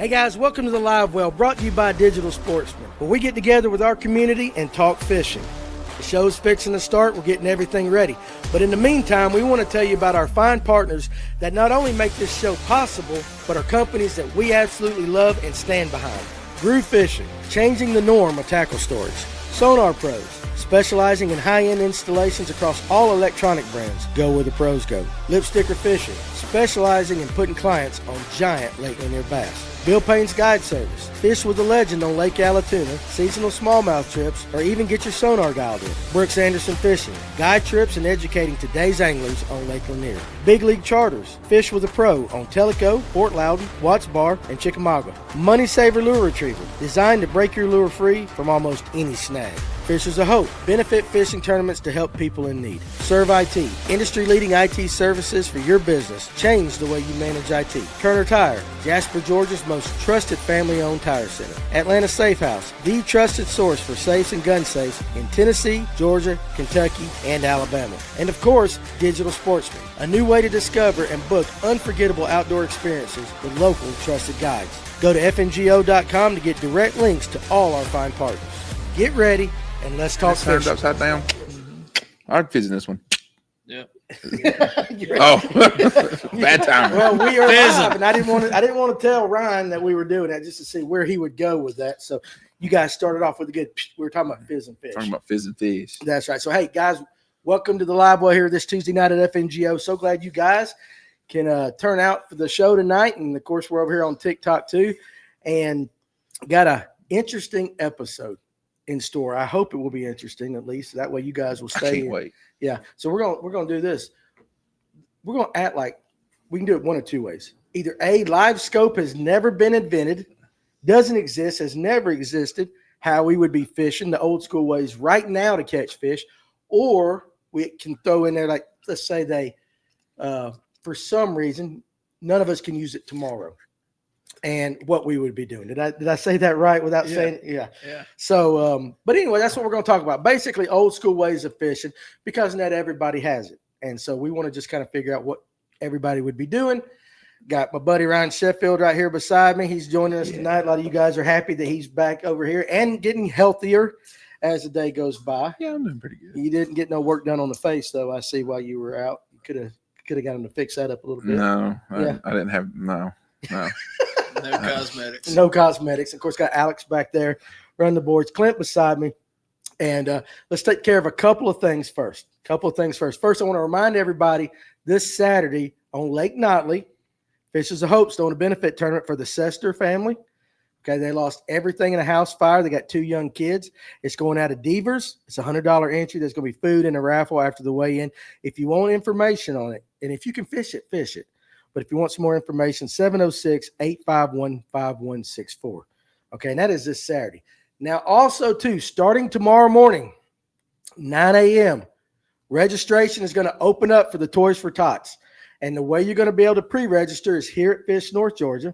Hey guys, welcome to the Live Well, brought to you by Digital Sportsman, where we get together with our community and talk fishing. The show's fixing to start, we're getting everything ready. But in the meantime, we want to tell you about our fine partners that not only make this show possible, but are companies that we absolutely love and stand behind. Groove Fishing, changing the norm of tackle storage. Sonar Pros, specializing in high-end installations across all electronic brands. Go where the pros go. Lip Sticker Fishing, specializing in putting clients on giant Lake Lanier bass. Bill Payne's Guide Service, fish with a legend on Lake Allatoona, seasonal smallmouth trips, or even get your sonar dialed in. Brooks Anderson Fishing, guide trips and educating today's anglers on Lake Lanier. Big League Charters, fish with a pro on Tellico, Fort Loudon, Watts Bar, and Chickamauga. Money Saver Lure Retriever, designed to break your lure free from almost any snag. Fishers of Hope, benefit fishing tournaments to help people in need. Serve IT, industry-leading IT services for your business. Change the way you manage IT. Turner Tire, Jasper, Georgia's most trusted family-owned tire center. Atlanta Safe House, the trusted source for safes and gun safes in Tennessee, Georgia, Kentucky, and Alabama. And of course, Digital Sportsman, a new way to discover and book unforgettable outdoor experiences with local trusted guides. Go to fngo.com to get direct links to all our fine partners. Get ready. And let's talk turned fishing. Upside down. I'm fizzing this one. Yeah. Oh, bad time. Well, we are live, and I didn't want to tell Ryan that we were doing that just to see where he would go with that. So you guys started off with a good. We were talking about fizz and fish. Talking about fizz and fish. That's right. So hey, guys, welcome to the Live Well here this Tuesday night at FNGO. So glad you guys can turn out for the show tonight, and of course we're over here on TikTok too, and got a interesting episode in store. I hope it will be interesting, at least that way you guys will stay. I can't wait. Yeah. So we're gonna do this. We're gonna act like we can do it one of two ways. Either A, live scope has never been invented, doesn't exist, has never existed, how we would be fishing the old school ways right now to catch fish, or we can throw in there, like, let's say they for some reason none of us can use it tomorrow. And what we would be doing. Did I say that right without saying it? Yeah. So, but anyway, that's what we're going to talk about. Basically, old school ways of fishing, because not everybody has it. And so we want to just kind of figure out what everybody would be doing. Got my buddy Ryan Sheffield right here beside me. He's joining us tonight. A lot of you guys are happy that he's back over here and getting healthier as the day goes by. Yeah, I'm doing pretty good. You didn't get no work done on the face, though, I see, while you were out. You could have got him to fix that up a little bit. No, I didn't have no. No cosmetics. No cosmetics. Of course, got Alex back there running the boards. Clint beside me. And let's take care of a couple of things first. First, I want to remind everybody this Saturday on Lake Notley, Fishers of Hope's doing a benefit tournament for the Sester family. Okay, they lost everything in a house fire. They got 2 young kids. It's going out of Devers. It's a $100 entry. There's going to be food and a raffle after the weigh-in. If you want information on it, and if you can fish it, fish it. But if you want some more information, 706-851-5164. Okay, and that is this Saturday. Now, also, too, starting tomorrow morning, 9 a.m., registration is going to open up for the Toys for Tots. And the way you're going to be able to pre-register is here at Fish North Georgia.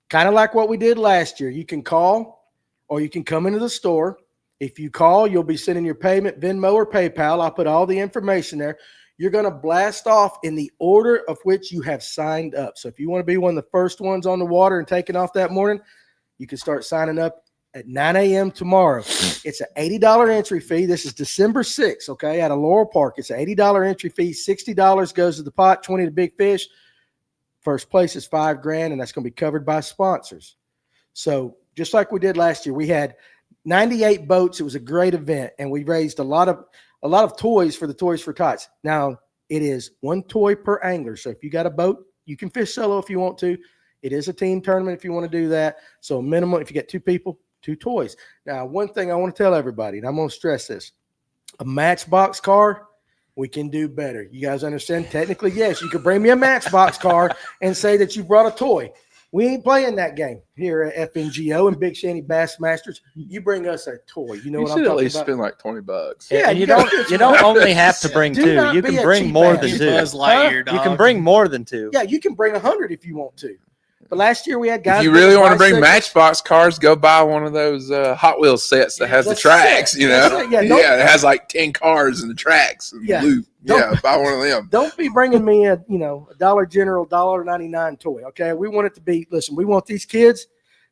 Kind of like what we did last year. You can call or you can come into the store. If you call, you'll be sending your payment, Venmo or PayPal. I'll put all the information there. You're going to blast off in the order of which you have signed up. So if you want to be one of the first ones on the water and taking off that morning, you can start signing up at 9 a.m. tomorrow. It's an $80 entry fee. This is December 6th, okay, at a Laurel Park. It's an $80 entry fee. $60 goes to the pot, 20 to Big Fish. First place is $5,000, and that's going to be covered by sponsors. So just like we did last year, we had 98 boats. It was a great event, and we raised a lot of toys for the Toys for Tots. Now, it is 1 toy per angler. So if you got a boat, you can fish solo if you want to. It is a team tournament if you want to do that. So minimum, if you get 2 people, 2 toys. Now, one thing I want to tell everybody, and I'm going to stress this, a Matchbox car, we can do better. You guys understand? Technically, yes, you could bring me a Matchbox car and say that you brought a toy. We ain't playing that game here at FNGO and Big Shanty Bassmasters. You bring us a toy. You know what I'm talking about? You should at least spend like $20. Yeah, and you don't only have to bring 2. You can bring more than 2. Buzz Lightyear, You can bring more than 2. Yeah, you can bring 100 if you want to. But last year we had guys. If you really want to bring Matchbox cars, go buy one of those Hot Wheels sets that has the tracks. You know, it has like 10 cars and the tracks and the loop. Buy one of them. Don't be bringing me a Dollar General $1.99 toy. Okay, we want it to be. Listen, we want these kids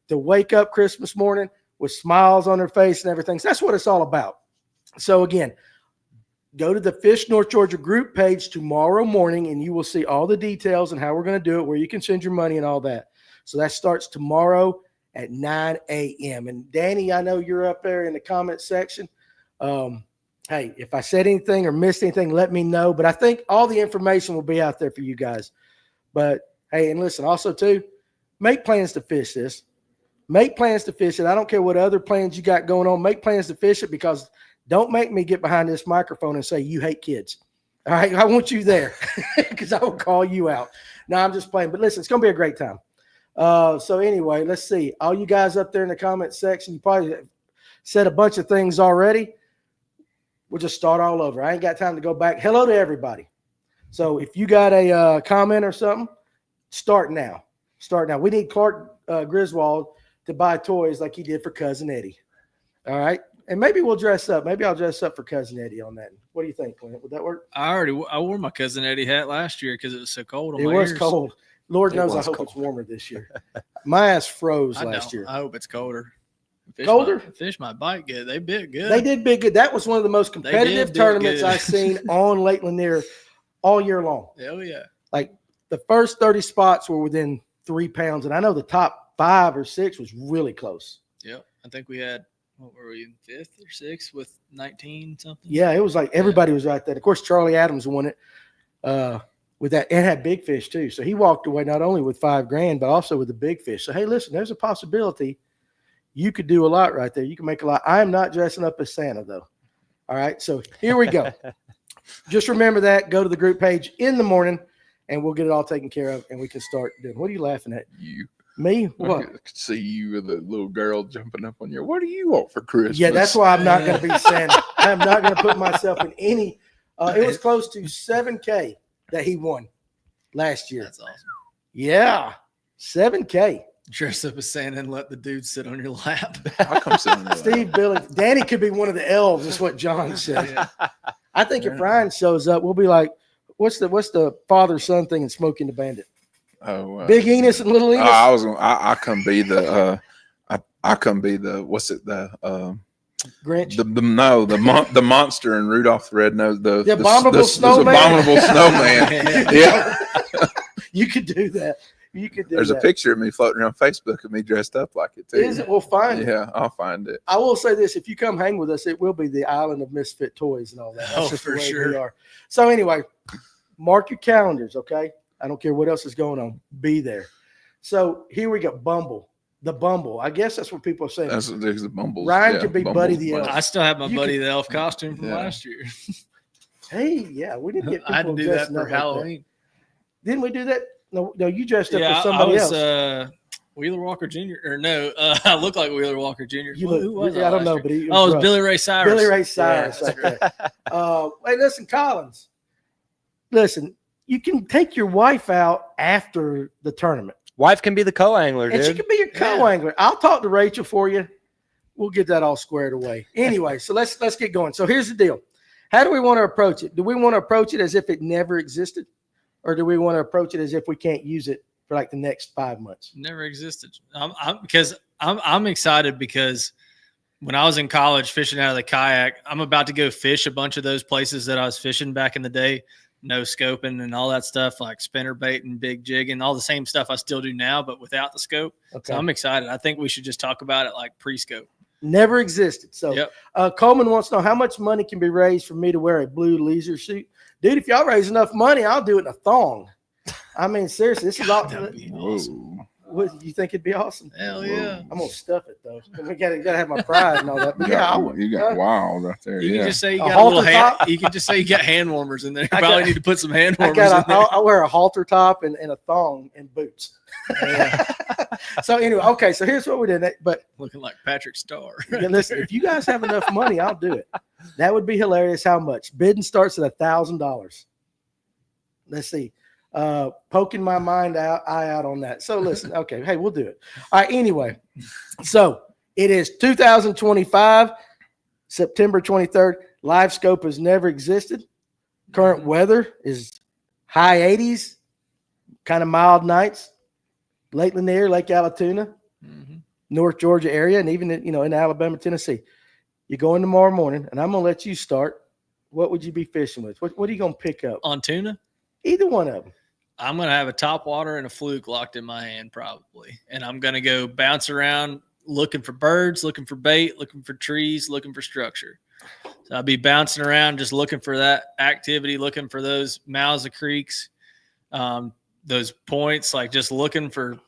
to wake up Christmas morning with smiles on their face and everything. So that's what it's all about. So again, go to the Fish North Georgia group page tomorrow morning, and you will see all the details and how we're going to do it, where you can send your money and all that. So that starts tomorrow at 9 a.m. And Danny, I know you're up there in the comment section. Hey, if I said anything or missed anything, let me know. But I think all the information will be out there for you guys. But hey, and listen, also too, make plans to fish this. Make plans to fish it. I don't care what other plans you got going on. Make plans to fish it, because don't make me get behind this microphone and say you hate kids. All right, I want you there because I will call you out. No, I'm just playing. But listen, it's going to be a great time. So anyway, let's see. All you guys up there in the comment section, you probably said a bunch of things already. We'll just start all over. I ain't got time to go back. Hello to everybody. So if you got a comment or something, start now. Start now. We need Clark Griswold to buy toys like he did for Cousin Eddie. All right. And maybe we'll dress up. Maybe I'll dress up for Cousin Eddie on that. What do you think, Clint? Would that work? I wore my Cousin Eddie hat last year because it was so cold. It was cold. Lord knows I hope it's warmer this year. My ass froze last year. I hope it's colder. Fish might bite good. They bit good. They did big good. That was one of the most competitive tournaments I've seen on Lake Lanier all year long. Hell yeah. Like the first 30 spots were within 3 pounds. And I know the top 5 or 6 was really close. Yep. I think we had, what were we, 5th or 6th with 19 something? Yeah, it was like everybody was right there. Of course, Charlie Adams won it with that, and had big fish too. So he walked away not only with $5,000, but also with the big fish. So, hey, listen, there's a possibility you could do a lot right there. You can make a lot. I am not dressing up as Santa, though. All right, so here we go. Just remember that. Go to the group page in the morning, and we'll get it all taken care of, and we can start doing. What are you laughing at? You. Me? What? I could see you with a little girl jumping up on you. What do you want for Christmas? Yeah, that's why I'm not going to be Santa. I'm not going to put myself in any. It was close to $7,000 that he won last year. That's awesome. Yeah, $7,000. Dress up as Santa and let the dude sit on your lap. I'll come sit on your lap. Steve Billy, Danny could be one of the elves. Is what John said. Yeah. I think if Ryan shows up, we'll be like, what's the father son thing in Smokey and the Bandit? Oh, Big Enos and Little Enos. I come be the I come be the what's it the Grinch. The monster and Rudolph the Red-Nosed the abominable snowman. Abominable snowman. Yeah, you could do that. You could do There's that. a picture of me floating around Facebook of me dressed up like it too. Is it? We'll find it. Yeah, I'll find it. I will say this: if you come hang with us, it will be the island of misfit toys and all that. That's just for the way sure. we are. So anyway, mark your calendars, okay? I don't care what else is going on. Be there. So here we go. Bumble. The Bumble. I guess that's what people are saying. There's the Bumbles. Ryan could be Buddy the Elf. I still have my Buddy the Elf costume from last year. Hey, yeah, we didn't get people I had to do that dressing for up like Halloween. that. Didn't we do that? No, you dressed up Yeah, as somebody I was, else. Wheeler Walker Jr. Or no, I look like Wheeler Walker Jr. Who was I don't know, year? but he it was rough. Billy Ray Cyrus. Billy Ray Cyrus. Yeah, Right there. Hey, listen, Collins. Listen, you can take your wife out after the tournament. Wife can be the co-angler, And she dude. can be your co-angler. I'll talk to Rachel for you. We'll get that all squared away. Anyway, so let's get going. So here's the deal. How do we want to approach it? Do we want to approach it as if it never existed? Or do we want to approach it as if we can't use it for like the next 5 months? Never existed. I'm excited because when I was in college fishing out of the kayak, I'm about to go fish a bunch of those places that I was fishing back in the day. No scoping and all that stuff, like spinner bait and big jig and all the same stuff I still do now, but without the scope. Okay. So I'm excited. I think we should just talk about it like pre-scope. Never existed. So Yep. Coleman wants to know how much money can be raised for me to wear a blue leisure suit. Dude, if y'all raise enough money, I'll do it in a thong. I mean, seriously, this is all. That'd be awesome. What, you think it'd be awesome? Hell yeah. I'm gonna stuff it though. We gotta have my pride and all that. But yeah, I would. You got wild right there. You Yeah. can just say you A got a little halter hand. top? You can just say you got hand warmers in there. You I probably got- need to put some hand I warmers in there. I wear a halter top and a thong and boots. So anyway, okay. So here's what we did. But Looking like Patrick Starr. yeah, listen, if you guys have enough money, I'll do it. That would be hilarious. How much? Bidding starts at $1,000. Let's see. poking my eye out on that. So listen, okay, hey, we'll do it. All right, anyway, so it is 2025, September 23rd. Livescope has never existed. Current weather is high 80s, kind of mild nights. Lake Lanier, Lake Allatoona, North Georgia area, and even in Alabama, Tennessee. You go in tomorrow morning, and I'm going to let you start. What would you be fishing with? What are you going to pick up? On tuna? Either one of them. I'm going to have a top water and a fluke locked in my hand probably. And I'm going to go bounce around looking for birds, looking for bait, looking for trees, looking for structure. So I'll be bouncing around just looking for that activity, looking for those mouths of creeks, those points, like just looking for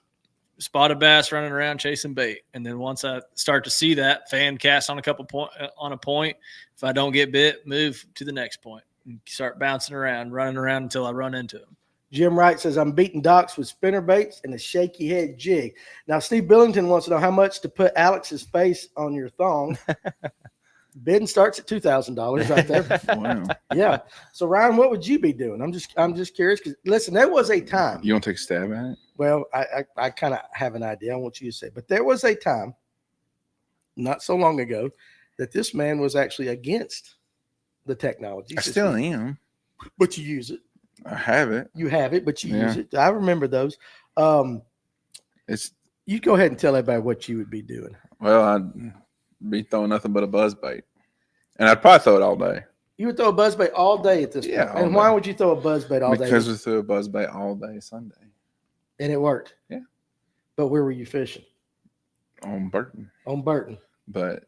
spotted bass running around chasing bait. And then once I start to see that, fan cast on a point. If I don't get bit, move to the next point and start bouncing around, running around until I run into them. Jim Wright says, I'm beating docks with spinner baits and a shaky head jig. Now, Steve Billington wants to know how much to put Alex's face on your thong. Bidding starts at $2,000 right there. Wow. Yeah. So, Ryan, what would you be doing? I'm just curious because, listen, there was a time. You want to take a stab at it? Well, I kind of have an idea. I want you to say. But there was a time not so long ago that this man was actually against the technology. I still am. But you use it. I have it. You have it, but you use it. I remember those. It's You go ahead and tell everybody what you would be doing. Well, I'd be throwing nothing but a buzz bait. And I'd probably throw it all day. You would throw a buzz bait all day at this point. And why would you throw a buzz bait all day? Because we threw a buzz bait all day Sunday. And it worked. Yeah. But where were you fishing? On Burton. On Burton. But,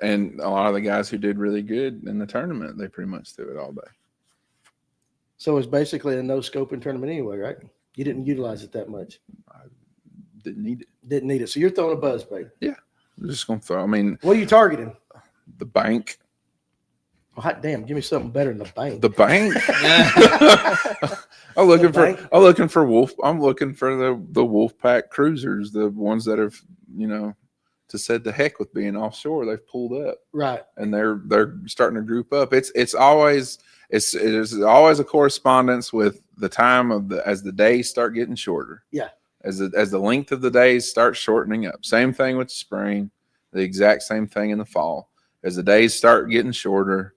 and a lot of the guys who did really good in the tournament, they pretty much threw it all day. So it's basically a no scoping tournament anyway, right? You didn't utilize it that much. I didn't need it. Didn't need it. So you're throwing a buzz bait. Yeah. I'm just going to throw. What are you targeting? The bank. Oh, hot damn. Give me something better than the bank. The bank. I'm looking for wolf. I'm looking for the Wolfpack cruisers, the ones that have, to said the heck with being offshore. They've pulled up. Right. And they're starting to group up. It is always a correspondence with the time as the days start getting shorter. Yeah. As the length of the days start shortening up. Same thing with the spring, the exact same thing in the fall. As the days start getting shorter,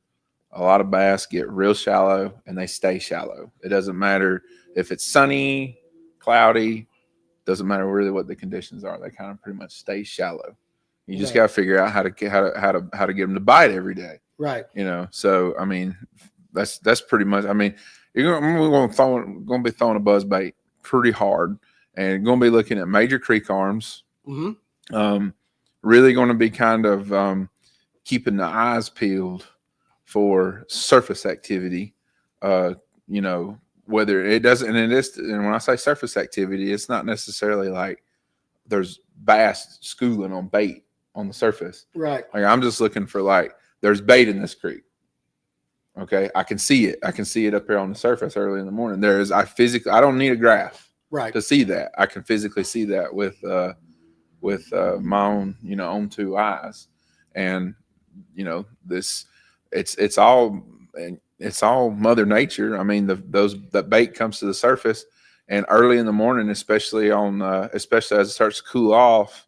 a lot of bass get real shallow and they stay shallow. It doesn't matter if it's sunny, cloudy, doesn't matter really what the conditions are. They kind of pretty much stay shallow. You just got to figure out how to get them to bite every day. Right. So that's pretty much. We're going to be throwing a buzz bait pretty hard, and going to be looking at major creek arms. Mm-hmm. Really going to be kind of keeping the eyes peeled for surface activity. Whether it doesn't, and when I say surface activity, it's not necessarily like there's bass schooling on bait on the surface. Right. Like I'm just looking for there's bait in this creek. Okay. I can see it. I can see it up here on the surface early in the morning. I don't need a graph to see that. I can physically see that with my own, own two eyes. And, it's all Mother Nature. That bait comes to the surface, and early in the morning, especially as it starts to cool off,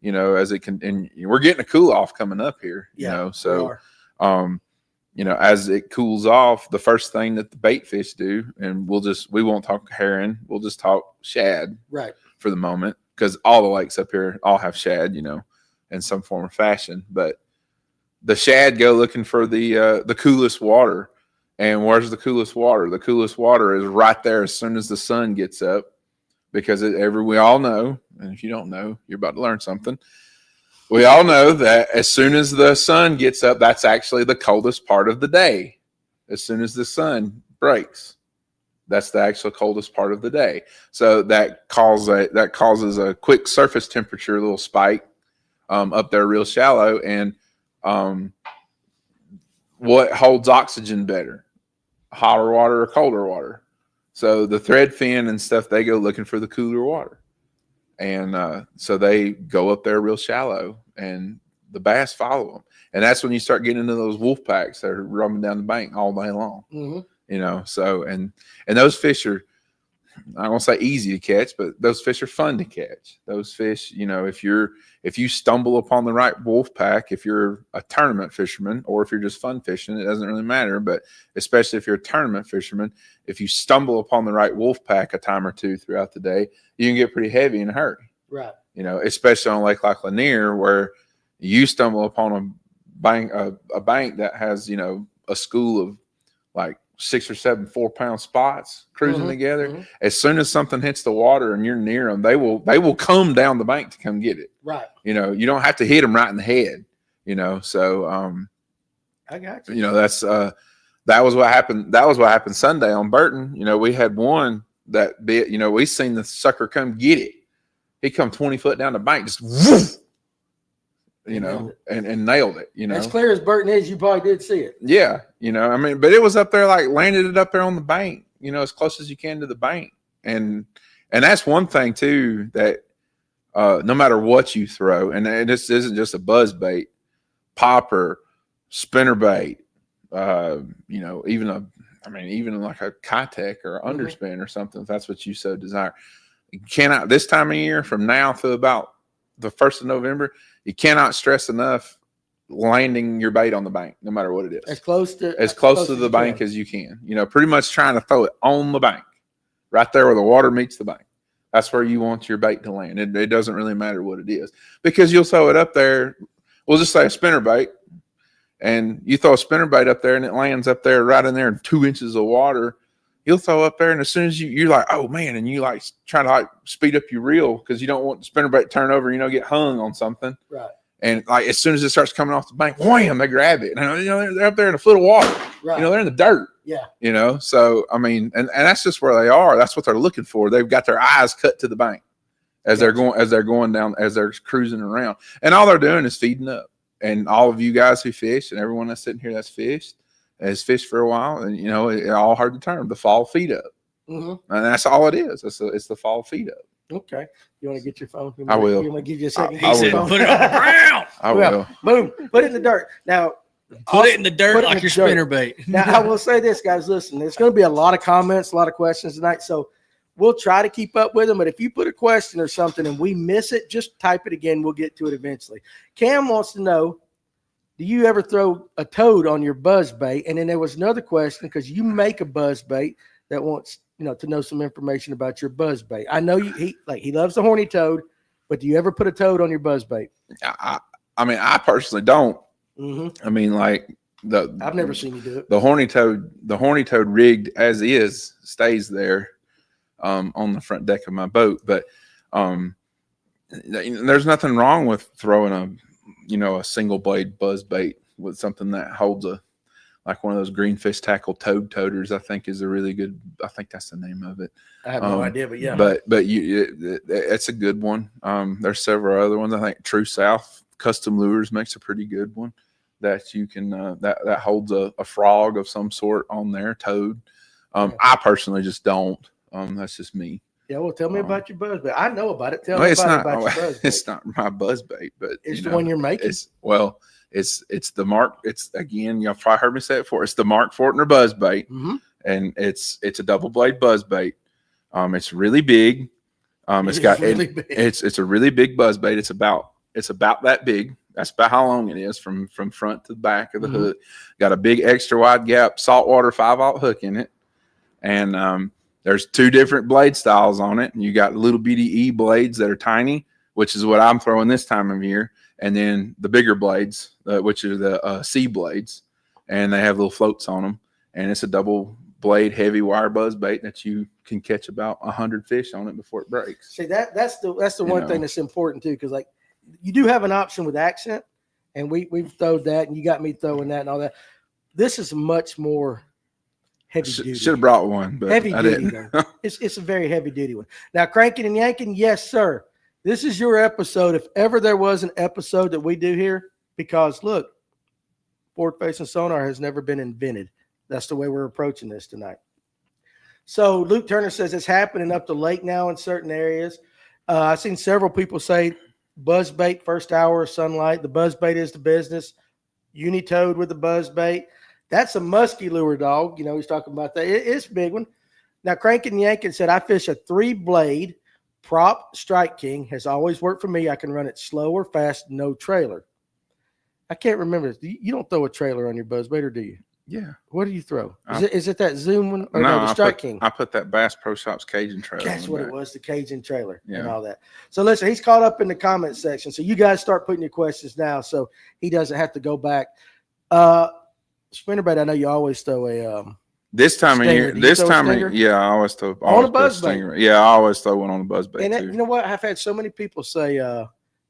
as it can, and we're getting a cool off coming up here, so, as it cools off, the first thing that the bait fish do, and we won't talk herring, we'll just talk shad, right, for the moment, because all the lakes up here all have shad, in some form or fashion, but the shad go looking for the coolest water. And where's the coolest water? The coolest water is right there as soon as the sun gets up, because we all know, and if you don't know, you're about to learn something. We all know that as soon as the sun gets up, that's actually the coldest part of the day. As soon as the sun breaks, that's the actual coldest part of the day. So that causes a quick surface temperature, little spike up there real shallow. And what holds oxygen better, hotter water or colder water? So the thread fin and stuff, they go looking for the cooler water. And so they go up there real shallow, and the bass follow them. And that's when you start getting into those wolf packs that are roaming down the bank all day long. Mm-hmm. So, and those fish are, I won't say easy to catch, but those fish are fun to catch. Those fish, if you stumble upon the right wolf pack, if you're a tournament fisherman or if you're just fun fishing, it doesn't really matter. But especially if you're a tournament fisherman, if you stumble upon the right wolf pack a time or two throughout the day, you can get pretty heavy in a hurry. Right. Especially on a lake like Lanier, where you stumble upon a bank that has, a school of like 6 or 7 4-pound spots cruising together. Mm-hmm. As soon as something hits the water and you're near them, they will come down the bank to come get it. Right. You don't have to hit them right in the head. So I got you. That's that was what happened. That was what happened Sunday on Burton. We had one that bit. We seen the sucker come get it. He come 20 foot down the bank, just woof, and nailed it. As clear as Burton is, you probably did see it. Yeah, but it was up there, like landed it up there on the bank, as close as you can to the bank, and that's one thing too, that no matter what you throw, and this isn't just a buzz bait, popper, spinner bait, even like a Kitech or underspin or something, if that's what you so desire. You cannot, this time of year, from now to about the 1st of November, you cannot stress enough landing your bait on the bank, no matter what it is. As close to the bank as you can. Pretty much trying to throw it on the bank, right there where the water meets the bank. That's where you want your bait to land. It doesn't really matter what it is, because you'll throw it up there. We'll just say a spinner bait, and you throw a spinner bait up there and it lands up there right in there in 2 inches of water. You'll throw up there, and as soon as you're like, oh man, and you like trying to like speed up your reel because you don't want the spinner bait to turn over and get hung on something. Right. And like as soon as it starts coming off the bank, wham, they grab it. And they're up there in a foot of water. Right. They're in the dirt. Yeah. So and that's just where they are. That's what they're looking for. They've got their eyes cut to the bank as they're going down, as they're cruising around. And all they're doing is feeding up. And all of you guys who fish and everyone that's sitting here that's fished, has fished for a while, and it all heard the term, the fall feed up. Mm-hmm. And that's all it is. It's the fall feed up. Okay. You want to get your phone? I will. You want to give you a second? He said, put it on the ground. I will. Boom. Put it in the dirt. Now, put it in the dirt like your spinner bait. Now, I will say this, guys. Listen, there's going to be a lot of comments, a lot of questions tonight. So we'll try to keep up with them. But if you put a question or something and we miss it, just type it again. We'll get to it eventually. Cam wants to know, do you ever throw a toad on your buzz bait? And then there was another question, because you make a buzz bait, that wants to know some information about your buzz bait. I know he loves the horny toad, but do you ever put a toad on your buzz bait? I personally don't. Mm-hmm. I've never seen you do it. The horny toad rigged as is stays there on the front deck of my boat. But there's nothing wrong with throwing a single blade buzz bait with something that holds like one of those greenfish tackle toad toters. I think is a really good. I think that's the name of it. I have no idea, but yeah. But it's a good one. There's several other ones. I think True South Custom Lures makes a pretty good one that you can that holds a frog of some sort on there, toad. I personally just don't. That's just me. Yeah, well, tell me about your buzz bait. I know about it. Tell me about your buzz bait. It's not my buzz bait, but it's the one you're making. It's the Mark. It's, again, you've probably heard me say it before. It's the Mark Fortner buzz bait, and it's a double blade buzz bait. It's really big. It's a really big buzz bait. It's about that big. That's about how long it is from front to the back of the hook. Got a big extra wide gap saltwater 5/0 hook in it, and there's 2 different blade styles on it. And you got little bitty E blades that are tiny, which is what I'm throwing this time of year. And then the bigger blades, which are the C blades, and they have little floats on them. And it's a double blade heavy wire buzz bait that you can catch about 100 fish on it before it breaks. See, that's the one thing that's important too, because like you do have an option with accent, and we've thrown that, and you got me throwing that and all that. This is much more heavy duty. Should have brought one, but heavy I duty. didn't. It's a very heavy duty one. Now, cranking and yanking, yes, sir. This is your episode, if ever there was an episode that we do here, because look, forward-facing sonar has never been invented. That's the way we're approaching this tonight. So Luke Turner says it's happening up the lake now in certain areas. I've seen several people say buzz bait, first hour of sunlight. The buzz bait is the business. Unitoad with the buzz bait. That's a musky lure, dog. He's talking about that. It's a big one. Now, Crankin' Yankin said, I fish a 3-blade prop Strike King. Has always worked for me. I can run it slow or fast, no trailer. I can't remember. You don't throw a trailer on your buzzbait, or do you? Yeah. What do you throw? Is it that Zoom one or no, the Strike King? I put that Bass Pro Shops Cajun trailer. That's what it was, the Cajun trailer and Yeah. all that. So listen, he's caught up in the comment section. So you guys start putting your questions now so he doesn't have to go back. Spinnerbait, I know you always throw a this time of stinger. year. Do you This throw a time of stinger? year, yeah, I always throw On a buzzbait. stinger. Yeah, I always throw one on a buzzbait and too. you know what? I've had so many people say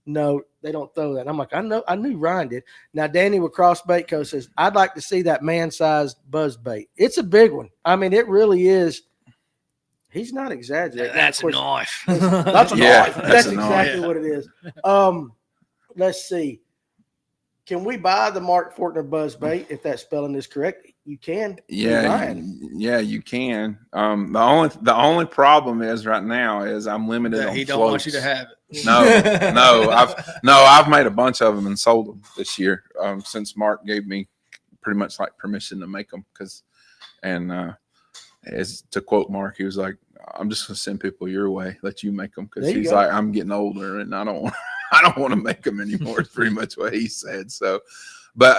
no, they don't throw that. And I'm like, I knew Ryan did. Now Danny with Crossbait Co. says, I'd like to see that man-sized buzzbait. It's a big one. I mean, it really is. He's not exaggerating. That's a knife. That's a Yeah, knife. that's That's a exactly knife. what it is. Let's see. Can we buy the Mark Fortner buzzbait if that spelling is correct? You can. Yeah, you can. The only problem is right now is I'm limited That on he don't floats. want you to have it. I've made a bunch of them and sold them this year. Since Mark gave me pretty much like permission to make them as to quote Mark, he was like, I'm just gonna send people your way, let you make them, because he's like, I'm getting older and I don't want to make them anymore. It's pretty much what he said. So, but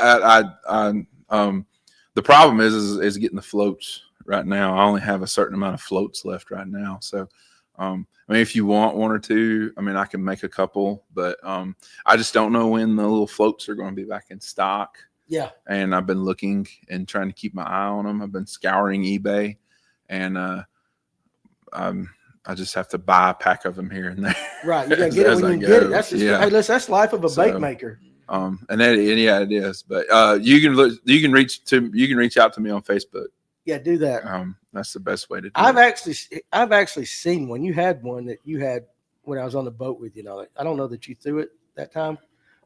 the problem is getting the floats right now. I only have a certain amount of floats left right now. So, I mean, if you want one or two, I mean, I can make a couple, but I just don't know when the little floats are going to be back in stock. Yeah. And I've been looking and trying to keep my eye on them. I've been scouring eBay, and I just have to buy a pack of them here and there. Right. You got to get it when you get it. That's just, Yeah. hey, listen, that's life of a bait maker. And it is. But you can reach out to me on Facebook. Yeah, do that. That's the best way to do I've it. actually seen one. You had one that you had when I was on the boat with you. I don't know that you threw it that time,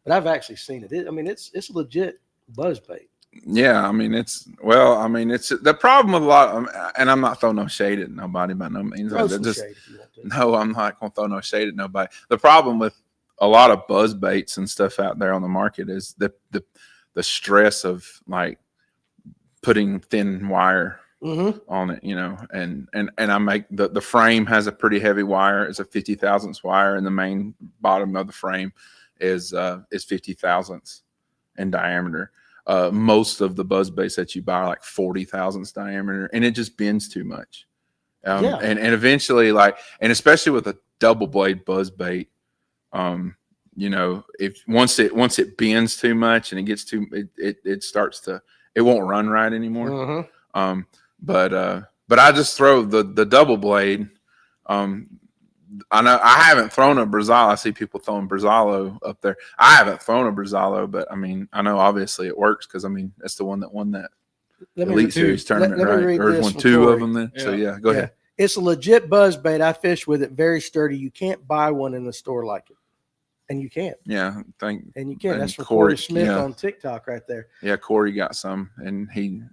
but I've actually seen it. It's a legit buzz bait. Yeah, it's the problem with a lot of, and I'm not throwing no shade at nobody by no means. Throw some shade if you want to. No, I'm not going to throw no shade at nobody. The problem with a lot of buzz baits and stuff out there on the market is the stress of like putting thin wire on it, and I make the frame has a pretty heavy wire. It's a 50 thousandths wire, and the main bottom of the frame is 50 thousandths in diameter. Most of the buzz baits that you buy are like 40 thousandths diameter, and it just bends too much. And eventually, and especially with a double blade buzz bait, if once it bends too much and it gets it starts to, it won't run right anymore. But I just throw the double blade. I know I haven't thrown a Brazalo. I see people throwing Brazalo up there. I haven't thrown a Brazalo, but I know obviously it works because that's the one that won that Elite Series tournament, right? Or won two of them then. Yeah. So go ahead. It's a legit buzz bait. I fish with it, very sturdy. You can't buy one in the store like it, and you can't. Yeah, and you can. That's for Corey Smith on TikTok right there. Yeah, Corey got some, and he.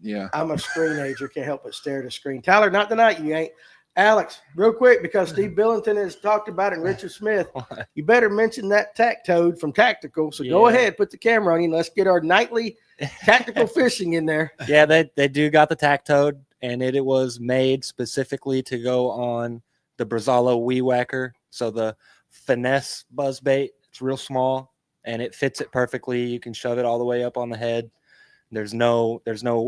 Yeah, I'm a screen ager. Can't help but stare at the screen. Tyler, not tonight. You ain't. Alex, real quick, because Steve Billington has talked about it, and Richard Smith, you better mention that tack toad from Tactical. So go ahead, put the camera on you, and let's get our nightly tactical fishing in there. Yeah, they do got the tack toad, and it was made specifically to go on the Brazalo Weed Whacker. So the finesse buzz bait, it's real small, and it fits it perfectly. You can shove it all the way up on the head. There's no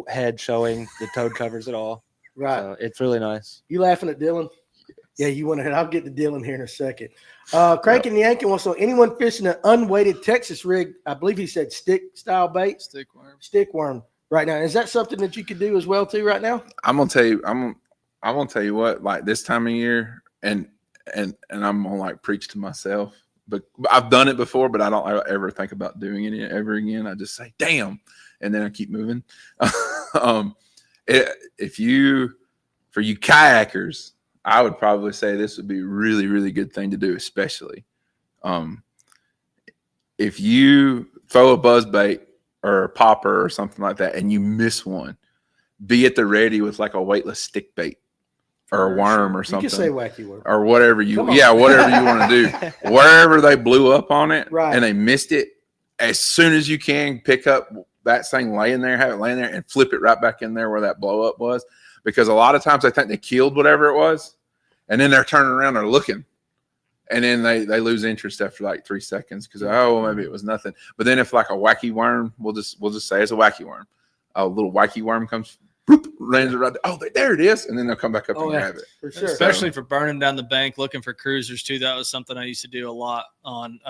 head showing. The toad covers it all. Right. So it's really nice. You laughing at Dylan? Yeah, you want to. I'll get to Dylan here in a second. Crankin' Yankin wants to know, anyone fishing an unweighted Texas rig, I believe he said stick style bait? Stick worm right now. Is that something that you could do as well too right now? I'm gonna tell you what, like this time of year, and I'm gonna like preach to myself, but I've done it before, but I don't ever think about doing it ever again. I just say, damn, and then I keep moving. For you kayakers, I would probably say this would be a really, really good thing to do, especially if you throw a buzz bait or a popper or something like that and you miss one, be at the ready with like a weightless stick bait or a worm or something. You can say wacky worm. Or whatever whatever you want to do. Wherever they blew up on it and they missed it, as soon as you can pick up that thing laying there, have it laying there, and flip it right back in there where that blow up was. because a lot of times they think they killed whatever it was, and then they're turning around, they're looking, and then they lose interest after like 3 seconds because maybe it was nothing. But then if like a wacky worm, we'll just say it's a wacky worm. A little wacky worm comes, whoop, lands right there. Oh, there it is, and then they'll come back up and grab it. For sure. Especially for burning down the bank, looking for cruisers too. That was something I used to do a lot on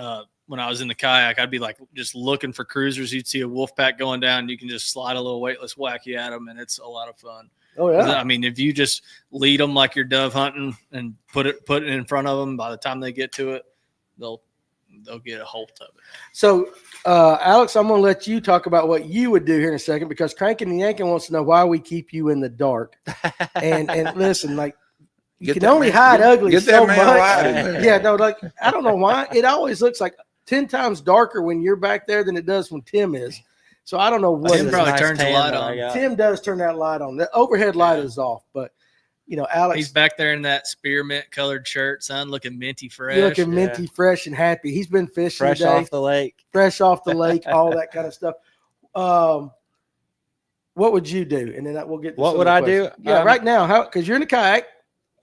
when I was in the kayak. I'd be like just looking for cruisers. You'd see a wolf pack going down, and you can just slide a little weightless wacky at them, and it's a lot of fun. Oh yeah. I mean, if you just lead them like you're dove hunting and put it in front of them, by the time they get to it, they'll get a hold of it. So, Alex, I'm going to let you talk about what you would do here in a second, because Crankin' and Yankin wants to know why we keep you in the dark. And listen, like, you can only hide ugly so much. Yeah, no, like, I don't know why. It always looks like 10 times darker when you're back there than it does when Tim is. So I don't know what. Tim probably turns the light on. Tim does turn that light on. The overhead light is off, but Alex. He's back there in that spearmint colored shirt, son, looking minty fresh. You're looking minty fresh and happy. He's been fishing fresh today. off the lake, all that kind of stuff. What would you do? And then we'll get. What would I do? Yeah, right now, because you're in a kayak.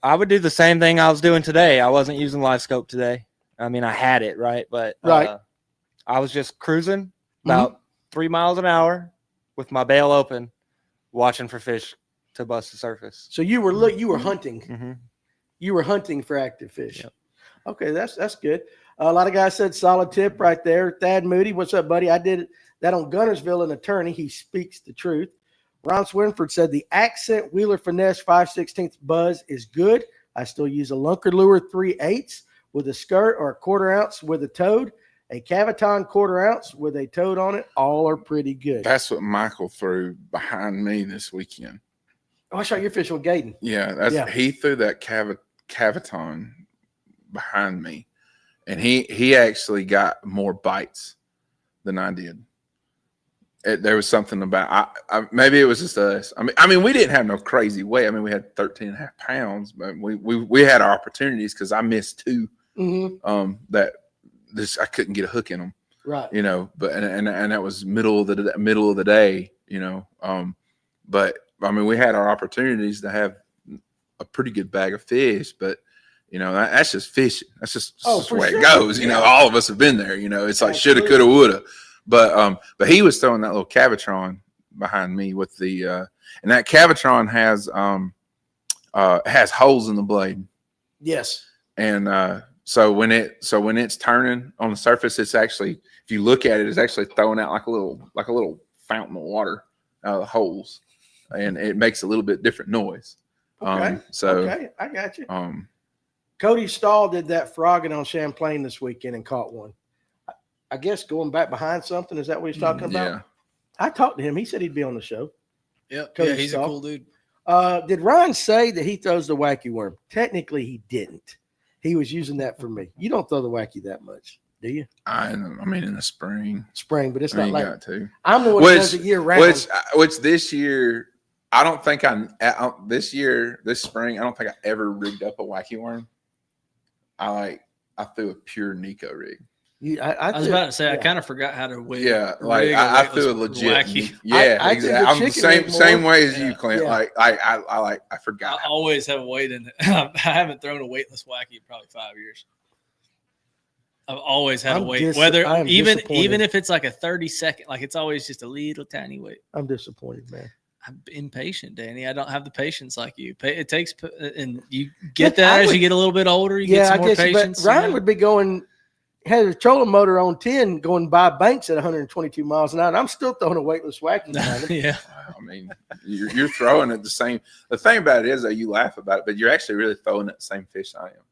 I would do the same thing I was doing today. I wasn't using livescope today. I mean, I had it right, but I was just cruising about 3 miles an hour with my bail open, watching for fish to bust the surface. So you were hunting. Mm-hmm. You were hunting for active fish. Yep. Okay, that's good. A lot of guys said solid tip right there. Thad Moody, what's up, buddy? I did that on Gunnersville, an attorney. He speaks the truth. Ron Swinford said the Accent Wheeler Finesse 5/16 buzz is good. I still use a Lunker Lure 3/8 with a skirt or a 1/4 ounce with a toad. A Caviton 1/4 ounce with a toad on it. All are pretty good. That's what Michael threw behind me this weekend. Oh, I shot your fish with Gaten. Yeah, he threw that Caviton behind me, and he actually got more bites than I did. There was something about maybe it was just us. I mean, we didn't have no crazy weight. I mean, we had 13.5 pounds, but we had our opportunities because I missed 2. That I couldn't get a hook in them. Right. But and that was middle of the day. But I mean, we had our opportunities to have a pretty good bag of fish, but that's just fishing. That's just the way it goes. All of us have been there. It's like shoulda, coulda, woulda. But he was throwing that little Cavitron behind me with the and that Cavitron has holes in the blade. Yes. And so when it's turning on the surface, it's actually, if you look at it, it's actually throwing out like a little fountain of water out of the holes, and it makes a little bit different noise. Okay. Okay, I got you. Cody Stahl did that frogging on Champlain this weekend and caught one. I guess going back behind something. Is that what he's talking about? Yeah. I talked to him. He said he'd be on the show. Yeah, Cody he's Stahl. a cool dude. Did Ryan say that he throws the wacky worm? Technically, he didn't. He was using that for me. You don't throw the wacky that much, do you? I mean, in the spring, but it's not like got to. I'm the one who does it year round. Which this year, I don't think this spring, I don't think I ever rigged up a wacky worm. I threw a pure Nico rig. I was about to say, I kind of forgot how to rig. Yeah, like I threw a legit wacky. Yeah, exactly. I'm the same way as you, Clint. Yeah. Like I forgot. I always have a weight in it. I haven't thrown a weightless wacky in probably 5 years. I've always had a weight, even if it's like a 30-second, like it's always just a little tiny weight. I'm disappointed, man. I'm impatient, Danny. I don't have the patience like you. It takes, and you get that as you get a little bit older. You get some more patience. But Ryan would be had a trolling motor on 10 going by banks at 122 miles an hour. And I'm still throwing a weightless wacky. Yeah. I mean, you're throwing it the same. The thing about it is that you laugh about it, but you're actually really throwing at the same fish I am.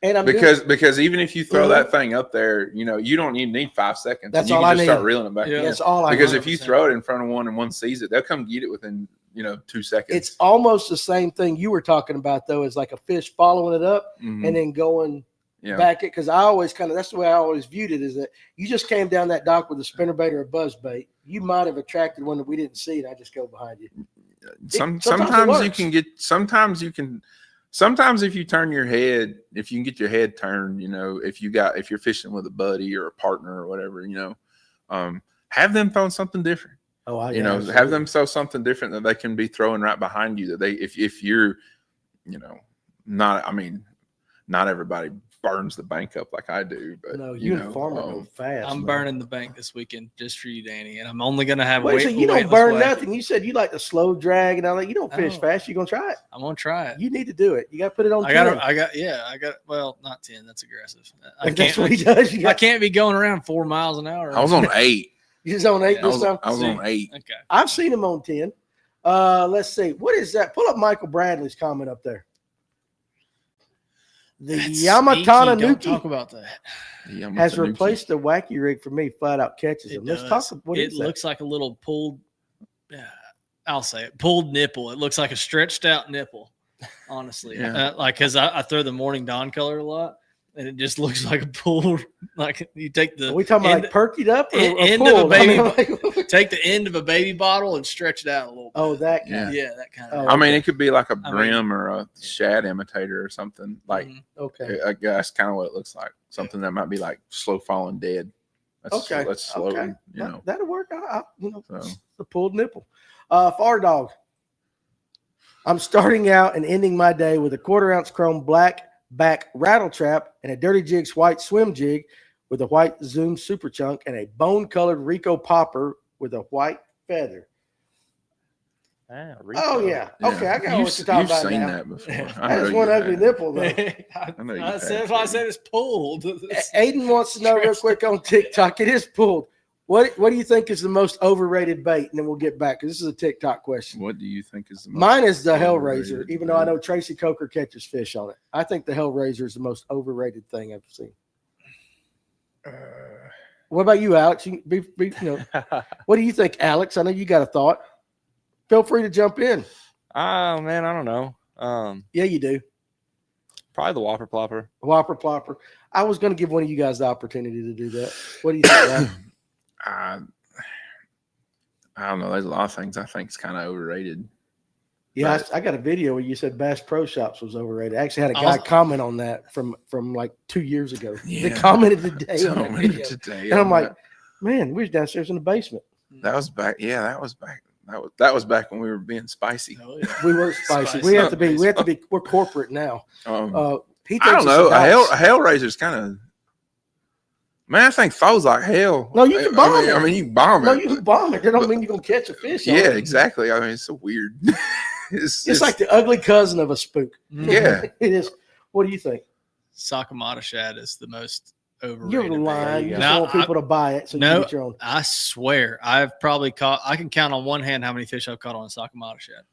And because even if you throw that thing up there, you don't even need 5 seconds. That's and all I need. Start reeling it back. Yeah. That's all I Because need. if you throw it in front of one and one sees it, they'll come get it within 2 seconds. It's almost the same thing you were talking about, though, as like a fish following it up and then going back it. Because I always that's the way I always viewed it, is that you just came down that dock with a spinnerbait or a buzzbait. You might have attracted one that we didn't see, and I just go behind you. Sometimes you can get. Sometimes you can. Sometimes if you turn your head, if you can get your head turned, if you're fishing with a buddy or a partner or whatever, have them throw something different. Oh, you know, have them sell something different that they can be throwing right behind you. That they, if you're, you know, not, I mean, not everybody burns the bank up like I do, but no, you and Farmer go fast. I'm man. burning the bank this weekend just for you, Danny, and I'm only gonna have. Wait, so you don't burn nothing? You said you like the slow drag and all that. You don't fish fast. You gonna try it? I'm gonna try it. You need to do it. You got to put it on. I got. Well, not 10. That's aggressive. That's what he does. I can't be going around 4 miles an hour. I was on 8. You was on 8 this time? I was on 8. Okay. I've seen him on 10. Let's see. What is that? Pull up Michael Bradley's comment up there. The That's Yamatana sneaky. Don't Nuki talk about that. has replaced the wacky rig for me. Flat out catches him. Let's talk. It looks like a little pulled. I'll say it. Pulled nipple. It looks like a stretched out nipple. Honestly, like because I throw the morning dawn color a lot, and it just looks like a pulled. Like you take the. Are we talking about like perked up or end pulled? of a baby? I mean, take the end of a baby bottle and stretch it out a little bit. Oh, that kind. Yeah, that kind of. I mean, it could be like a brim or a shad imitator or something. Like, okay, I guess that's kind of what it looks like. Something that might be like slow falling dead. That's slow. Okay. You know, that'll work. The pulled nipple. Far dog. I'm starting out and ending my day with a 1/4 ounce chrome black back rattle trap and a Dirty Jigs white swim jig with a white Zoom super chunk and a bone colored Rico popper with a white feather. Oh yeah. Okay, I got what you're talking about. You've seen now. that before. That's one ugly nipple though. That's why I said it's pulled. Aiden wants to know real quick on TikTok. It is pulled. What do you think is the most overrated bait? And then we'll get back because this is a TikTok question. What do you think is the most Mine is the Hellraiser, even though I know Tracy Coker catches fish on it. I think the Hellraiser is the most overrated thing I've seen. What about you, Alex? What do you think, Alex? I know you got a thought. Feel free to jump in. Oh man, I don't know. Yeah, you do. Probably the Whopper Plopper. Whopper Plopper. I was going to give one of you guys the opportunity to do that. What do you think, Ryan? I don't know. There's a lot of things I think is kind of overrated. Yeah, I got a video where you said Bass Pro Shops was overrated. I actually had a guy comment on that from like 2 years ago. Yeah. They commented today on that video. And I'm like, man, we was downstairs in the basement. That was back. Yeah, that was back. That was back when we were being spicy. Oh, yeah. We were spicy. We have to be. We're corporate now. I don't know. A Hellraiser's kind of. Man, I think throws like hell. No, you can bomb it. I mean, you can bomb it. No, you can bomb it. That don't mean you're gonna catch a fish. Yeah, exactly. I mean, it's so weird. It's like the ugly cousin of a spook. Yeah, it is. What do you think? Sakamata shad is the most overrated. You're lying. You just want people to buy it. So you get your own. I swear, I've probably caught. I can count on one hand how many fish I've caught on a Sakamata shad.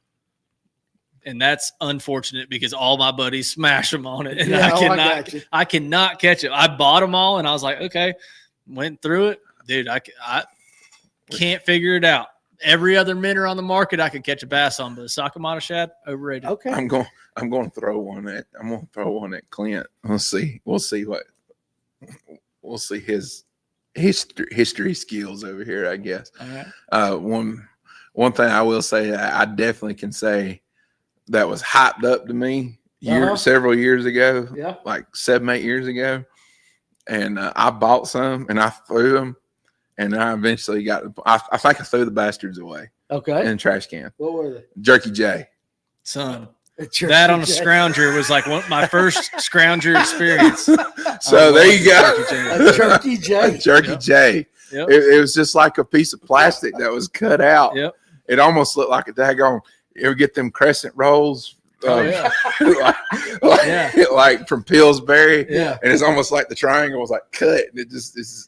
And that's unfortunate because all my buddies smash them on it, and I cannot catch it. I bought them all, and I was like, okay, went through it, dude. I can't figure it out. Every other minnow on the market, I could catch a bass on, but the Sakamata shad overrated. Okay, I'm going to throw one at Clint. We'll see his history skills over here, I guess. All right. One thing I will say, I definitely can say. That was hyped up to me several years ago, like 7-8 years ago. And I bought some and I threw them. And I eventually I think I threw the bastards away. Okay. In the trash can. What were they? Jerky J. Son, that on a scrounger was like my first scrounger experience. So there you go. A Jerky J. Jerky J. Yep. It was just like a piece of plastic that was cut out. Yep. It almost looked like a daggone. You ever get them crescent rolls? Like from Pillsbury. Yeah. And it's almost like the triangle was like cut. And it just is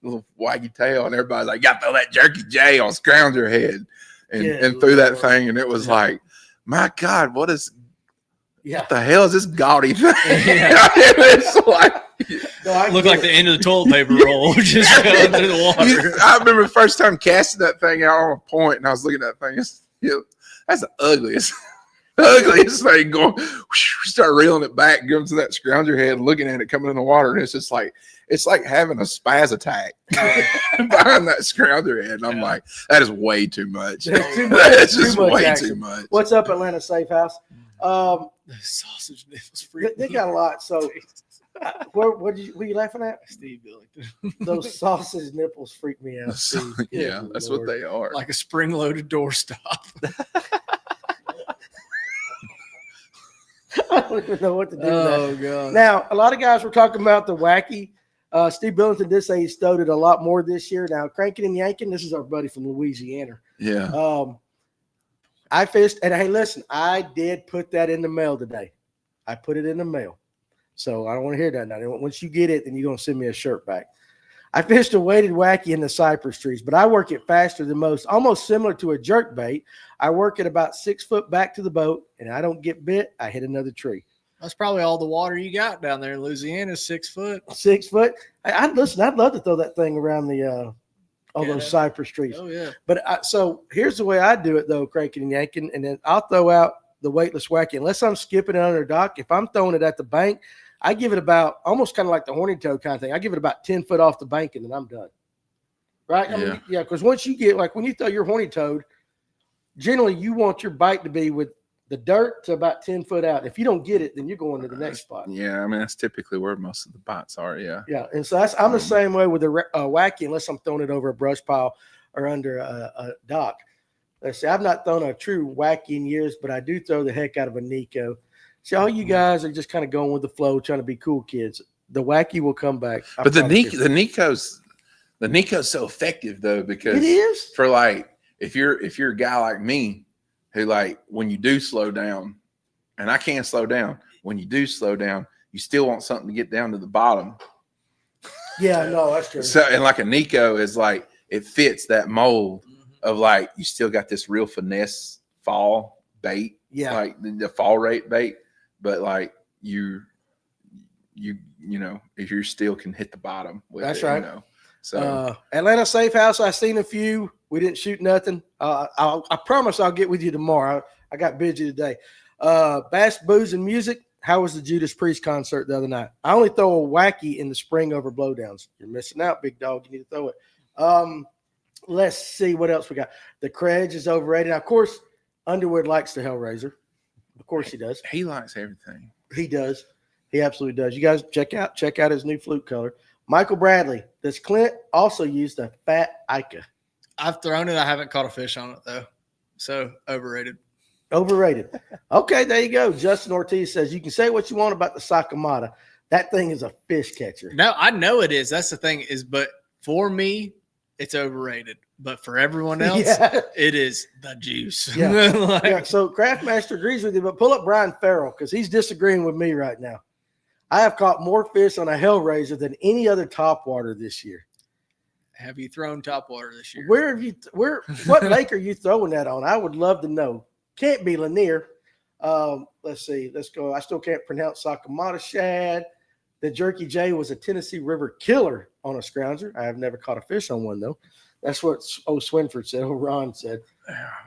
little waggy tail. And everybody's like, got to throw that Jerky J on Scrounger head. And threw that thing. And it was like, my God, what the hell is this gaudy thing? It's like, looked like the end of the toilet paper roll just going through the water. I remember the first time casting that thing out on a point, and I was looking at that thing. That's the ugliest thing going. Start reeling it back, going to that scrounger head, and looking at it coming in the water, and it's just like having a spaz attack behind that scrounger head. And I'm like, that is way too much. That's just way too much. What's up, Atlanta Safe House? Sausage nipples. They got a lot. So What were you laughing at? Steve Billington. Those sausage nipples freak me out. Steve. Yeah, Good that's Lord. what they are. Like a spring-loaded doorstop. I don't even know what to do with that. Oh, God. Now, a lot of guys were talking about the wacky. Steve Billington did say he stowed it a lot more this year. Now, cranking and yanking, this is our buddy from Louisiana. Yeah. I fished, and hey, listen, I did put that in the mail today. I put it in the mail. So I don't want to hear that now. Once you get it, then you're going to send me a shirt back. I fished a weighted wacky in the cypress trees, but I work it faster than most, almost similar to a jerk bait. I work it about 6 foot back to the boat, and I don't get bit. I hit another tree. That's probably all the water you got down there in Louisiana, 6 foot. 6 foot. Listen, I'd love to throw that thing around the all Yeah. those cypress trees. Oh, yeah. But so here's the way I do it, though, cranking and yanking, and then I'll throw out the weightless wacky. Unless I'm skipping it under dock, if I'm throwing it at the bank, I give it about almost kind of like the horny toad kind of thing. I give it about 10 foot off the bank, and then I'm done. Right? Yeah. Yeah, because once you get, like when you throw your horny toad, generally you want your bite to be with the dirt to about 10 foot out. If you don't get it, then you're going to the next spot. Yeah, I mean that's typically where most of the bites are. Yeah. Yeah, and so I'm the same way with the wacky, unless I'm throwing it over a brush pile or under a dock. Let's see, I've not thrown a true wacky in years, but I do throw the heck out of a Nico. See, all you guys are just kind of going with the flow, trying to be cool kids. The wacky will come back. But the Nico's so effective though, because it is. for like if you're a guy like me who like when you do slow down, and I can't slow down, when you do slow down, you still want something to get down to the bottom. Yeah, no, that's true. So and like a Nico is like it fits that mold of like you still got this real finesse fall bait, Yeah. like the fall rate bait, but like you know if you still can hit the bottom with That's it, right. you know. So Atlanta Safe House, I seen a few. We didn't shoot nothing. I promise I'll get with you tomorrow. I got busy today. Bass, Booze, and Music. How was the Judas Priest concert the other night? I only throw a wacky in the spring over blowdowns. You're missing out, big dog. You need to throw it. Let's see what else we got. The Credge is overrated. Now, of course, Underwood likes the Hellraiser. Of course he does. he likes everything. He does. He absolutely does. You guys check out his new flute color. Michael Bradley. Does Clint also use the Fat Ica? I've thrown it. I haven't caught a fish on it, though. So overrated. Overrated. Okay, there you go. Justin Ortiz says you can say what you want about the Sakamata. That thing is a fish catcher. No, I know it is. That's the thing but for me, it's overrated. But for everyone else, Yeah. it is the juice. Yeah. Like, Yeah, so Craftmaster agrees with you, but pull up Brian Farrell because he's disagreeing with me right now. I have caught more fish on a Hellraiser than any other topwater this year. have you thrown topwater this year? What lake are you throwing that on? I would love to know. Can't be Lanier. Let's see. Let's go. I still can't pronounce Sakamata shad. The Jerky J was a Tennessee River killer on a scrounger. I have never caught a fish on one though. That's what Swinford said. Ron said.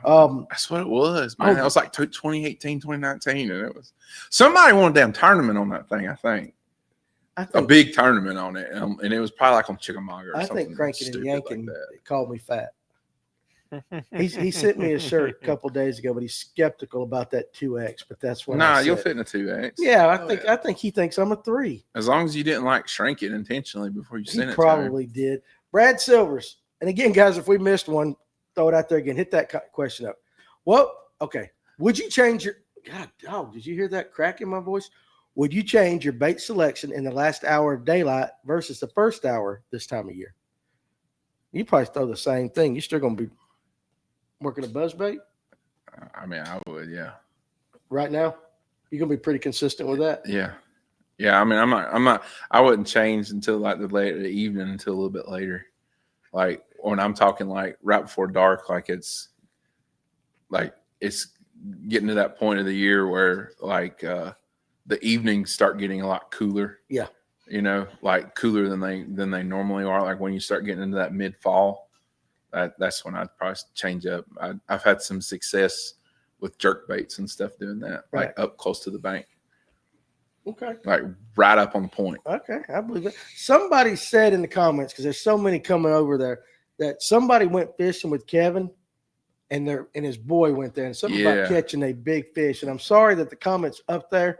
That's what it was, man. It was like 2018, 2019, and it was somebody won a damn tournament on that thing. I think a big tournament on it, and it was probably like on Chickamauga. Or I something think Cranking and stupid Yanking like that. called me fat. He sent me a shirt a couple days ago, but he's skeptical about that 2X. But that's what. Nah, I you'll said. fit in a 2X. Yeah, I think he thinks I'm a 3. As long as you didn't like shrink it intentionally before you He sent it. probably did. Brad Silvers, and again, guys, if we missed one, throw it out there again. Hit that question up. Well, okay. Would you change your God, dog? Did you hear that crack in my voice? Would you change your bait selection in the last hour of daylight versus the first hour this time of year? You probably throw the same thing. You're still going to be working a buzz bait I mean, I would, yeah. right now. You're going to be pretty consistent with that. Yeah. Yeah. I mean, I wouldn't change until like the evening until a little bit later. Like when I'm talking like right before dark, like it's getting to that point of the year where like the evenings start getting a lot cooler. Yeah. You know, like cooler than they normally are. Like when you start getting into that mid fall, that's when I'd probably change up. I've had some success with jerk baits and stuff doing that, Right. like up close to the bank, Okay. like right up on the point. Okay. I believe it. Somebody said in the comments, because there's so many coming over there, that somebody went fishing with Kevin and his boy went there and something about Yeah. catching a big fish. And I'm sorry that the comments up there,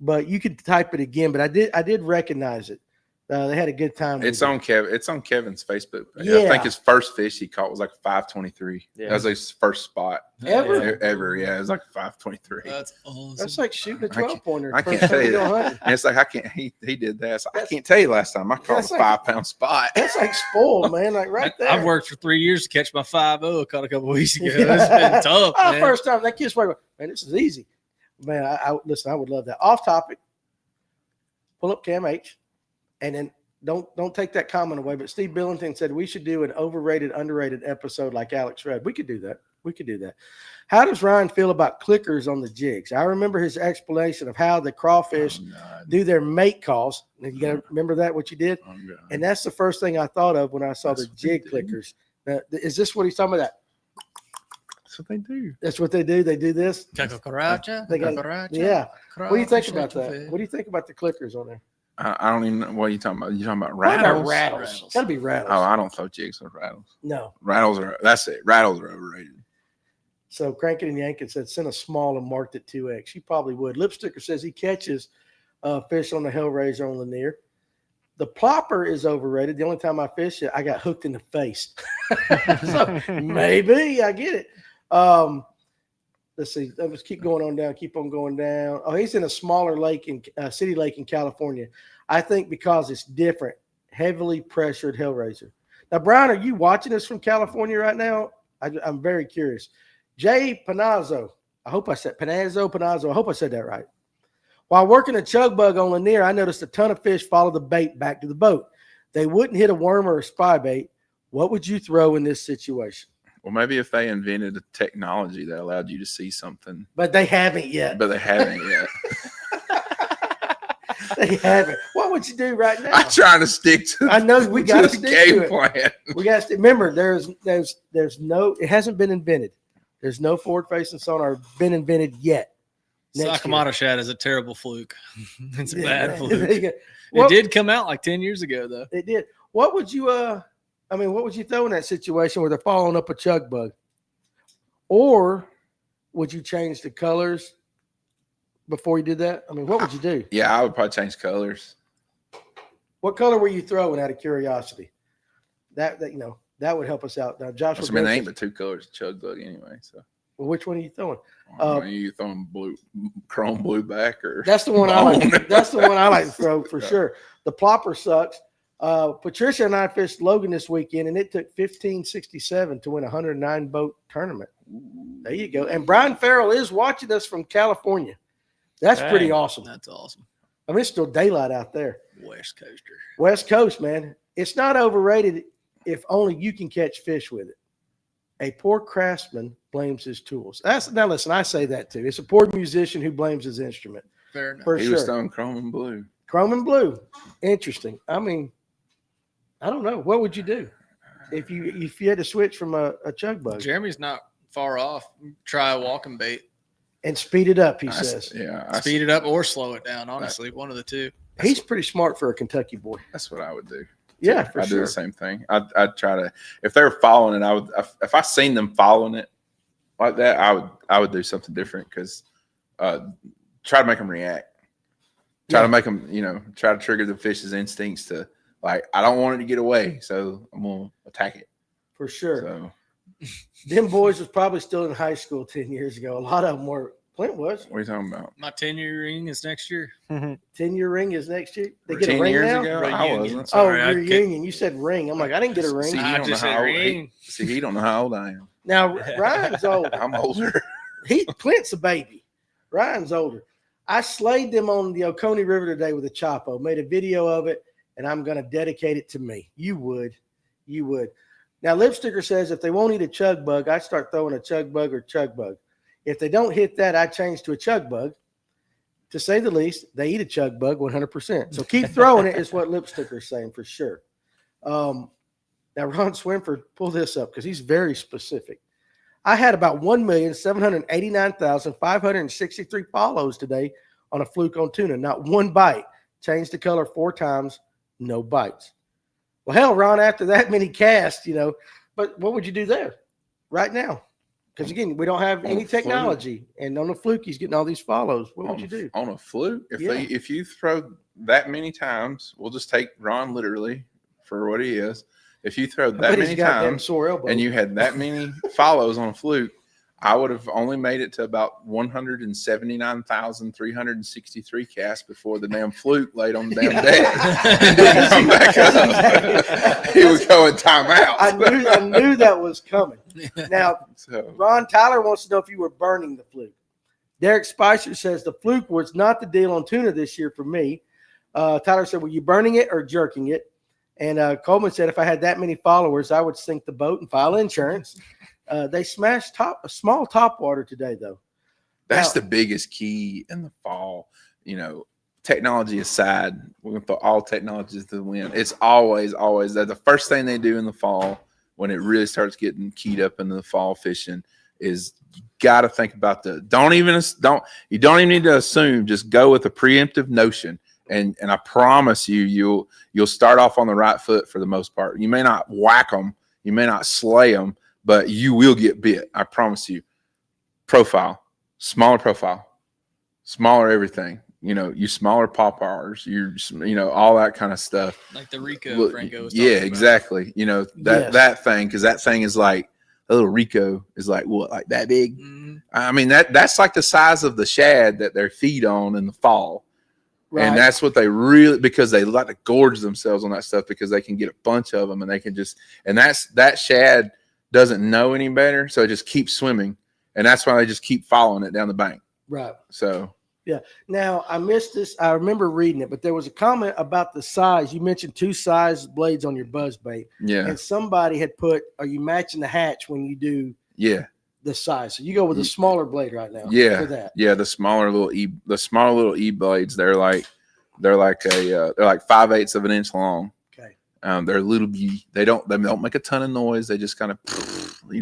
but you could type it again. But I did recognize it. They had a good time. It's with on Kevin. It's on Kevin's Facebook page. Yeah. I think his first fish he caught was like 523. Yeah. That was his first spot Ever? ever. Yeah, it was like 523. That's awesome. That's like shooting a 12-pointer. I can't tell you that. And it's like I can't. He did that. So I can't tell you last time I caught a 5-pound spot. That's like spoiled, man. Like right there. I've worked for 3 years to catch my 5.0. Caught a couple weeks ago. It's been tough. Man. First time that kid's like, man, this is easy. Man, I listen. I would love that. Off topic. Pull up Cam H, and then don't take that comment away. But Steve Billington said we should do an overrated, underrated episode like Alex Rudd. We could do that. How does Ryan feel about clickers on the jigs? I remember his explanation of how the crawfish do their mate calls. And you got to remember that, what you did. And that's the first thing I thought of when I saw the jig clickers. Now, is this what he's talking about? That's what they do. That's what they do. They do this. They got, yeah. What do you think about that? What do you think about the clickers on there? I don't even know what you're talking about. You talking about rattles? Rattles. Gotta be rattles. Oh, I don't throw jigs with rattles. No. Rattles are. That's it. Rattles are overrated. So Crankin' and Yankin said send a small and marked at 2X. You probably would. Lipsticker says he catches fish on the Hellraiser on Lanier. The plopper is overrated. The only time I fish it, I got hooked in the face. So maybe I get it. Let's see. Let's keep going on down. Keep on going down. Oh, he's in a smaller lake in city lake in California. I think because it's different, heavily pressured Hellraiser. Now, Brian, are you watching us from California right now? I'm very curious. Jay Panazzo. I hope I said Panazzo. I hope I said that right. While working a chug bug on Lanier, I noticed a ton of fish follow the bait back to the boat. They wouldn't hit a worm or a spy bait. What would you throw in this situation? Well, maybe if they invented a technology that allowed you to see something. But they haven't yet. They haven't. They haven't. What would you do right now? I'm trying to stick to. I know we got to stick game to it. plan. We got to remember. There's no. It hasn't been invented. There's no forward-facing sonar been invented yet. Sakamata shad is a terrible fluke. It's a bad fluke. Well, it did come out like 10 years ago, though. It did. What would you? What would you throw in that situation where they're following up a chug bug? Or would you change the colors before you did that? What would you do? Yeah, I would probably change colors. What color were you throwing out of curiosity? That would help us out. Now, Joshua. There ain't but two colors of chug bug anyway. So, well, which one are you throwing? You throwing blue, chrome blue back, or that's the one I like. That's the one I like to throw for sure. The plopper sucks. Patricia and I fished Logan this weekend, and it took 1567 to win a 109 boat tournament. There you go. And Brian Farrell is watching us from California. That's pretty awesome. That's awesome. It's still daylight out there. West Coaster. West Coast, man. It's not overrated if only you can catch fish with it. A poor craftsman blames his tools. Now listen, I say that too. It's a poor musician who blames his instrument. Fair enough. For he sure. was throwing chrome and blue. Chrome and blue. Interesting. I don't know. What would you do if you had to switch from a chug bug? Jeremy's not far off. Try a walking bait. And speed it up, he says. Yeah. Speed it up or slow it down, honestly. One of the two. He's pretty smart for a Kentucky boy. That's what I would do. Yeah, for I'd sure. do the same thing. I'd try to, if they were following it, if I seen them following it like that, I would do something different because try to make them react. Try to make them, try to trigger the fish's instincts to, like, I don't want it to get away, so I'm going to attack it. For sure. So, them boys was probably still in high school 10 years ago. A lot of them were. Clint was. what are you talking about? My 10-year ring is next year. 10-year ring is next year. They get 10 a ring years now? ago? I Reunion. wasn't. Sorry, Oh, reunion. You said ring. I'm like, I didn't get a ring. See, you I don't know just how said old ring. he don't know how old I am. Now, Ryan's older. I'm older. Clint's a baby. Ryan's older. I slayed them on the Oconee River today with a Chapo, made a video of it, and I'm going to dedicate it to me. You would. Now, Lipsticker says if they won't eat a chug bug, I start throwing a chug bug or chug bug. If they don't hit that, I change to a chug bug. To say the least, they eat a chug bug 100%. So keep throwing it is what Lipsticker's saying for sure. Now, Ron Swinford, pull this up because he's very specific. I had about 1,789,563 follows today on a fluke on tuna. Not one bite. Changed the color 4 times. No bites. Well, hell, Ron, after that many casts, but what would you do there right now? Because again, we don't have On any a fluke? technology, and on the fluke, he's getting all these follows. What would you do? On a fluke? Yeah. If you throw that many times, we'll just take Ron literally for what he is. If you throw that many times sore elbow. and you had that many follows on a fluke, I would have only made it to about 179,363 casts before the damn fluke laid on the damn deck. He didn't come back up. He would go in timeout. I knew that was coming. Now, So, Ron Tyler wants to know if you were burning the fluke. Derek Spicer says the fluke was not the deal on tuna this year for me. Tyler said, were you burning it or jerking it? And Coleman said, if I had that many followers, I would sink the boat and file insurance. They smashed a small topwater today, though. that's Now- the biggest key in the fall. Technology aside, we're going to throw all technologies to the wind. It's always that the first thing they do in the fall when it really starts getting keyed up into the fall fishing is you got to think about you don't even need to assume, just go with a preemptive notion. And I promise you'll start off on the right foot for the most part. You may not whack them, you may not slay them, but you will get bit. I promise you. Smaller everything. You smaller pawpars, all that kind of stuff. Like the Rico Franco was talking Yeah, about. exactly. That thing, because that thing is like a little Rico is like what, like that big? Mhm. I mean, that's like the size of the shad that they feed on in the fall. Right. And that's what they really, because they like to gorge themselves on that stuff because they can get a bunch of them and they can that shad doesn't know any better. So it just keeps swimming. And that's why they just keep following it down the bank. Right. So. Yeah. Now, I missed this. I remember reading it, but there was a comment about the size. You mentioned 2 size blades on your buzz bait. Yeah. And somebody had put, are you matching the hatch when you do Yeah. the size? So you go with a smaller blade right now. Yeah. For that. Yeah. The smaller little E blades, they're like 5/8 of an inch long. Okay. They're little, they don't make a ton of noise. They just kind of,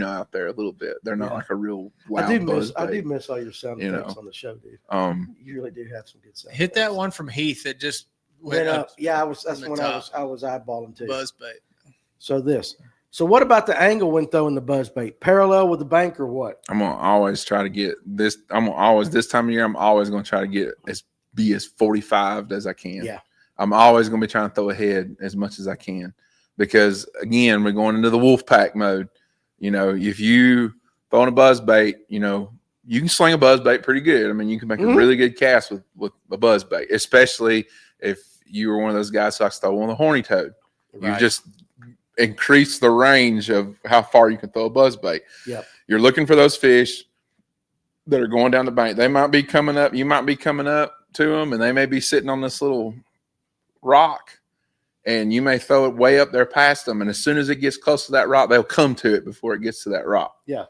out there a little bit. They're not like a real loud I do buzz miss all your sound effects on the show, dude. bait. You really do have some good sound. Hit that effects. one from Heath that just Went up. Yeah, that's the when top. I was eyeballing too. buzz bait. So what about the angle when throwing the buzz bait? Parallel with the bank or what? I'm gonna always try to get this. This time of year, I'm always gonna try to be as 45 as I can. Yeah. I'm always gonna be trying to throw ahead as much as I can, because again, we're going into the wolf pack mode. If you throwing a buzz bait, you can sling a buzz bait pretty good. I mean, you can make a really good cast with a buzz bait, especially if you were one of those guys who likes to throw on the horny toad. Right. You just increase the range of how far you can throw a buzz bait. Yep. You're looking for those fish that are going down the bank. They might be coming up. You might be coming up to them, and they may be sitting on this little rock, and you may throw it way up there past them. And as soon as it gets close to that rock, they'll come to it before it gets to that rock. Yeah.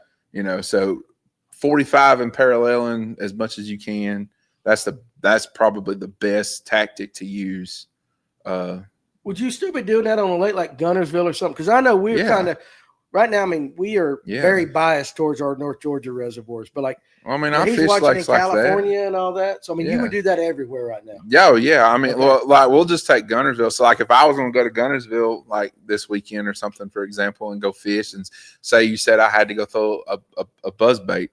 So 45 and paralleling as much as you can. That's probably the best tactic to use. Would you still be doing that on a lake like Gunnersville or something? Because I know we're kind of right now. I mean, we are very biased towards our North Georgia reservoirs, but like, I mean, I I he's fish watching in lakes like California that. and all that. So I mean, you would do that everywhere right now. Yeah. I mean, Okay. we'll just take Gunnersville. So like, if I was going to go to Gunnersville like this weekend or something, for example, and go fish, and say you said I had to go throw a buzz bait,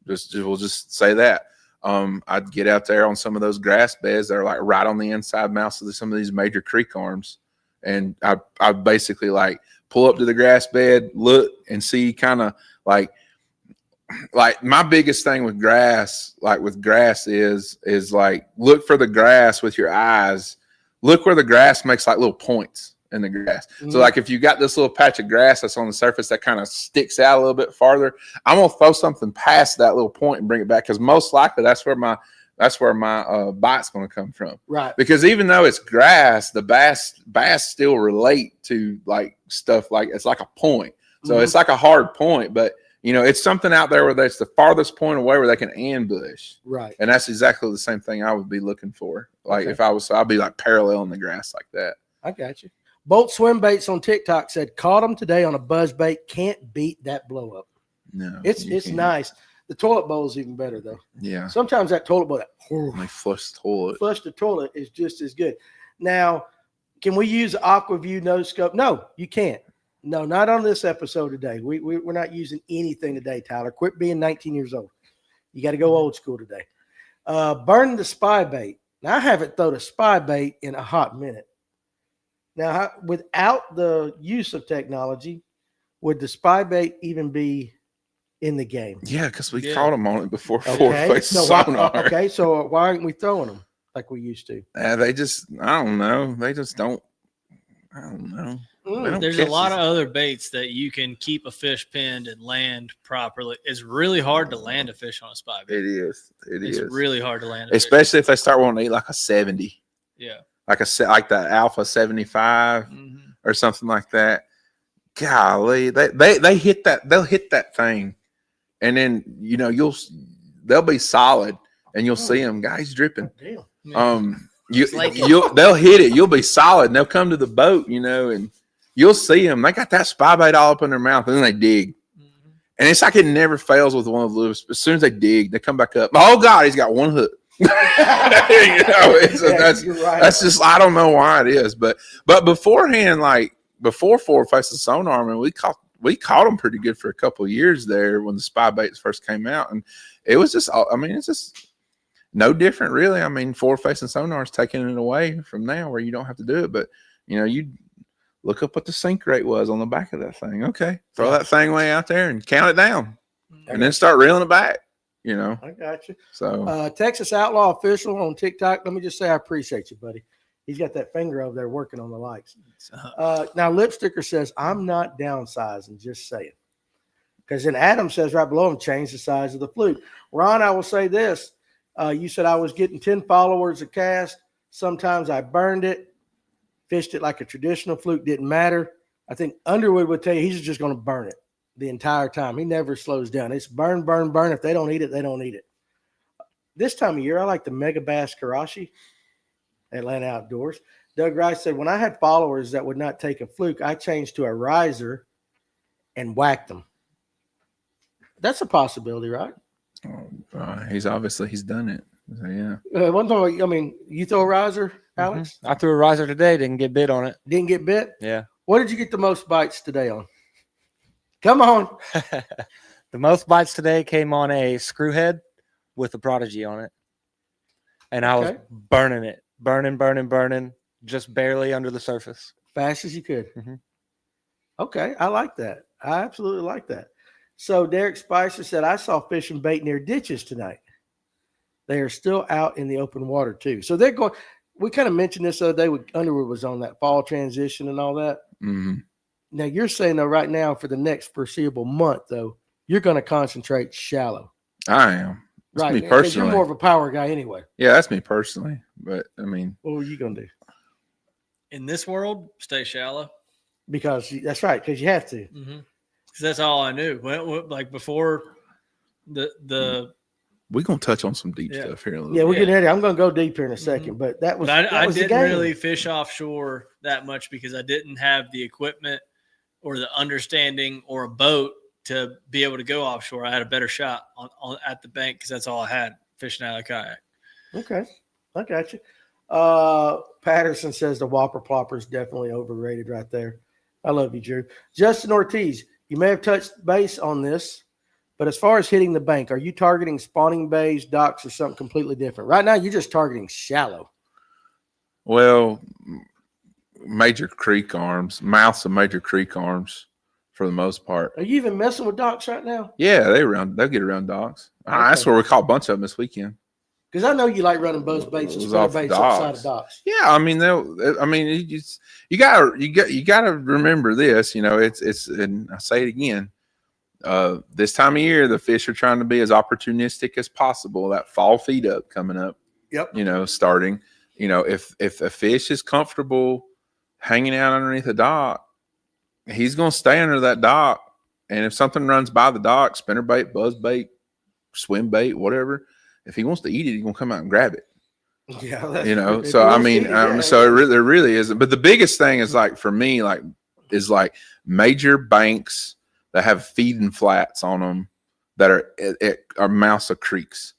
we'll just say that. I'd get out there on some of those grass beds that are like right on the inside mouths of some of these major creek arms. And I basically like pull up to the grass bed, look and see kind of like my biggest thing with grass, is like, look for the grass with your eyes. Look where the grass makes like little points in the grass. Mm-hmm. So like if you got this little patch of grass that's on the surface that kind of sticks out a little bit farther, I'm going to throw something past that little point and bring it back. Cause most likely that's where my bite's going to come from. Right. Because even though it's grass, the bass still relate to like stuff like it's like a point. So it's like a hard point, but it's something out there where that's the farthest point away where they can ambush. Right. And that's exactly the same thing I would be looking for. Like if I was, I'd be like parallel in the grass like that. I got you. Bolt Swim Baits on TikTok said, caught them today on a buzz bait. Can't beat that blow up. No, It's can't. nice. The toilet bowl is even better though. Yeah. Sometimes that toilet bowl, Like flush the toilet. flush the toilet is just as good. Now, can we use AquaView no scope? No, you can't. No, not on this episode today. We're not using anything today, Tyler. Quit being 19 years old. You got to go old school today. Burn the spy bait. Now, I haven't thrown a spy bait in a hot minute. Now, without the use of technology, would the spy bait even be in the game? Yeah, because we caught them on it before Okay. four-face sonar. Okay, so why aren't we throwing them like we used to? They just, I don't know. They just don't. I don't know. There's a lot of other baits that you can keep a fish pinned and land properly. It's really hard to land a fish on a spy bait. It is. It's really hard to land, especially if they start wanting to eat like a 70. Yeah, like the Alpha 75 or something like that. Golly, they hit that. They'll hit that thing, and then they'll be solid, and you'll see them guys dripping. Damn. They'll hit it. You'll be solid, and they'll come to the boat, and you'll see them. They got that spy bait all up in their mouth, and then they dig. And it's like it never fails with one of those. As soon as they dig, they come back up. Oh God, he's got one hook. That's just, I don't know why it is, but beforehand, like before four-faces sonar, I mean, we caught them pretty good for a couple of years there when the spy baits first came out, and it was just, I mean, it's just no different really. I mean, four-facing sonar is taking it away from now where you don't have to do it, but you look up what the sink rate was on the back of that thing. Okay, throw that thing way out there and count it down, and then start reeling it back. I got you. So Texas Outlaw Official on TikTok. Let me just say I appreciate you, buddy. He's got that finger over there working on the likes. Now Lipsticker says I'm not downsizing, just saying. Because then Adam says right below him, change the size of the fluke. Ron, I will say this. You said I was getting 10 followers a cast. Sometimes I burned it, fished it like a traditional fluke, didn't matter. I think Underwood would tell you he's just going to burn it the entire time. He never slows down. It's burn, burn, burn. If they don't eat it, they don't eat it. This time of year, I like the Mega Bass Karashi, Atlanta Outdoors. Doug Rice said, when I had followers that would not take a fluke, I changed to a riser and whacked them. That's a possibility, right? He's done it. So, yeah. One time, I mean, you throw a riser, Alex? I threw a riser today. Didn't get bit on it. Didn't get bit? Yeah. What did you get the most bites today on? Come on. The most bites today came on a screwhead with a Prodigy on it. And I was burning it. Burning, just barely under the surface. Fast as you could. Okay, I like that. I absolutely like that. So Derek Spicer said, I saw fish and bait near ditches tonight. They are still out in the open water too. So they're going, we kind of mentioned this the other day when Underwood was on that fall transition and all that. Now you're saying though right now for the next foreseeable month though, you're going to concentrate shallow. I am. That's right. Me personally. You're more of a power guy anyway. Yeah, that's me personally. But I mean, what were you going to do? In this world, stay shallow. Because that's right. Because you have to. Because that's all I knew. Like before the we're gonna touch on some deep stuff here in a little bit. We're getting ready. I'm gonna go deeper in a second, but that was. But I didn't really fish offshore that much because I didn't have the equipment or the understanding or a boat to be able to go offshore. I had a better shot on at the bank because that's all I had fishing out of the kayak. Okay, I got you. Patterson says the Whopper Plopper is definitely overrated right there. I love you, Drew. Justin Ortiz, you may have touched base on this, but as far as hitting the bank, are you targeting spawning bays, docks, or something completely different? Right now, you're just targeting shallow. Well, major creek arms, mouths of major creek arms for the most part. Are you even messing with docks right now? Yeah, they'll get around docks. Okay. That's where we caught a bunch of them this weekend. Because I know you like running buzz baits and spinner baits outside of docks. Yeah, I mean, you gotta remember this. It's and I say it again. This time of year, the fish are trying to be as opportunistic as possible. That fall feed up coming up. Yep. Starting. If a fish is comfortable hanging out underneath a dock, he's gonna stay under that dock. And if something runs by the dock, spinner bait, buzz bait, swim bait, whatever. If he wants to eat it, he's gonna come out and grab it. Yeah, So I mean, there really isn't. But the biggest thing is for me, is major banks that have feeding flats on them that are mouths of creeks,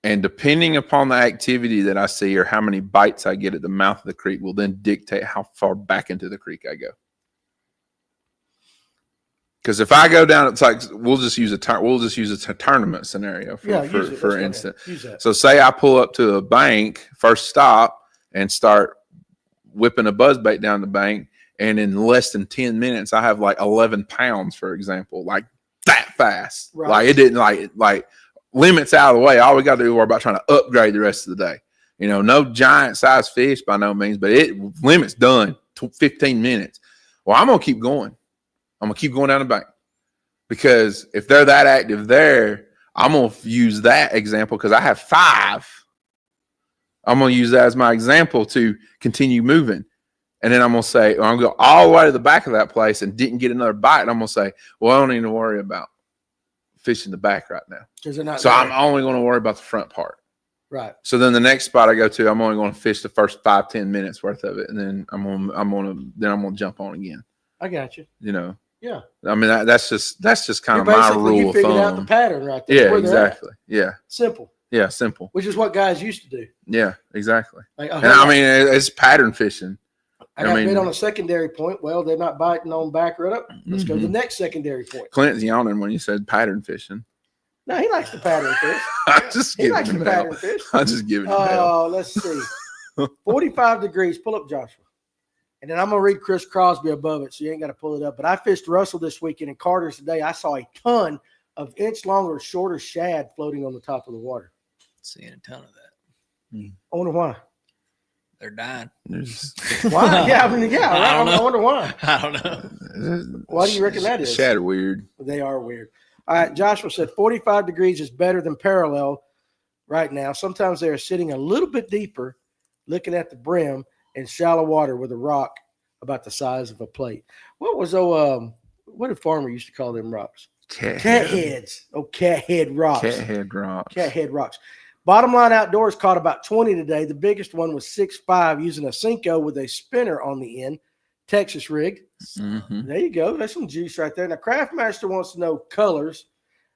and depending upon the activity that I see or how many bites I get at the mouth of the creek will then dictate how far back into the creek I go. Because if I go down, it's like we'll just use a tournament scenario for instance. Use that. So say I pull up to a bank, first stop, and start whipping a buzzbait down the bank, and in less than 10 minutes, I have like 11 pounds, for example, like that fast. Right. Like it didn't like limits out of the way. All we got to do is worry about trying to upgrade the rest of the day. You know, no giant size fish by no means, but it limits done 15 minutes. Well, I'm gonna keep going. I'm gonna keep going down the bank because if they're that active there, I'm gonna use that example because I have 5. I'm gonna use that as my example to continue moving. And then I'm going to say, I'm going to go all the way to the back of that place and didn't get another bite. And I'm going to say, well, I don't need to worry about fishing the back right now. I'm only going to worry about the front part. Right. So then the next spot I go to, I'm only going to fish the first 5-10 minutes worth of it. And then I'm going to jump on again. I got you. You know? Yeah. I mean, that's just kind of my rule you of figured thumb. out the pattern right there. Yeah, exactly. Yeah. Simple. Yeah, simple. Which is what guys used to do. Yeah, exactly. Like, and I mean, it's pattern fishing. I got bit on a secondary point. Well, they're not biting on back right up. Let's go to the next secondary point. Clint's yawning when you said pattern fishing. No, he likes the pattern fish. I'm just he giving likes him the hell. pattern fish. I'm just giving him Oh, hell. let's see. 45 degrees. Pull up Joshua. And then I'm going to read Chris Crosby above it, so you ain't got to pull it up. But I fished Russell this weekend in Carter's today. I saw a ton of inch-long or shorter shad floating on the top of the water. Seeing a ton of that. I wonder why. They're dying. Why? Yeah, I mean, yeah. I wonder why. I don't know. Why do you reckon that is? Shad are weird. They are weird. All right, Joshua said 45 degrees is better than parallel right now. Sometimes they are sitting a little bit deeper, looking at the brim in shallow water with a rock about the size of a plate. What did Farmer used to call them rocks? Cat heads. Oh, cat head rocks. Cat head rocks. Cat head rocks. Bottom Line Outdoors caught about 20 today. The biggest one was 6'5", using a Cinco with a spinner on the end. Texas rig. Mm-hmm. There you go. That's some juice right there. Now, Craftmaster wants to know colors.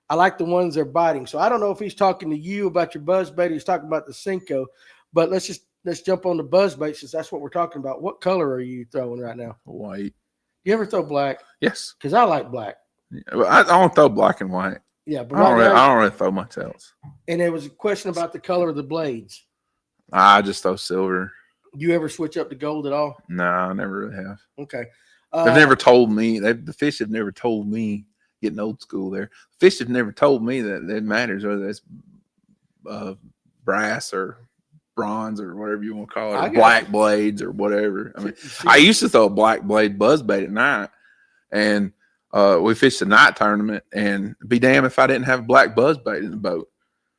I like the ones they're biting. So I don't know if he's talking to you about your buzzbait or he's talking about the Cinco. But let's jump on the buzzbait since that's what we're talking about. What color are you throwing right now? White. You ever throw black? Yes. Because I like black. Yeah, I don't throw black and white. Yeah, but I don't really throw much else. And there was a question about the color of the blades. I just throw silver. Do you ever switch up to gold at all? No, I never really have. Okay. They've never told me. The fish have never told me, getting old school there. Fish have never told me that it matters whether it's brass or bronze or whatever you want to call it, or black blades or whatever. I mean, I used to throw a black blade buzzbait at night, and we fished a night tournament, and be damned if I didn't have a black buzzbait in the boat.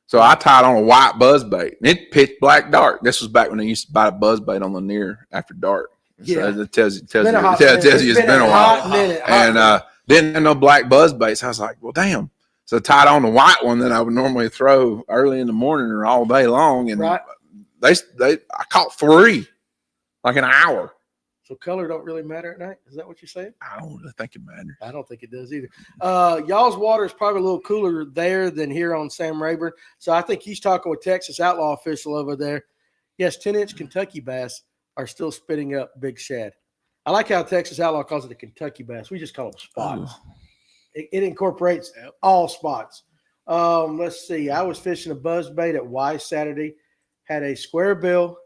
So I tied on a white buzzbait. It pitch black dark. This was back when they used to buy a buzzbait on Lanier after dark. Yeah. So it tells you it's been a while. And didn't have no black buzzbaits. I was like, well, damn. So I tied on the white one that I would normally throw early in the morning or all day long, and I caught 3 like an hour. So color don't really matter at night? Is that what you're saying? I don't really think it matters. I don't think it does either. Y'all's water is probably a little cooler there than here on Sam Rayburn. So I think he's talking with Texas outlaw official over there. Yes, 10-inch Kentucky bass are still spitting up big shad. I like how Texas outlaw calls it a Kentucky bass. We just call them spots. It incorporates all spots. Let's see. I was fishing a buzzbait at Y Saturday. Had a square bill,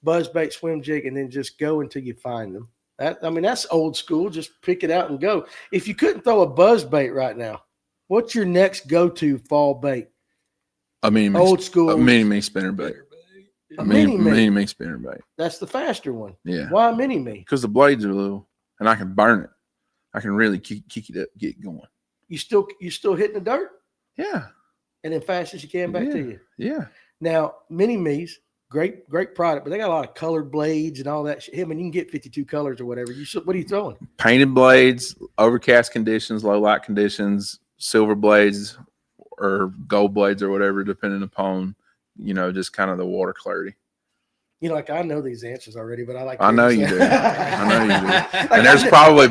buzzbait, swim jig, and then just go until you find them. That's old school. Just pick it out and go. If you couldn't throw a buzzbait right now, what's your next go-to fall bait? Old school. A mini-me spinner bait. A mini-me spinner bait. That's the faster one. Yeah. Why a mini-me? Because the blades are little, and I can burn it. I can really kick it up, get it going. You still hitting the dirt? Yeah. And then fast as you can back to you. Yeah. Now, mini-me's, great product, but they got a lot of colored blades and all that shit. I mean, you can get 52 colors or whatever. What are you throwing? Painted blades, overcast conditions, low light conditions, silver blades or gold blades or whatever, depending upon, just kind of the water clarity. I know these answers already, but I like. I know you do. I know you do. And there's probably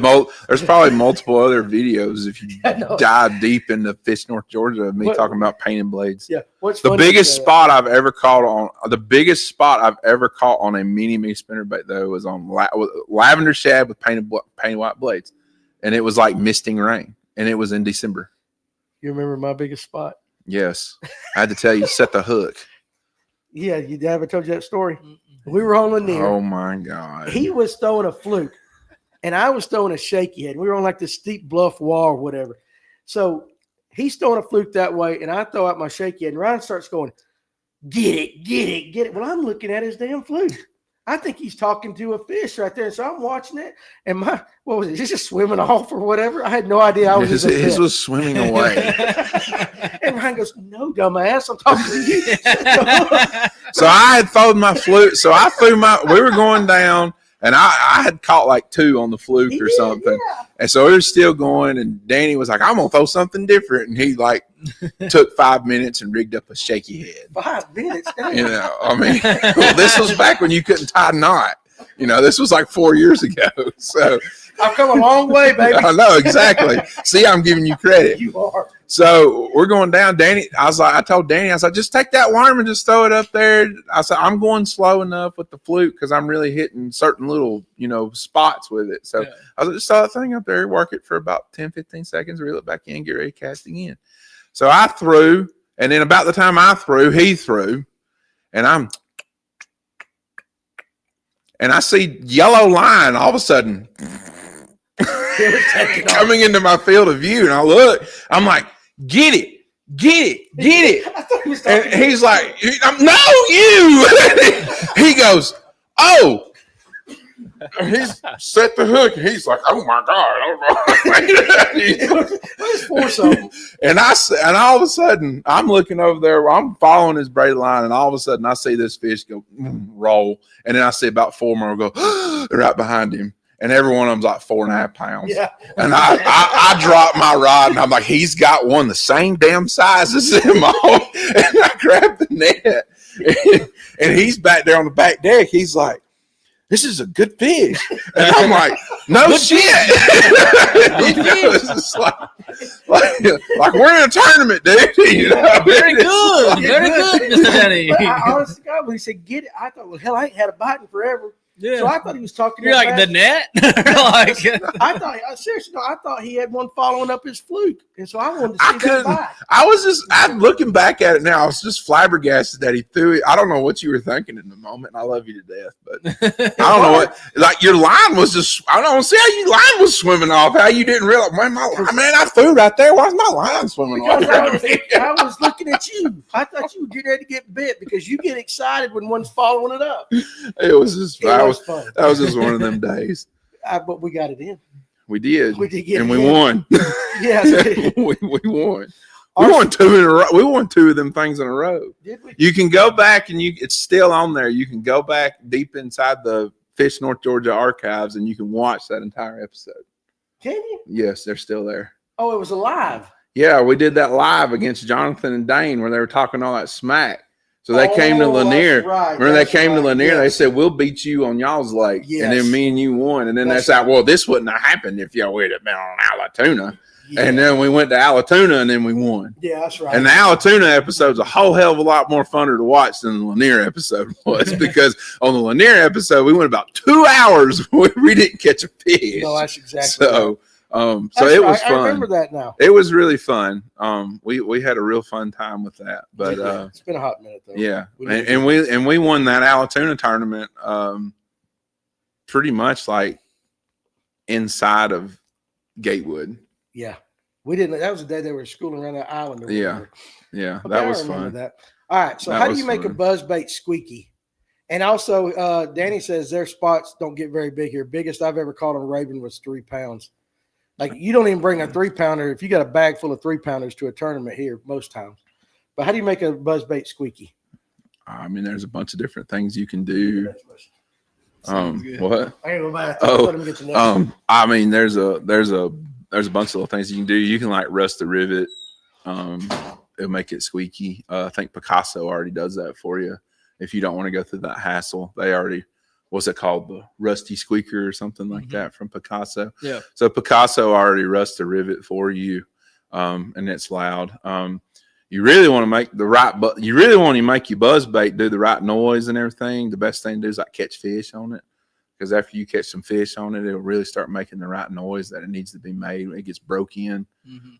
multiple other videos if you dive deep into Fish North Georgia of me talking about painted blades. Yeah. What's the biggest spot I've ever caught on? The biggest spot I've ever caught on a mini-me spinnerbait though was on lavender shad with painted white blades, and it was like misting rain. and it was in December. You remember my biggest spot? Yes. I had to tell you, set the hook. Yeah, you haven't told you that story. We were on Lanier. Oh my God. He was throwing a fluke, and I was throwing a shaky head. We were on like this steep bluff wall or whatever. So he's throwing a fluke that way, and I throw out my shaky head, and Ryan starts going, get it, get it, get it. Well, I'm looking at his damn fluke. I think he's talking to a fish right there. And so I'm watching it, and what was it? He's just swimming off or whatever. I had no idea I was his was swimming away. And Ryan goes, no, dumbass, I'm talking to you. So I had thrown my fluke. So I threw we were going down, and I had caught like 2 on the fluke or something. Yeah. And so it was still going, and Danny was like, I'm going to throw something different. And he like took 5 minutes and rigged up a shaky head. 5 minutes? Damn. You know, I mean, well, this was back when you couldn't tie a knot. You know, this was like 4 years ago. So I've come a long way, baby. I know, exactly. See, I'm giving you credit. You are. So we're going down. Danny, I told Danny, I was like, just take that worm and just throw it up there. I said, I'm going slow enough with the fluke because I'm really hitting certain little, spots with it. So I was like, just throw that thing up there, work it for about 10, 15 seconds, reel it back in, get ready to cast again. So I threw, and then about the time I threw, he threw, and I see yellow line all of a sudden coming into my field of view, and I look, I'm like, get it. I thought he was talking And he's like, no, you. He goes, oh. And he's set the hook, and he's like, oh my God, it was for something. And all of a sudden, I'm looking over there, I'm following his braided line, and all of a sudden I see this fish go roll, and then I see about 4 more go right behind him. And every one of them's like 4.5 pounds. Yeah. And I dropped my rod, and I'm like, he's got one the same damn size as him on. And I grabbed the net, and he's back there on the back deck. He's like, this is a good fish. And I'm like, no shit. It's just like we're in a tournament, dude. Very good. Very good, Mr. Danny. I honestly, God, when he said get it, I thought, well, hell, I ain't had a bite in forever. Yeah. So I thought he was talking. You're like the net. Like, I thought he had one following up his fluke, and so I wanted to see that bite. I'm looking back at it now. I was just flabbergasted that he threw it. I don't know what you were thinking in the moment. And I love you to death, but I don't know what. Like your line was just. I don't see how your line was swimming off. How you didn't realize? Man, I threw right there. Why's my line swimming off? I was looking at you. I thought you were getting ready to get bit because you get excited when one's following it up. It was just. Fun. That was just one of them days. But we got it in. We did. We did get and it we in. won. Yes. we won. We won 2 in a row. We won 2 of them things in a row. Did we? You can go back and it's still on there. You can go back deep inside the Fish North Georgia archives and you can watch that entire episode. Can you? Yes, they're still there. Oh, it was alive. Yeah, we did that live against Jonathan and Dane where they were talking all that smack. So they came to Lanier. Right, remember they came to Lanier? Yes. They said, we'll beat you on y'all's lake. Yes. And then me and you won. And then they said, well, this wouldn't have happened if y'all would have been on Alatoona. Yeah. And then we went to Alatoona and then we won. Yeah, that's right. And the Alatoona episode's a whole hell of a lot more funner to watch than the Lanier episode was because on the Lanier episode, we went about 2 hours. We didn't catch a fish. No, that's exactly right. So it was fun. I remember that now. It was really fun. We had a real fun time with that. But it's been a hot minute though. Yeah, and we won that Alatoona tournament pretty much like inside of Gatewood. Yeah, we didn't. That was the day they were schooling around that island. Yeah, okay, that was fun. That. All right, so how do you make a buzzbait squeaky? And also, Danny says their spots don't get very big here. Biggest I've ever caught on Raven was 3 pounds. Like you don't even bring a 3-pounder if you got a bag full of 3-pounders to a tournament here most times. But how do you make a buzzbait squeaky? I mean, there's a bunch of different things you can do. What? I ain't go back. Let him get the next I mean, there's a bunch of little things you can do. You can like rust the rivet. It'll make it squeaky. I think Picasso already does that for you. If you don't want to go through that hassle, they already. What's it called? The rusty squeaker or something like that from Picasso. Yeah. So Picasso already rusts the rivet for you, and it's loud. You really want to make the right, but you really want to make your buzz bait do the right noise and everything. The best thing to do is like catch fish on it because after you catch some fish on it, it'll really start making the right noise that it needs to be made. It gets broke in.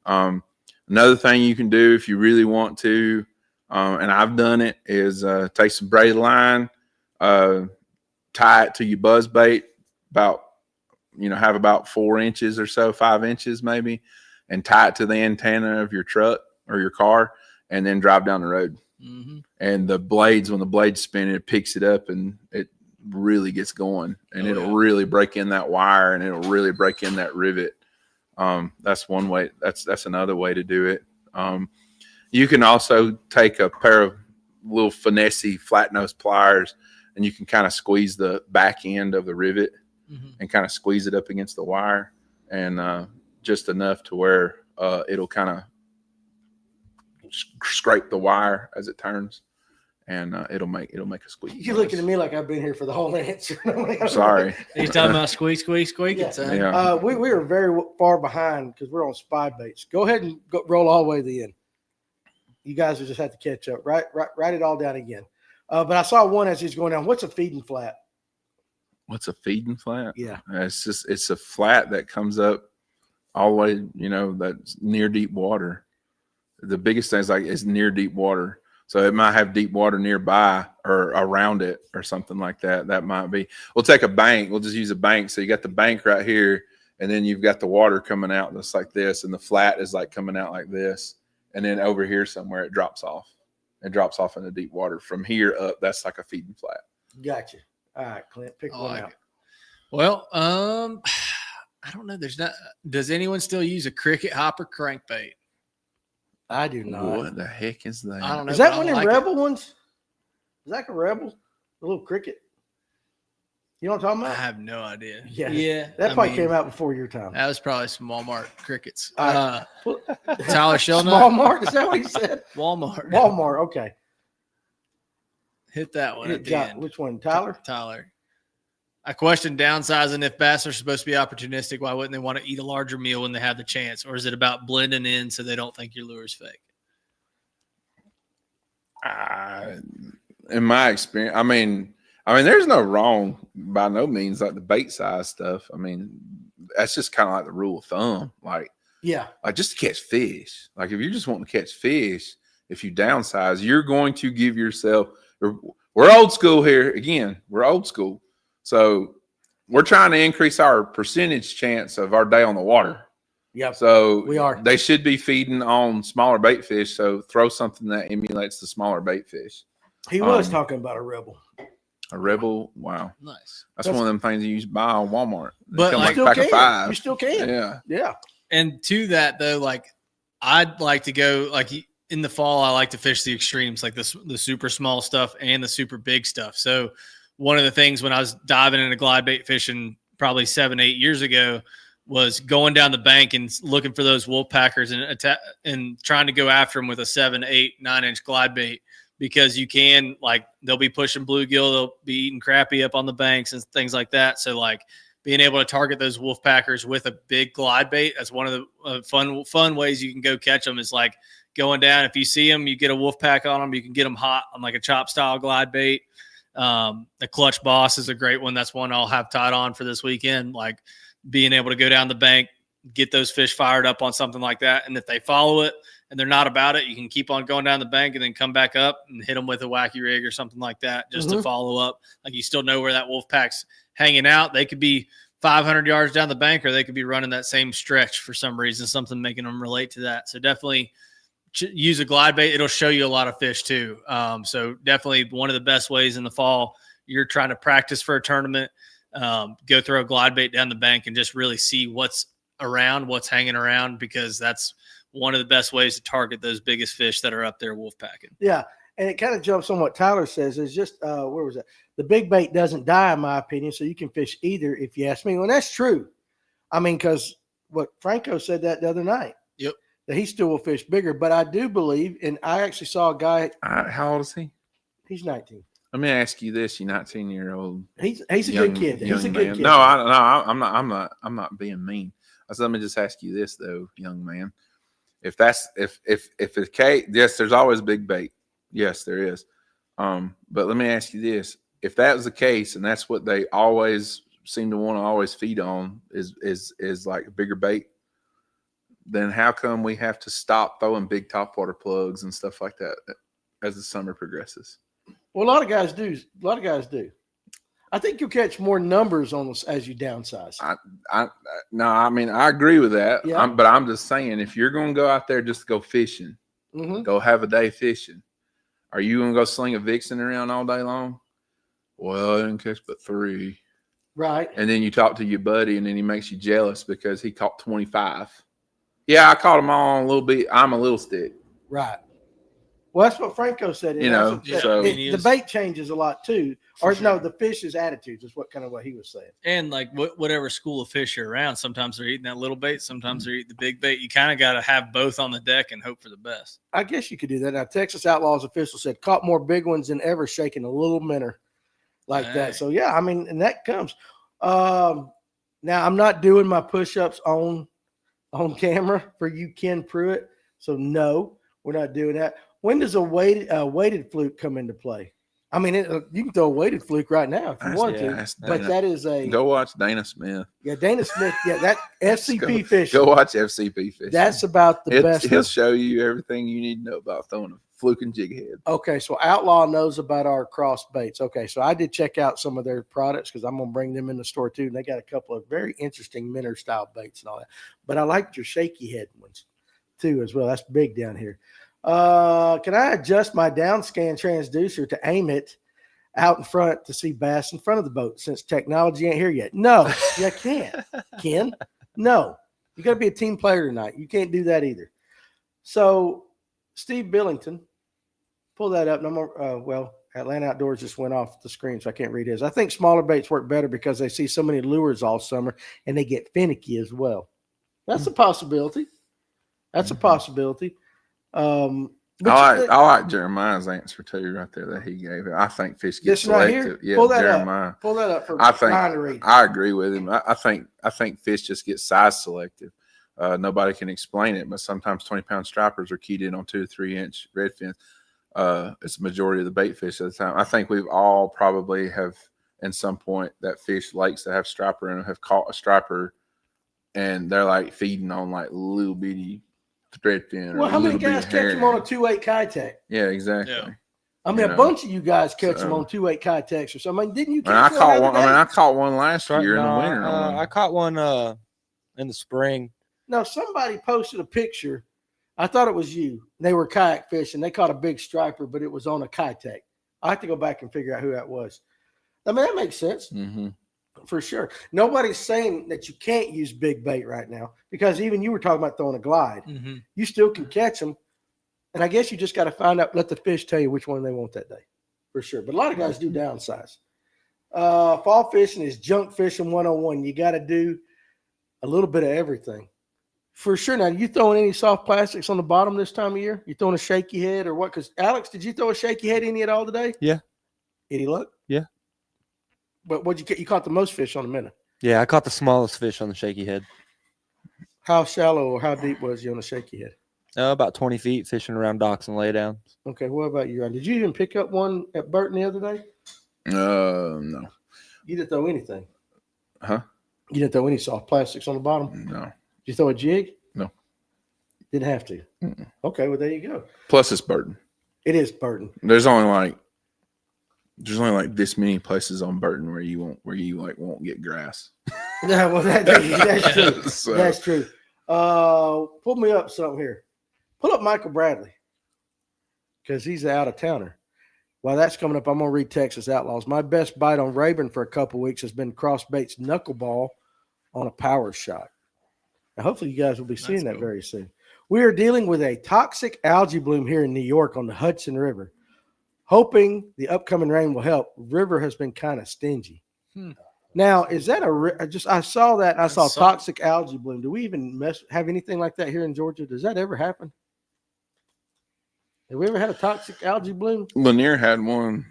Another thing you can do if you really want to, and I've done it, is take some braided line, tie it to your buzz bait about, have about 4 inches or so, 5 inches maybe, and tie it to the antenna of your truck or your car, and then drive down the road. And the blades, when the blades spin, it picks it up and it really gets going, and it'll really break in that wire, and it'll really break in that rivet. That's one way. That's another way to do it. You can also take a pair of little finessey flat nose pliers, and you can kind of squeeze the back end of the rivet and kind of squeeze it up against the wire, and just enough to where it'll kind of scrape the wire as it turns, and it'll make a squeak. You're looking at me like I've been here for the whole answer. Sorry. He's talking about squeak. Yeah. We are very far behind because we're on spy baits. Go ahead and roll all the way to the end. You guys will just have to catch up. Write it all down again. But I saw one as he's going down. What's a feeding flat? What's a feeding flat? Yeah. It's a flat that comes up all the way, that's near deep water. The biggest thing is near deep water. So it might have deep water nearby or around it or something like that. That might be. We'll take a bank. We'll just use a bank. So you got the bank right here, and then you've got the water coming out just like this, and the flat is like coming out like this. And then over here somewhere it drops off. It drops off into deep water. From here up, that's like a feeding flat. Gotcha. All right, Clint, pick one out. Well, I don't know. Does anyone still use a cricket hopper crankbait? I do not. What the heck is that? I don't know. Is that one of the Rebel ones? Is that a Rebel? The little cricket? You know what I'm talking I about? have no idea. Yeah. That probably came out before your time. That was probably some Walmart crickets. Tyler Shellnut. Walmart? Is that what he said? Walmart. Okay. Hit that one at the end. Which one? Tyler? Tyler. I question downsizing. If bass are supposed to be opportunistic, why wouldn't they want to eat a larger meal when they have the chance? Or is it about blending in so they don't think your lure's fake? In my experience, I mean, there's no wrong by no means, like the bait size stuff. I mean, that's just kind of like the rule of thumb. Like just to catch fish. Like if you're just wanting to catch fish, if you downsize, you're going to give yourself. We're old school here. Again, we're old school. So we're trying to increase our percentage chance of our day on the water. Yep. So we are. They should be feeding on smaller bait fish. So throw something that emulates the smaller bait fish. He was talking about a Rebel. A Rebel, wow, nice. That's one of them things you buy on Walmart. But come like a pack of 5. You still can. Yeah. And to that though, like I'd like to go like in the fall. I like to fish the extremes, like the super small stuff and the super big stuff. So one of the things when I was diving into glide bait fishing probably 7-8 years ago was going down the bank and looking for those wolf packers and trying to go after them with a 7, 8, 9 inch glide bait, because you can, like, they'll be pushing bluegill, they'll be eating crappie up on the banks and things like that. So like being able to target those wolf packers with a big glide bait, that's one of the fun ways you can go catch them, is like going down. If you see them, you get a wolf pack on them, you can get them hot on like a chop style glide bait. The Clutch Boss is a great one. That's one I'll have tied on for this weekend. Like being able to go down the bank, get those fish fired up on something like that. And if they follow it and they're not about it, you can keep on going down the bank and then come back up and hit them with a wacky rig or something like that, just to follow up. Like you still know where that wolf pack's hanging out. They could be 500 yards down the bank, or they could be running that same stretch for some reason, something making them relate to that. So definitely use a glide bait. It'll show you a lot of fish too. So definitely one of the best ways in the fall, you're trying to practice for a tournament, go throw a glide bait down the bank and just really see what's around, what's hanging around, because that's one of the best ways to target those biggest fish that are up there wolf packing. Yeah. And it kind of jumps on what Tyler says. Is just, where was that? The big bait doesn't die, in my opinion. So you can fish either, if you ask me. Well, that's true. I mean, because what Franco said that the other night. Yep. That he still will fish bigger. But I do believe, and I actually saw a guy. How old is he? He's 19. Let me ask you this: you 19-year-old. He's a good kid. He's a good kid. No, I'm not being mean. I said, let me just ask you this though, young man. If it's Kate, yes, there's always big bait. Yes, there is. But let me ask you this: if that was the case, and that's what they always seem to want to always feed on is like a bigger bait, then how come we have to stop throwing big topwater plugs and stuff like that as the summer progresses? Well, a lot of guys do. I think you'll catch more numbers on this as you downsize. I agree with that. Yeah. But I'm just saying, if you're going to go out there just to go fishing, go have a day fishing, are you going to go sling a vixen around all day long? Well, I didn't catch but 3. Right. And then you talk to your buddy, and then he makes you jealous because he caught 25. Yeah, I caught them all on a little bit. I'm a little stick. Right. Well, that's what Franco said. The bait changes a lot too. The fish's attitudes is what he was saying. And like whatever school of fish you're around, sometimes they're eating that little bait, sometimes they're eating the big bait. You kind of got to have both on the deck and hope for the best. I guess you could do that. Now, Texas Outlaws official said caught more big ones than ever, shaking a little minnow like that. So yeah, I mean, and that comes. Now I'm not doing my push-ups on camera for you, Ken Pruitt. So no, we're not doing that. When does a weighted fluke come into play? I mean, you can throw a weighted fluke right now if you want to, but that is go watch Dana Smith. Yeah, Dana Smith. Yeah, that FCP fishing. Go watch FCP fishing. That's about the best. He'll show you everything you need to know about throwing a fluke and jig head. Okay, so Outlaw knows about our cross baits. Okay, so I did check out some of their products because I'm going to bring them in the store too. And they got a couple of very interesting minnow style baits and all that. But I liked your shaky head ones too as well. That's big down here. Can I adjust my downscan transducer to aim it out in front to see bass in front of the boat since technology ain't here yet? No, you can't, Ken. No, you got to be a team player tonight. You can't do that either. So Steve Billington, pull that up. Atlanta Outdoors just went off the screen, so I can't read his. I think smaller baits work better because they see so many lures all summer and they get finicky as well. That's a possibility. I like Jeremiah's answer too, right there that he gave. I think fish get selective. Right, yeah, pull that Jeremiah. Pull that up for Ryan to read. I agree with him. I think fish just get size selective. Nobody can explain it, but sometimes 20-pound stripers are keyed in on 2 to 3 inch redfin. It's the majority of the bait fish at the time. I think we've all probably have, in some point, that fish likes to have striper and have caught a striper, and they're like feeding on like little bitty threadfin. Well, how many guys catch them on a 2-8 Kitech? Yeah, exactly. Yeah. I mean, a bunch of you guys catch them on 2-8 Kitechs or something. I mean, didn't you? I caught one last year in the winter. I caught one in the spring. No, somebody posted a picture. I thought it was you. They were kayak fishing. They caught a big striper, but it was on a Kitech. I have to go back and figure out who that was. I mean, that makes sense. Mm-hmm. For sure. Nobody's saying that you can't use big bait right now because even you were talking about throwing a glide. Mm-hmm. You still can catch them. And I guess you just got to find out, let the fish tell you which one they want that day. For sure. But a lot of guys do downsize. Fall fishing is junk fishing 101. You got to do a little bit of everything. For sure. Now, you throwing any soft plastics on the bottom this time of year? You throwing a shaky head or what? Because, Alex, did you throw a shaky head any at all today? Yeah. Any luck? Yeah. But what'd you get? You caught the most fish on the minnow. Yeah, I caught the smallest fish on the shaky head. How shallow or how deep was you on the shaky head? About 20 feet, fishing around docks and laydowns. Okay, what about you, Ryan? Did you even pick up one at Burton the other day? No. You didn't throw anything? Huh? You didn't throw any soft plastics on the bottom? No. Did you throw a jig? No. Didn't have to? Mm-mm. Okay, well, there you go. Plus, it's Burton. It is Burton. There's only like this many places on Burton where you won't get grass. Yeah, well, that's true. So. That's true. Pull me up something here. Pull up Michael Bradley because he's an out-of-towner. While that's coming up, I'm going to read Texas Outlaws. My best bite on Rayburn for a couple weeks has been Crossbait's knuckleball on a power shot. Now, hopefully you guys will be seeing that very soon. We are dealing with a toxic algae bloom here in New York on the Hudson River. Hoping the upcoming rain will help. River has been kind of stingy. Now, is that I saw that. And I saw toxic algae bloom. Do we even have anything like that here in Georgia? Does that ever happen? Have we ever had a toxic algae bloom? Lanier had one.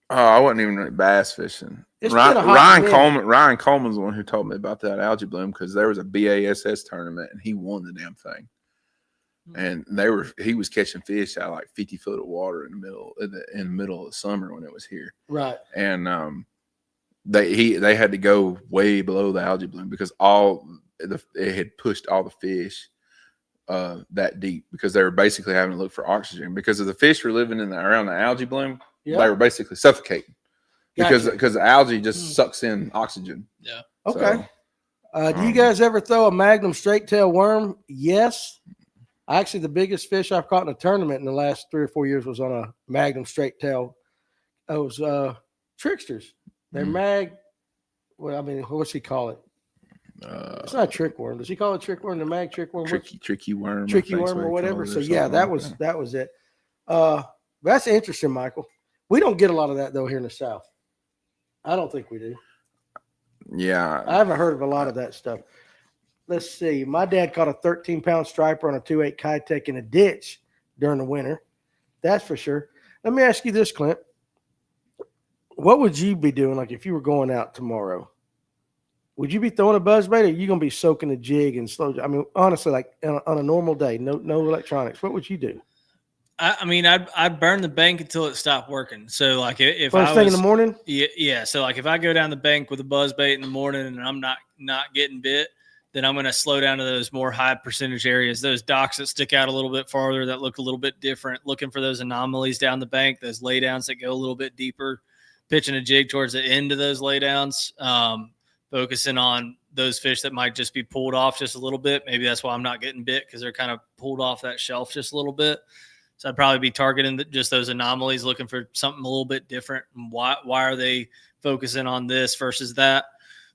Oh, I wasn't even bass fishing. Ryan Coleman's the one who told me about that algae bloom because there was a BASS tournament and he won the damn thing. And he was catching fish out of like 50 foot of water in the middle of the summer when it was here. Right. And they had to go way below the algae bloom because it had pushed all the fish that deep because they were basically having to look for oxygen because if the fish were living around the algae bloom, they were basically suffocating because the algae just sucks in oxygen. Yeah. Okay. So, do you guys ever throw a Magnum straight tail worm? Yes. Actually, the biggest fish I've caught in a tournament in the last 3 or 4 years was on a Magnum straight tail. It was tricksters. They're well, I mean, what's he call it? It's not a trick worm. Does he call it trick worm? The mag trick worm? Tricky worm. Tricky worm or whatever. So yeah, that was it. That's interesting, Michael. We don't get a lot of that though here in the South. I don't think we do. Yeah. I haven't heard of a lot of that stuff. Let's see. My dad caught a 13-pound striper on a 2.8 Kitech in a ditch during the winter. That's for sure. Let me ask you this, Clint. What would you be doing like if you were going out tomorrow? Would you be throwing a buzzbait or are you going to be soaking the jig and slow? I mean, honestly, like on a normal day, no electronics, what would you do? I mean, I'd burn the bank until it stopped working. So like if First thing in the morning? Yeah. So like if I go down the bank with a buzzbait in the morning and I'm not getting bit, then I'm going to slow down to those more high percentage areas, those docks that stick out a little bit farther, that look a little bit different, looking for those anomalies down the bank, those laydowns that go a little bit deeper, pitching a jig towards the end of those laydowns, focusing on those fish that might just be pulled off just a little bit. Maybe that's why I'm not getting bit because they're kind of pulled off that shelf just a little bit. So I'd probably be targeting just those anomalies, looking for something a little bit different. And why are they focusing on this versus that?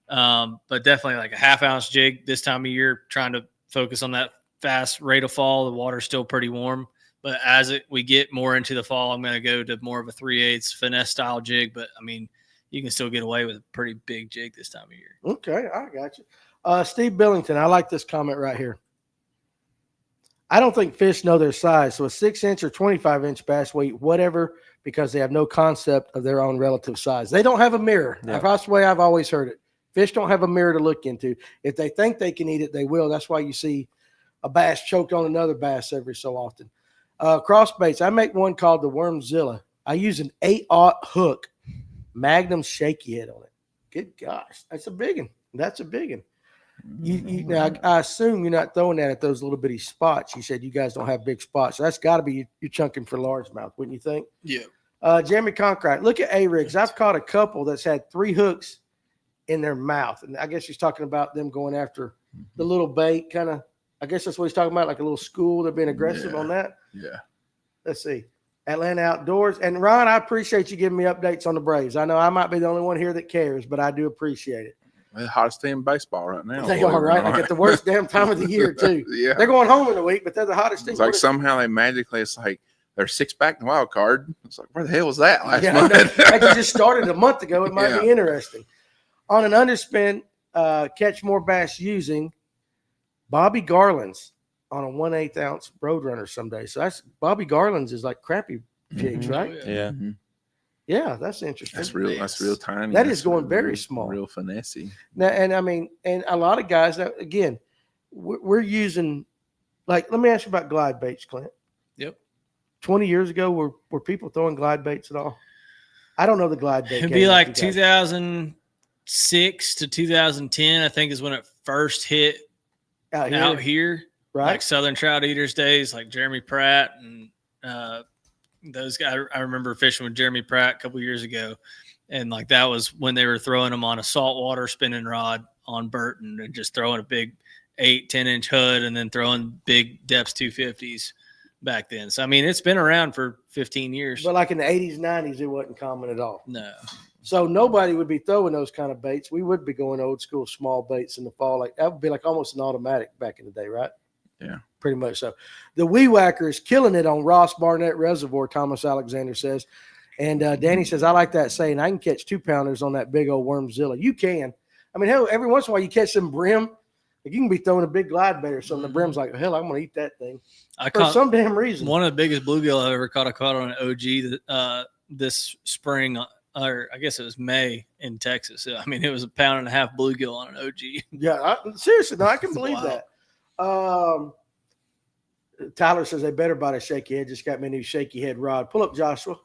But definitely like a half-ounce jig this time of year, trying to focus on that fast rate of fall. The water's still pretty warm. But as we get more into the fall, I'm going to go to more of a 3/8 finesse style jig. But, I mean, you can still get away with a pretty big jig this time of year. Okay, I got you. Steve Billington, I like this comment right here. I don't think fish know their size. So a 6-inch or 25-inch bass will eat whatever because they have no concept of their own relative size. They don't have a mirror. Yeah. That's the way I've always heard it. Fish don't have a mirror to look into. If they think they can eat it, they will. That's why you see a bass choked on another bass every so often. Cross baits. I make one called the Wormzilla. I use an 8/0 hook, Magnum shaky head on it. Good gosh, that's a big one. That's a big one. Now, I assume you're not throwing that at those little bitty spots. You said you guys don't have big spots. So that's got to be you're chunking for largemouth, wouldn't you think? Yeah. Jeremy Conkright, look at A-rigs. I've caught a couple that's had 3 hooks in their mouth. And I guess he's talking about them going after the little bait kind of. I guess that's what he's talking about, like a little school. They're being aggressive on that. Yeah. Let's see. Atlanta Outdoors. And Ron, I appreciate you giving me updates on the Braves. I know I might be the only one here that cares, but I do appreciate it. The hottest team in baseball right now. They are, right? Like at the worst damn time of the year, too. Yeah. They're going home in a week, but they're the hottest team. It's like somehow they magically, it's like they're 6-back in the wild card. It's like, where the hell was that last Yeah, month? like you just started a month ago. It might be interesting. On an underspin, catch more bass using Bobby Garland's on a 1/8 ounce Roadrunner someday. So that's Bobby Garland's is like crappy jigs, right? Yeah. Mm-hmm. Yeah, that's interesting. That's real tiny. That is going very small. Real finessey. Now, and I mean, and a lot of guys that again, we're using like. Let me ask you about glide baits, Clint. Yep. 20 years ago, were people throwing glide baits at all? I don't know the glide bait. It'd be like 2006 to 2010, I think, is when it first hit out here. Right. Like Southern Trout Eaters days, like Jeremy Pratt and those guys. I remember fishing with Jeremy Pratt a couple years ago, and like that was when they were throwing them on a saltwater spinning rod on Burton and just throwing a big 8-10 inch hood and then throwing big depths 250s back then. So I mean, it's been around for 15 years. But like in the 80s, 90s, it wasn't common at all. No. So nobody would be throwing those kind of baits. We would be going old school small baits in the fall. Like that would be like almost an automatic back in the day, right? Yeah. Pretty much so. The Wee Whacker is killing it on Ross Barnett Reservoir, Thomas Alexander says. And Danny says, I like that saying. I can catch 2-pounders on that big old Wormzilla. You can. I mean, hell, every once in a while you catch some brim. Like you can be throwing a big glide bait or something. The brim's like, hell, I'm going to eat that thing. For some damn reason. One of the biggest bluegill I ever caught. I caught on an OG this spring, or I guess it was May in Texas. I mean, it was 1.5 pound bluegill on an OG. Yeah, seriously, no, I can believe that. Tyler says they better buy a shaky head. Just got me a new shaky head rod. Pull up Joshua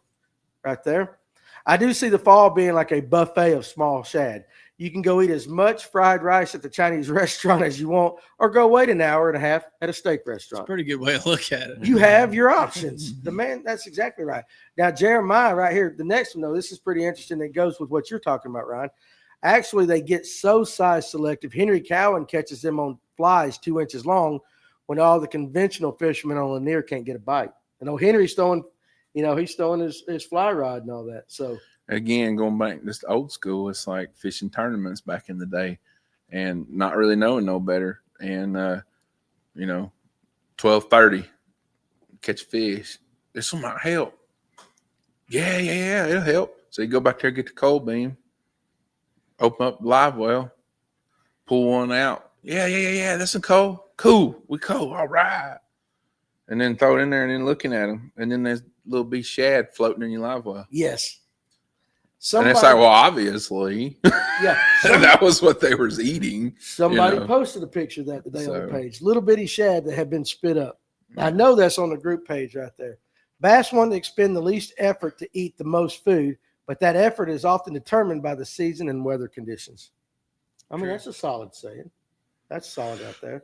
right there. I do see the fall being like a buffet of small shad. You can go eat as much fried rice at the Chinese restaurant as you want, or go wait an hour and a half at a steak It's a restaurant. pretty good way to look at it. You have your options. That's exactly right. Now, Jeremiah, right here, the next one, though, this is pretty interesting. It goes with what you're talking about, Ryan. Actually, they get so size selective. Henry Cowan catches them on flies 2 inches long when all the conventional fishermen on Lanier can't get a bite. And Henry's throwing, he's throwing his fly rod and all that. So, again, going back just old school, it's like fishing tournaments back in the day and not really knowing no better. And, 12:30, catch fish. This one might help. Yeah, it'll help. So you go back there, get the cold beam, open up the live well, pull one out. Yeah, that's a cold. Cool. We cold. All right. And then throw it in there and then looking at them. And then there's a little bee shad floating in your live well. yes. And it's like, well, obviously, yeah, that was what they was eating. Somebody posted a picture of that today on the page. Little bitty shad that had been spit up. I know that's on the group page right there. Bass want to expend the least effort to eat the most food, but that effort is often determined by the season and weather conditions. I mean, that's a solid saying. That's solid out there.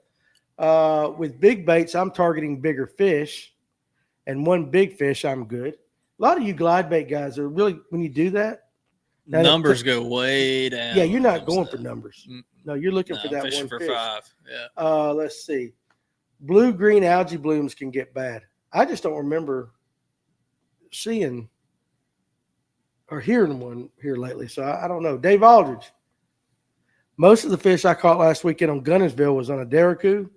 With big baits, I'm targeting bigger fish, and one big fish, I'm good. A lot of you glide bait guys are really, when you do that, numbers go way down. Yeah, you're not going for numbers. No, you're looking for that fishing one for fish. 5. Yeah. Let's see. Blue-green algae blooms can get bad. I just don't remember seeing or hearing one here lately, so I don't know. Dave Aldridge. Most of the fish I caught last weekend on Gunnersville was on a Derrickoo.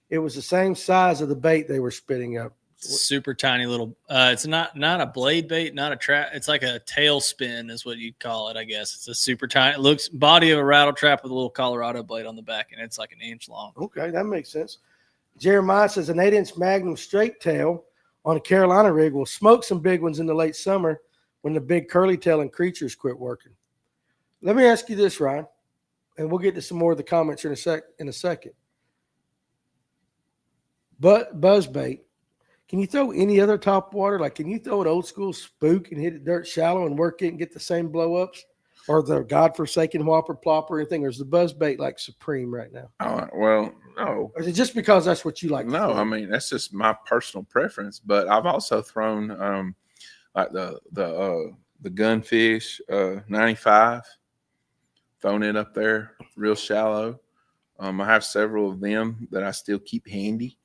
It was the same size of the bait they were spitting up. Super tiny little. It's not a blade bait, not a trap. It's like a tail spin, is what you'd call it, I guess. It's a super tiny. It looks body of a rattle trap with a little Colorado blade on the back, and it's like an inch long. Okay, that makes sense. Jeremiah says an 8-inch Magnum straight tail on a Carolina rig will smoke some big ones in the late summer when the big curly tail and creatures quit working. Let me ask you this, Ryan, and we'll get to some more of the comments in a second. But buzzbait. Can you throw any other top water? Like, can you throw an old school spook and hit it dirt shallow and work it and get the same blow ups? Or the godforsaken whopper plop or anything? Or is the buzzbait like supreme right now? Well, no. Or is it just because that's what you like? No, I mean, that's just my personal preference. But I've also thrown like the gunfish 95, thrown it up there real shallow. I have several of them that I still keep handy.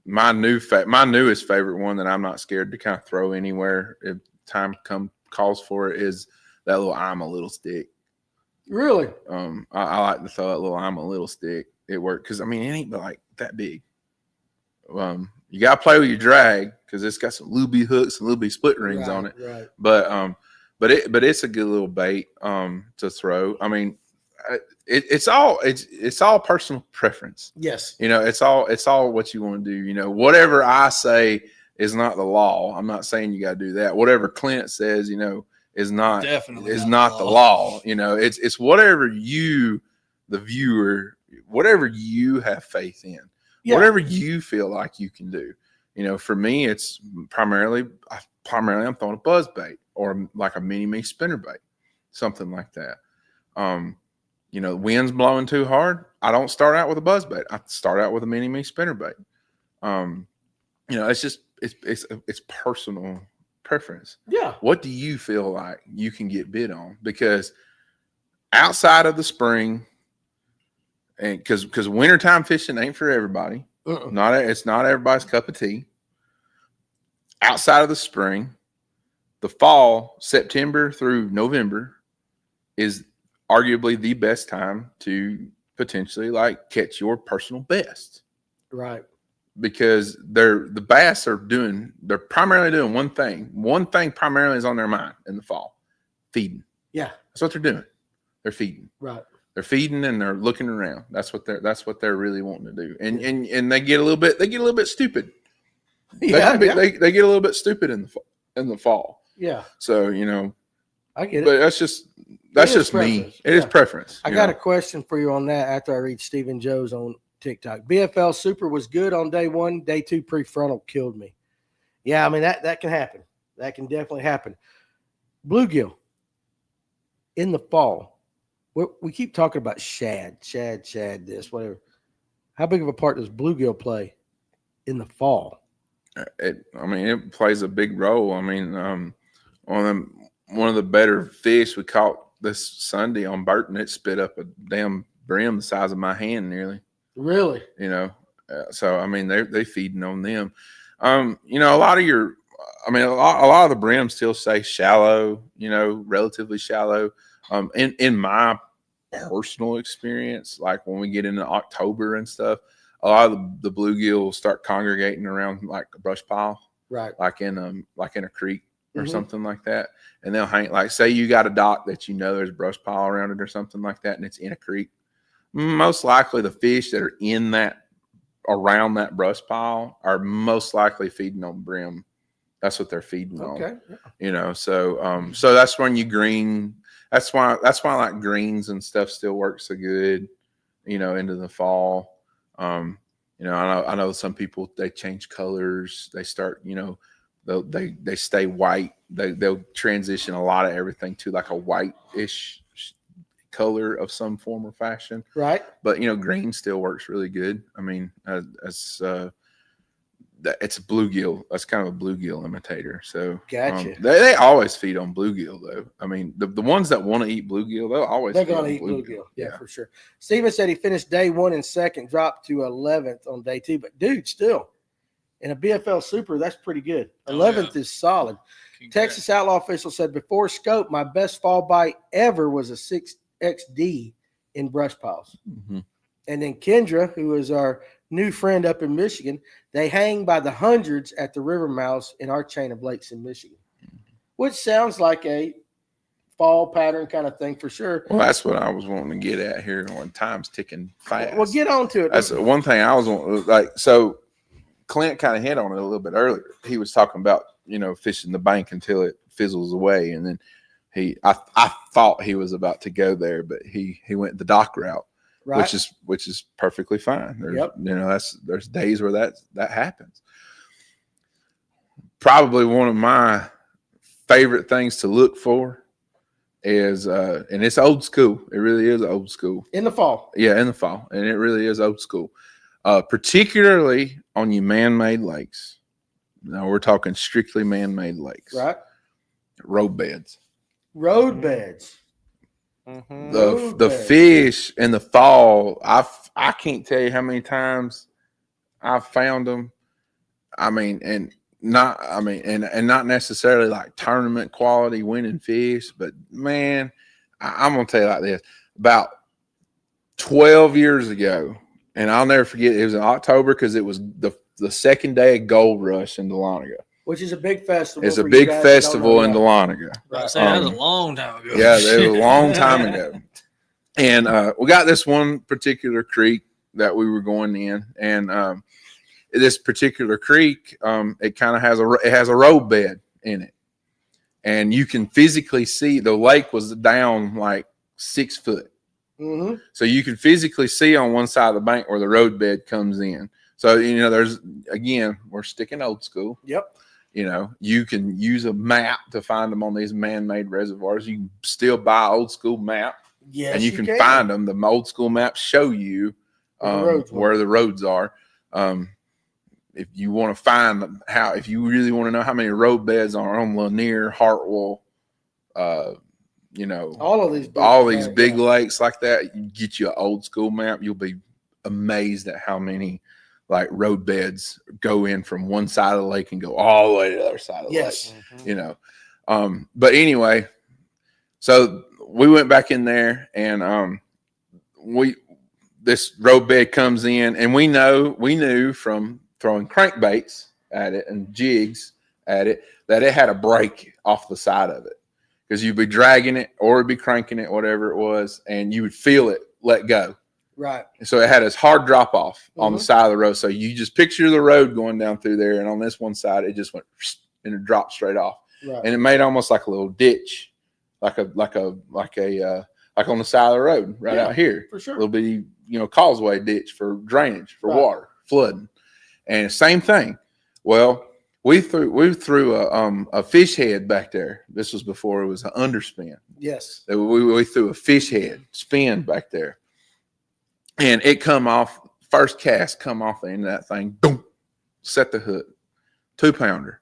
My newest favorite one that I'm not scared to kind of throw anywhere if time calls for it is that little I'm a little stick. Really? I like to throw that little I'm a little stick. It worked because I mean it ain't like that big. You gotta play with your drag because it's got some looby hooks and looby split rings on it. Right. But it's a good little bait to throw. I mean, it's all personal preference. Yes. It's all what you want to do. Whatever I say is not the law. I'm not saying you got to do that. Whatever Clint says, is not the law. It's whatever you, the viewer, whatever you have faith in, whatever you feel like you can do. For me, it's primarily I'm throwing a buzz bait or like a mini me spinner bait, something like that. Wind's blowing too hard. I don't start out with a buzz bait. I start out with a mini me spinner bait. It's just it's personal preference. Yeah. What do you feel like you can get bid on? Because outside of the spring, and because wintertime fishing ain't for everybody. It's not everybody's cup of tea. Outside of the spring, the fall, September through November, is arguably the best time to potentially catch your personal best. Right. Because the bass they're primarily doing one thing. One thing primarily is on their mind in the fall. Feeding. Yeah. That's what they're doing. They're feeding. Right. They're feeding and they're looking around. That's what they're really wanting to do. And they get a little bit stupid. Yeah. They get a little bit stupid in the fall. Yeah. So, I get it. But that's just me. It is preference. I got a question for you on that after I read Stephen Joe's on TikTok. BFL Super was good on day 1. Day 2 prefrontal killed me. Yeah, I mean that can happen. That can definitely happen. Bluegill in the fall. We keep talking about shad, this, whatever. How big of a part does bluegill play in the fall? It plays a big role. I mean, one of the better fish we caught this Sunday on Burton, it spit up a damn brim the size of my hand nearly. Really? You know, so I mean, they feeding on them. You know, a lot of the brims still stay shallow. You know, relatively shallow. In my personal experience, like when we get into October and stuff, a lot of the bluegill will start congregating around like a brush pile, right? Like in a creek or something like that, and they'll hang. Like, say you got a dock that you know there's a brush pile around it or something like that, and it's in a creek. Most likely, the fish that are in that around that brush pile are most likely feeding on brim. That's what they're feeding on. Yeah. You know, so that's when you green. That's why like greens and stuff still work so good, you know, into the fall. You know, I know some people, they change colors. They start, you know, they stay white. They'll transition a lot of everything to like a white-ish color of some form or fashion. Right. But, you know, green still works really good. I mean, it's a bluegill. That's kind of a bluegill imitator. So gotcha. They always feed on bluegill though. I mean, the ones that want to eat bluegill, they're going to eat bluegill. Yeah, for sure. Steven said he finished day 1 in second, dropped to 11th on day 2. But dude, still in a BFL Super, that's pretty good. 11th is solid. Congrats. Texas Outlaw official said before scope, my best fall bite ever was a 6XD in brush piles. And then Kendra, who is our new friend up in Michigan, they hang by the hundreds at the river mouths in our chain of lakes in Michigan, which sounds like a fall pattern kind of thing for sure. Well, that's what I was wanting to get at here when time's ticking fast. Well, get on to it. That's one thing I was like, so Clint kind of hit on it a little bit earlier. He was talking about, you know, fishing the bank until it fizzles away. And then I thought he was about to go there, but he went the dock route. Right. Which is perfectly fine. You know, there's days where that happens. Probably one of my favorite things to look for is and it's old school. It really is old school. In the fall. Yeah, in the fall. And it really is old school. Particularly on your man-made lakes. Now we're talking strictly man-made lakes. Right. Road beds. Road beds. The fish in the fall, I can't tell you how many times I've found them. And not necessarily like tournament quality winning fish, but man, I'm gonna tell you like this. About 12 years ago, and I'll never forget, it was in October because it was the second day of Gold Rush in Dahlonega. Which is a big festival. It's a big festival in Dahlonega. Right. That was a long time ago. Yeah, it was a long time ago. And we got this one particular creek that we were going in, and this particular creek, it kind of has a road bed in it, and you can physically see the lake was down like 6 foot, so you can physically see on one side of the bank where the road bed comes in. So you know, we're sticking old school. Yep. You know, you can use a map to find them on these man-made reservoirs. You can still buy old school map. Yes, and you can find them. The old school maps show you where the roads are. If you want to find them, if you really want to know how many road beds are on Lanier, Hartwell, you know, all these big lakes like that, you get you an old school map. You'll be amazed at how many like road beds go in from one side of the lake and go all the way to the other side of the lake. You know, but anyway, so we went back in there, and this road bed comes in, and we knew from throwing crankbaits at it and jigs at it that it had a break off the side of it, because you'd be dragging it or it'd be cranking it, whatever it was, and you would feel it let go. Right. And so it had this hard drop off on the side of the road. So you just picture the road going down through there, and on this one side it just went and it dropped straight off. Right. And it made almost like a little ditch, like on the side of the road right out here. For sure. A little bitty, causeway ditch for drainage, for water, flooding. And same thing. Well, We threw a fish head back there. This was before it was an underspin. Yes. We threw a fish head spin back there, and it come off first cast, come off the end of that thing, boom, set the hook, 2-pounder,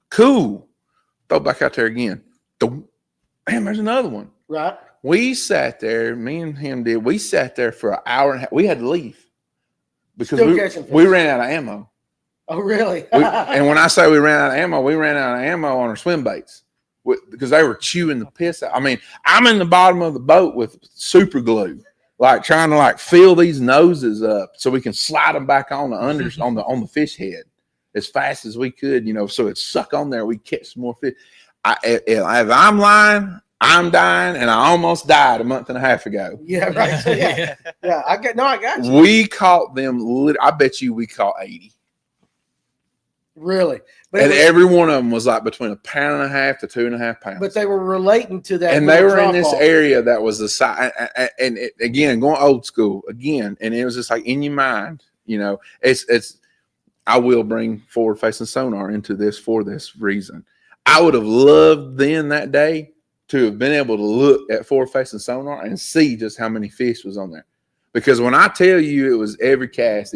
cool. Throw back out there again, boom, bam, there's another one. Right. We sat there, me and him did. We sat there for an hour and a half. We had to leave because we ran out of ammo. Oh, really? And when I say we ran out of ammo, we ran out of ammo on our swim baits because they were chewing the piss out. I mean, I'm in the bottom of the boat with super glue, like trying to like fill these noses up so we can slide them back on the on the fish head as fast as we could, so it suck on there. We catch some more fish. If I'm lying, I'm dying, and I almost died a month and a half ago. Yeah, right. So, yeah. I got you. We caught them. I bet you we caught 80. Really? And every one of them was like between 1.5 pounds to 2.5 pounds. But they were relating to that. And they were in this area that was the side. And again, going old school again. And it was just like in your mind, it's, I will bring forward facing sonar into this for this reason. I would have loved then that day to have been able to look at forward facing sonar and see just how many fish was on there. Because when I tell you it was every cast.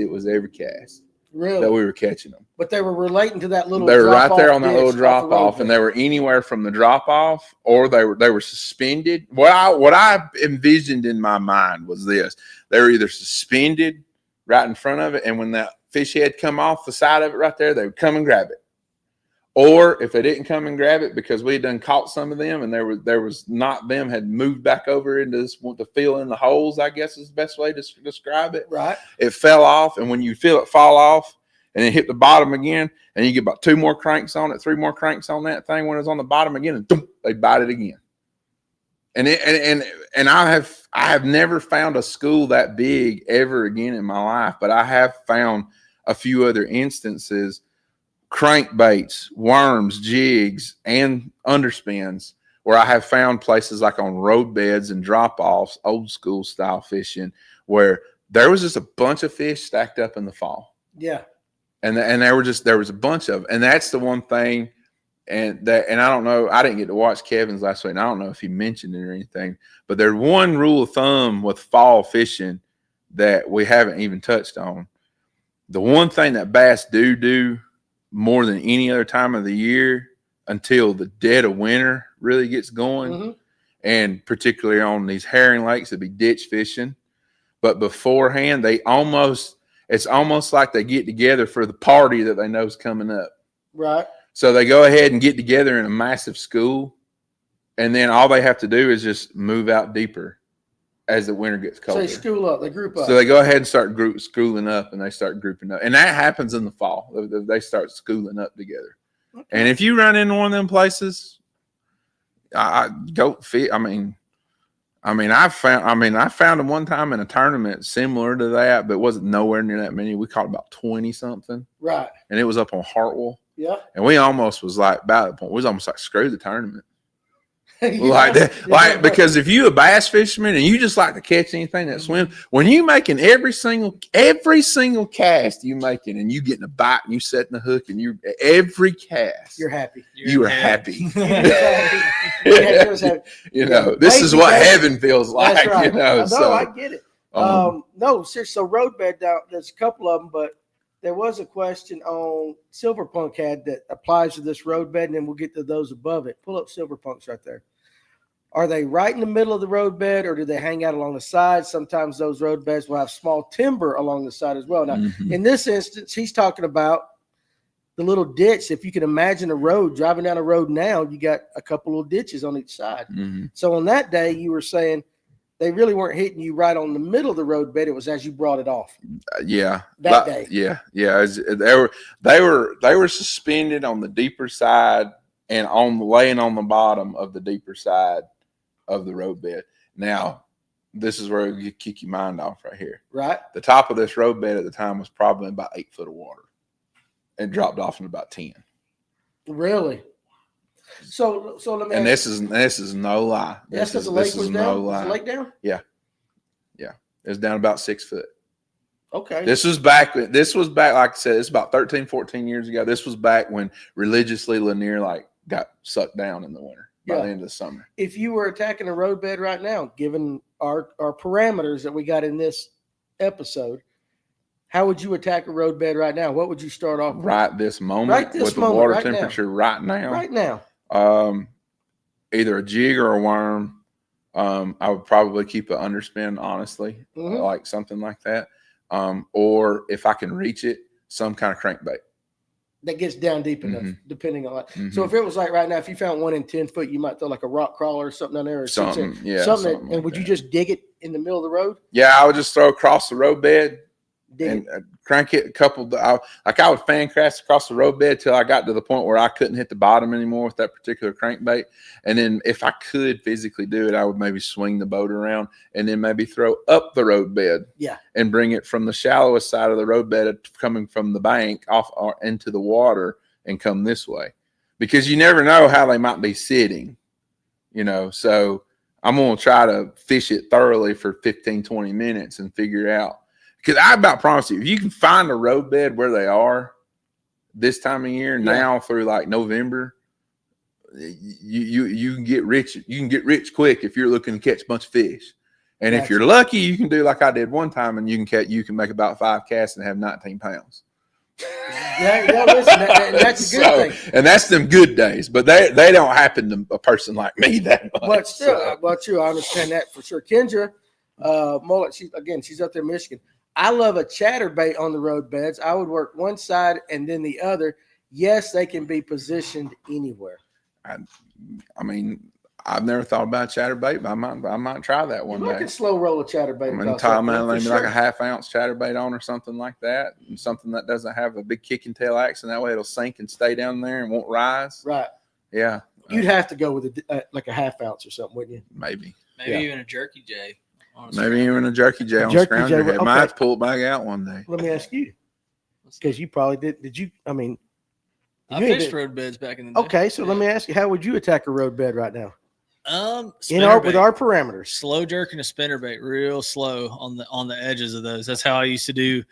Really? That we were catching them. But they were relating to that little. They were right there on that little drop off, and they were anywhere from the drop off, or they were suspended. What I envisioned in my mind was this: they were either suspended right in front of it, and when that fish head come off the side of it right there, they would come and grab it. Or if they didn't come and grab it because we had done caught some of them, and there was not them had moved back over into this to fill in the holes, I guess is the best way to describe it. Right. It fell off, and when you feel it fall off and it hit the bottom again, and you get about 2 more cranks on it, 3 more cranks on that thing when it's on the bottom again, and boom, they bite it again. And I have never found a school that big ever again in my life, but I have found a few other instances. Crankbaits, worms, jigs, and underspins, where I have found places like on road beds and drop-offs, old school style fishing, where there was just a bunch of fish stacked up in the fall. Yeah. And there was a bunch of, and that's the one thing, and I don't know, I didn't get to watch Kevin's last week, and I don't know if he mentioned it or anything, but there's one rule of thumb with fall fishing that we haven't even touched on. The one thing that bass do more than any other time of the year until the dead of winter really gets going, and particularly on these herring lakes, it'd be ditch fishing. But beforehand, it's almost like they get together for the party that they know is coming up. Right. So they go ahead and get together in a massive school, and then all they have to do is just move out deeper as the winter gets colder. So they school up, they group up. So they go ahead and start schooling up, and they start grouping up. And that happens in the fall. They start schooling up together. Okay. And if you run into one of them places, I found them one time in a tournament similar to that, but it wasn't nowhere near that many. We caught about 20 something. Right. And it was up on Hartwell. Yeah. And we almost was like, about the point, we was almost like, screw the tournament. Because if you a bass fisherman and you just like to catch anything that swims, when you making every single cast you making, and you getting a bite and you setting the hook, and you every cast you're happy. You are happy. This is what heaven feels like. That's right. I get it. No, seriously. So roadbed down. There's a couple of them, but there was a question on Silverpunk had that applies to this roadbed, and then we'll get to those above it. Pull up Silverpunks right there. Are they right in the middle of the roadbed, or do they hang out along the side? Sometimes those roadbeds will have small timber along the side as well. Now, in this instance, he's talking about the little ditch. If you can imagine a road, driving down a road now, you got a couple little ditches on each side. So on that day, you were saying they really weren't hitting you right on the middle of the roadbed. It was as you brought it off. That day. Yeah. They were suspended on the deeper side and laying on the bottom of the deeper side of the roadbed. Now, this is where you kick your mind off right here. Right. The top of this roadbed at the time was probably about 8 foot of water. It dropped off in about 10. Really? So let me. And this is no lie. The lake was down. Was the lake down? Yeah. It was down about 6 foot. Okay. This was back, like I said, it's about 13, 14 years ago. This was back when religiously Lanier got sucked down in the winter by the end of the summer. If you were attacking a roadbed right now, given our parameters that we got in this episode, how would you attack a roadbed right now? What would you start off with? Right this moment with the water temperature right now? Right now. Either a jig or a worm. I would probably keep an underspin, honestly, like something like that. Or if I can reach it, some kind of crankbait that gets down deep enough, depending on that. So if it was like right now, if you found one in 10 foot, you might throw like a rock crawler or something down there, or something. And would you just dig it in the middle of the road? Yeah, I would just throw across the roadbed and crank it a couple. I would fan crash across the roadbed till I got to the point where I couldn't hit the bottom anymore with that particular crankbait. And then if I could physically do it, I would maybe swing the boat around and then maybe throw up the roadbed. Yeah. And bring it from the shallowest side of the roadbed, coming from the bank off or into the water, and come this way, because you never know how they might be sitting, so I'm going to try to fish it thoroughly for 15, 20 minutes and figure out. Because I about promise you, if you can find a roadbed where they are this time of year, now through like November, you can get rich. You can get rich quick if you're looking to catch a bunch of fish. And if you're lucky, you can do like I did one time, and you can make about 5 casts and have 19 pounds. Listen, that's a good thing. And that's them good days, but they don't happen to a person like me that much. But still, I understand that for sure. Kendra Mullet, she's up there in Michigan. I love a chatterbait on the road beds. I would work one side and then the other. Yes, they can be positioned anywhere. I mean, I've never thought about chatterbait, but I might try that one day. I can slow roll a chatterbait. I'm going to like a half-ounce chatterbait on or something like that, and something that doesn't have a big kick and tail action. That way it'll sink and stay down there and won't rise. Right. Yeah. You'd have to go with like a half ounce or something, wouldn't you? Maybe even a jerky J. Maybe even a jerky J on scrounger head. Might have to pull it back out one day. Let me ask you, because you probably did. Did you? I mean, I fished road beds back in the day. Okay, so let me ask you, how would you attack a road bed right now? With our parameters, slow jerking a spinnerbait, real slow on the edges of those. That's how I used to do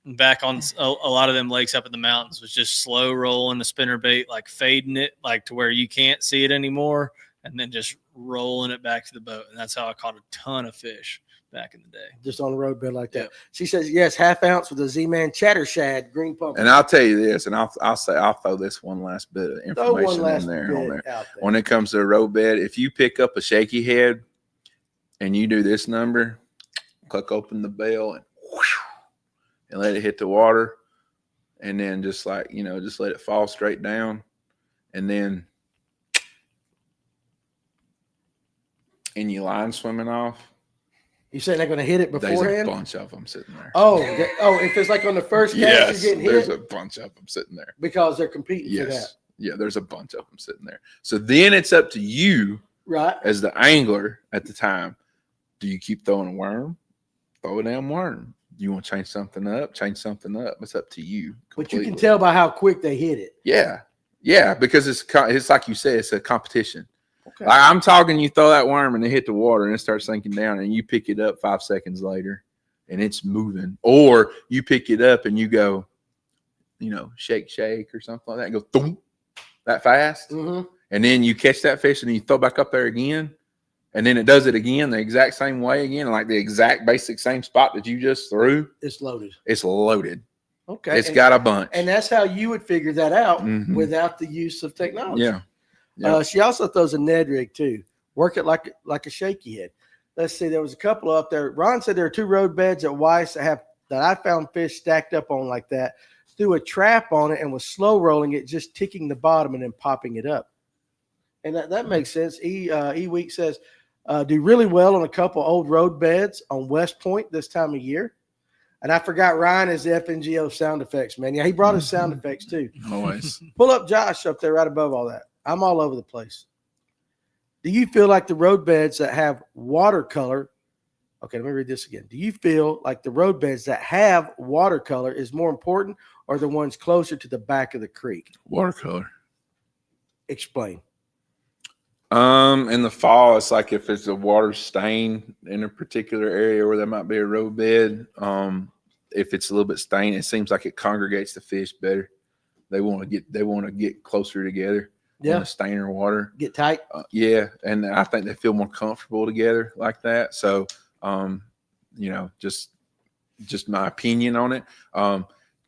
back on a lot of them lakes up in the mountains. Was just slow rolling the spinnerbait, like fading it, like to where you can't see it anymore, and then just rolling it back to the boat. And that's how I caught a ton of fish back in the day. Just on the road bed like that. Yep. She says, yes, half ounce with a Z-Man chatter shad green pump. And I'll tell you this, and I'll throw this one last bit of information in there. When it comes to a road bed, if you pick up a shaky head and you do this number, click open the bell and let it hit the water, and then just let it fall straight down, and then you line swimming off. You saying they're going to hit it beforehand? There's a bunch of them sitting there. If it's like on the first cast, you're getting hit? There's a bunch of them sitting there. Because they're competing for that. Yeah, there's a bunch of them sitting there. So then it's up to you, right, as the angler at the time. Do you keep throwing a worm? Throw a damn worm. You want to change something up? Change something up. It's up to you. Completely. But you can tell by how quick they hit it. Yeah, because it's like you said, it's a competition. Okay. I'm talking, you throw that worm and it hit the water and it starts sinking down, and you pick it up 5 seconds later and it's moving. Or you pick it up and you go, shake or something like that, and go thump that fast. Mm-hmm. And then you catch that fish and you throw back up there again. And then it does it again the exact same way again, like the exact basic same spot that you just threw. It's loaded. Okay. It's got a bunch. And that's how you would figure that out without the use of technology. Yeah. She also throws a Ned rig too. Work it like a shaky head. Let's see. There was a couple up there. Ron said there are 2 road beds at Weiss that I found fish stacked up on like that. Threw a trap on it and was slow rolling it, just ticking the bottom and then popping it up. And that makes sense. E Week says, do really well on a couple old road beds on West Point this time of year. And I forgot Ryan is the FNGO sound effects, man. Yeah, he brought his sound effects too. Always. Pull up Josh up there right above all that. I'm all over the place. Do you feel like the road beds that have watercolor? Okay, let me read this again. Do you feel like the road beds that have watercolor is more important, or the ones closer to the back of the creek? Watercolor. Explain. In the fall, it's like if it's a water stain in a particular area where there might be a road bed, if it's a little bit stained, it seems like it congregates the fish better. They want to get closer together in the stainer water. Get tight. Yeah, and I think they feel more comfortable together like that. So, just my opinion on it.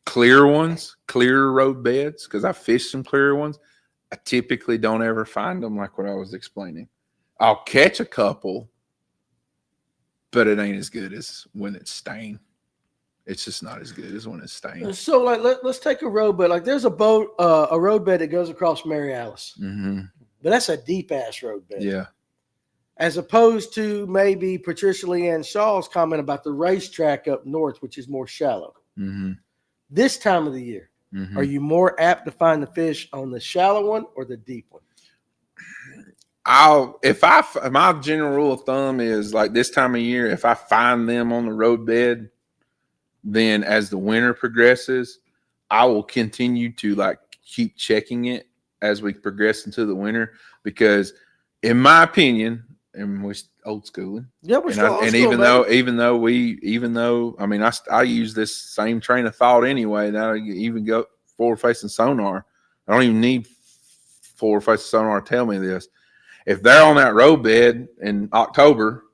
Clear road beds, because I fished some clear ones. I typically don't ever find them like what I was explaining. I'll catch a couple, but it ain't as good as when it's stained. It's just not as good as when it's stained. So, like, let's take a road bed. Like, there's a road bed that goes across Mary Alice, but that's a deep ass road bed. Yeah. As opposed to maybe Patricia Leanne Shaw's comment about the racetrack up north, which is more shallow. This time of the year, are you more apt to find the fish on the shallow one or the deep one? My general rule of thumb is like this time of year, if I find them on the road bed, then as the winter progresses, I will continue to like keep checking it as we progress into the winter, because in my opinion, and we're old schooling. Yeah, we're still old school, even though I mean I use this same train of thought anyway. Now I even go forward facing sonar. I don't even need forward facing sonar to tell me this. If they're on that road bed in October,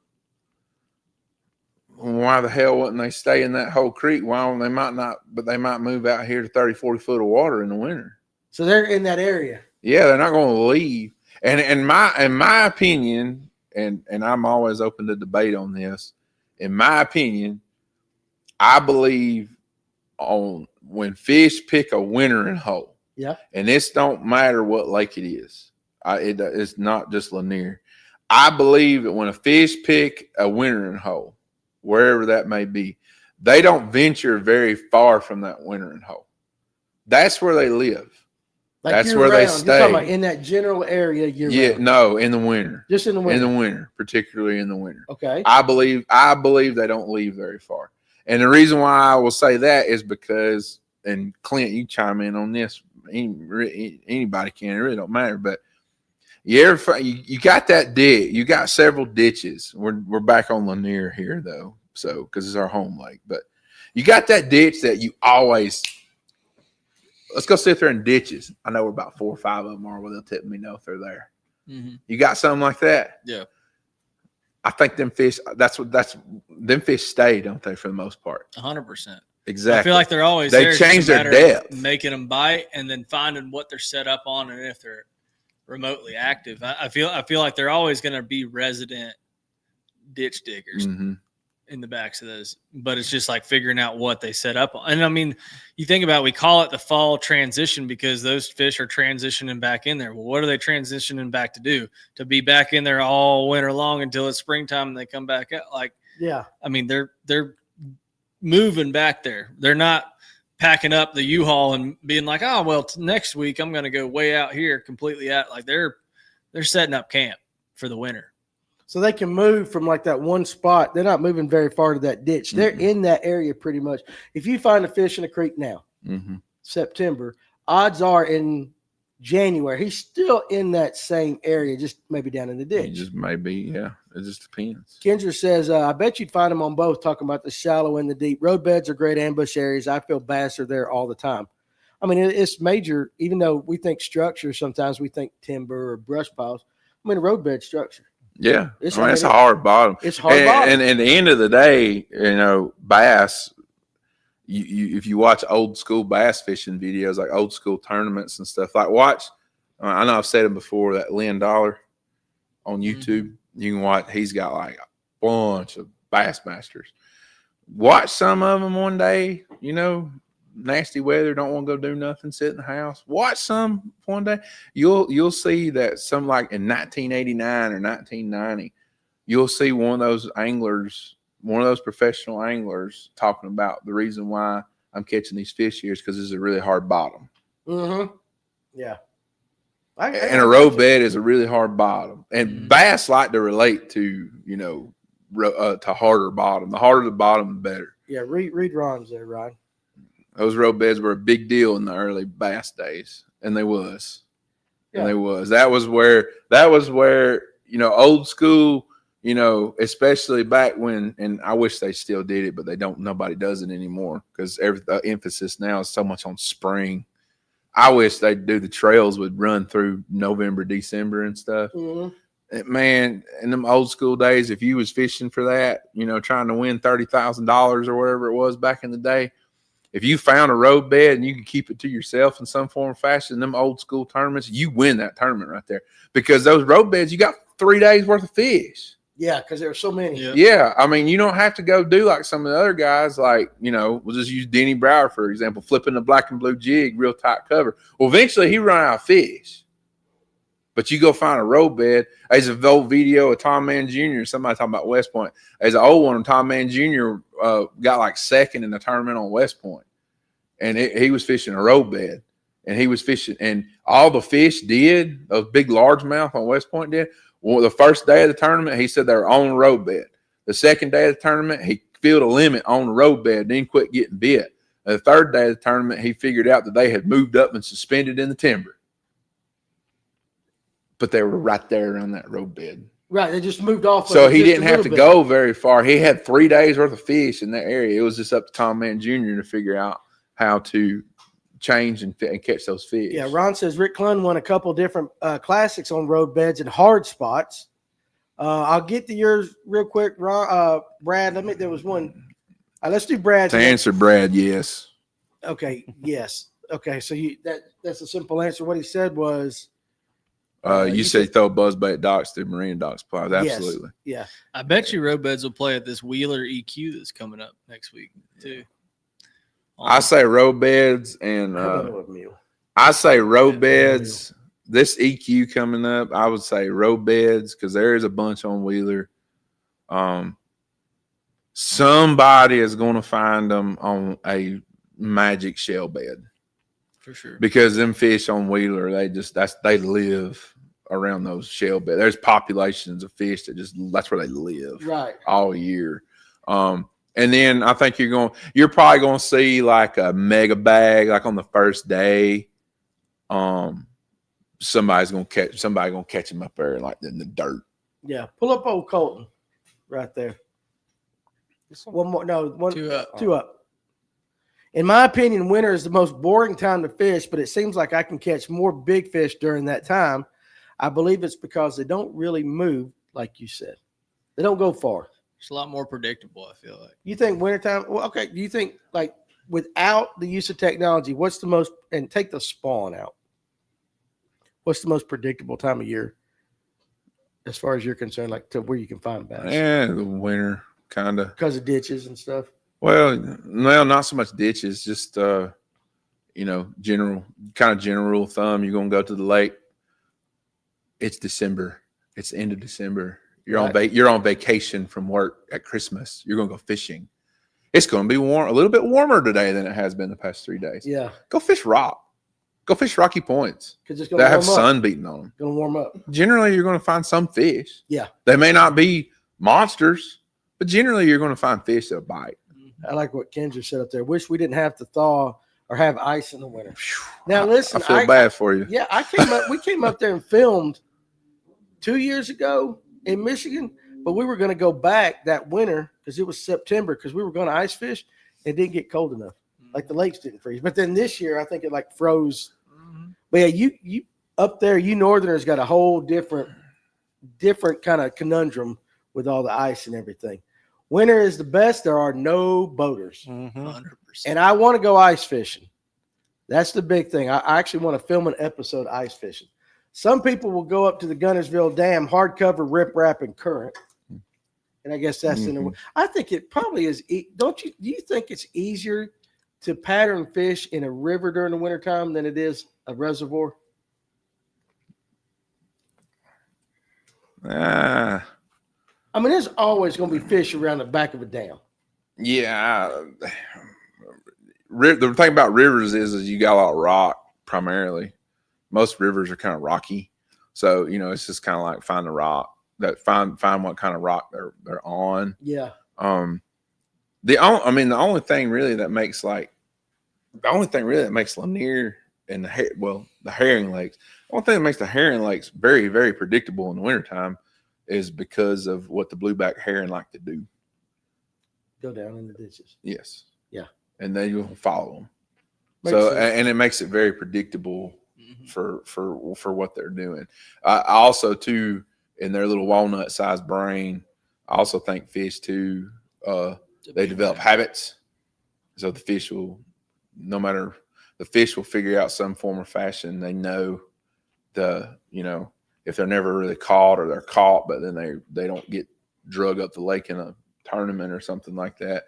why the hell wouldn't they stay in that whole creek? Why they might not, but they might move out here to 30, 40 foot of water in the winter. So they're in that area. Yeah, they're not going to leave. And in my opinion, and I'm always open to debate on this. In my opinion, I believe on when fish pick a wintering hole. Yeah. And this don't matter what lake it is. It's not just Lanier. I believe that when a fish pick a wintering hole, wherever that may be, they don't venture very far from that wintering hole. That's where they live. Like that's where they stay. You're talking about in that general area year-round. No, in the winter. Just in the winter. In the winter, particularly in the winter. Okay. I believe they don't leave very far. And the reason why I will say that is because, and Clint, you chime in on this. Anybody can. It really don't matter. But you got that ditch. You got several ditches. We're back on Lanier here though, so because it's our home lake. But you got that ditch that you always. Let's go sit there in ditches. I know we're about 4 or 5 of them are where they'll tip me know if they're there. You got something like that? Yeah. I think them fish. Them fish stay, don't they, for the most part? 100%. Exactly. I feel like they're always they there. change their depth, making them bite, and then finding what they're set up on, and if they're remotely active. I feel like they're always going to be resident ditch diggers in the backs of those, but it's just like figuring out what they set up on. And I mean, you think about, we call it the fall transition because those fish are transitioning back in there. Well, what are they transitioning back to do? To be back in there all winter long until it's springtime and they come back out. Like, yeah, I mean, they're moving back there. They're not packing up the U-Haul and being like, oh, well, next week I'm going to go way out here completely out. Like they're setting up camp for the winter. So they can move from like that one spot. They're not moving very far to that ditch. They're in that area pretty much. If you find a fish in a creek now, September, odds are in January, he's still in that same area, just maybe down in the ditch. Just maybe, yeah. It just depends. Kendra says, I bet you'd find them on both, talking about the shallow and the deep. Road beds are great ambush areas. I feel bass are there all the time. I mean, it's major, even though we think structure, sometimes we think timber or brush piles. I mean, a road bed structure. Yeah, it's a hard bottom. It's hard bottom. And at the end of the day, bass, if you watch old school bass fishing videos, like old school tournaments and stuff, like watch, I know I've said it before, that Lynn Dollar on YouTube, you can watch, he's got like a bunch of bass masters. Watch some of them one day, nasty weather, don't want to go do nothing, sit in the house. Watch some one day. You'll see that some, like in 1989 or 1990, you'll see one of those anglers, one of those professional anglers talking about the reason why I'm catching these fish here is because it's a really hard bottom. Yeah. And a road bed is a really hard bottom. And bass like to relate to, to harder bottom. The harder the bottom, the better. Yeah, read Ron's there, Ryan. Those road beds were a big deal in the early bass days, and they was. Yeah. And they was. That was where old school you know, especially back when, and I wish they still did it, but they don't. Nobody does it anymore because the emphasis now is so much on spring. I wish they'd do the trails would run through November, December, and stuff. Man, in them old school days, if you was fishing for that, you know, trying to win $30,000 or whatever it was back in the day, if you found a road bed and you could keep it to yourself in some form or fashion, in them old school tournaments, you win that tournament right there because those road beds, you got 3 days worth of fish. Yeah, because there are so many. Yeah, I mean, you don't have to go do like some of the other guys. Like, you know, we'll just use Denny Brower for example, flipping the black and blue jig, real tight cover. Well, eventually he run out of fish. But you go find a road bed. There's an old video of Tom Mann Jr. Somebody talking about West Point. There's an old one of Tom Mann Jr. Got like second in the tournament on West Point. And he was fishing a road bed. And he was fishing. And all the fish did, those big largemouth on West Point did. Well, the first day of the tournament, he said they were on the road bed. The second day of the tournament, he filled a limit on the road bed, then quit getting bit. And the third day of the tournament, he figured out that they had moved up and suspended in the timber. But they were right there on that road bed. Right, they just moved off. So he didn't have to go very far. He had 3 days worth of fish in that area. It was just up to Tom Mann Jr. to figure out how to change and catch those fish. Yeah, Ron says Rick Clunn won a couple different classics on road beds and hard spots. I'll get to yours real quick, Ron. Brad, there was one. Let's do Brad's. To answer Brad, yes. Okay, yes. Okay, so that's a simple answer. What he said was. You said you throw buzzbait docks to marina docks supplies. Absolutely. Yes, yeah. I bet you road beds will play at this Wheeler EQ that's coming up next week too. I say road beds and I say road beds. This EQ coming up, I would say road beds because there is a bunch on Wheeler. Somebody is going to find them on a magic shell bed. For sure. Because them fish on Wheeler, they live around those shell beds. There's populations of fish that's where they live all year. And then I think you're probably going to see like a mega bag, like on the first day. Somebody's going to catch him up there like in the dirt. Yeah. Pull up old Colton right there. One more. No, two up. In my opinion, winter is the most boring time to fish, but it seems like I can catch more big fish during that time. I believe it's because they don't really move, like you said. They don't go far. It's a lot more predictable, I feel like. You think wintertime? Well, okay. Do you think, like, without the use of technology, what's the most, and take the spawn out, what's the most predictable time of year as far as you're concerned, like to where you can find bass? Yeah, the winter, kind of. Because of ditches and stuff? Well, not so much ditches, just general rule of thumb. You're gonna go to the lake. It's December. It's the end of December. You're on vacation from work at Christmas. You're gonna go fishing. It's gonna be warm, a little bit warmer today than it has been the past 3 days. Yeah. Go fish rock. Go fish Rocky Points. Because it's gonna have sun beating on them. Gonna warm up. Generally, you're gonna find some fish. Yeah. They may not be monsters, but generally, you're gonna find fish that'll bite. I like what Kendra said up there. Wish we didn't have to thaw or have ice in the winter. Now listen, I feel bad for you. Yeah, we came up there and filmed 2 years ago in Michigan, but we were going to go back that winter because it was September because we were going to ice fish. It didn't get cold enough. Like the lakes didn't freeze. But then this year, I think it like froze. But yeah, you up there, you Northerners got a whole different kind of conundrum with all the ice and everything. Winter is the best. There are no boaters. 100%. And I want to go ice fishing. That's the big thing. I actually want to film an episode ice fishing. Some people will go up to the Gunnersville Dam, hardcover, riprap, and current. And I guess that's in the. I think it probably is. Do you think it's easier to pattern fish in a river during the wintertime than it is a reservoir? I mean, there's always going to be fish around the back of a dam. Yeah. The thing about rivers is you got a lot of rock primarily. Most rivers are kind of rocky. So, it's just kind of like find the rock find what kind of rock they're on. Yeah. The only thing really that makes Lanier and the herring lakes, the only thing that makes the herring lakes very, very predictable in the wintertime is because of what the blueback heron like to do. Go down in the ditches. Yes. Yeah. And they will follow them. Makes sense. And it makes it very predictable for what they're doing. I also too, in their little walnut sized brain, I also think fish too, they develop habits. So the fish will, the fish will figure out some form or fashion. They know if they're never really caught or they're caught, but then they don't get drug up the lake in a tournament or something like that.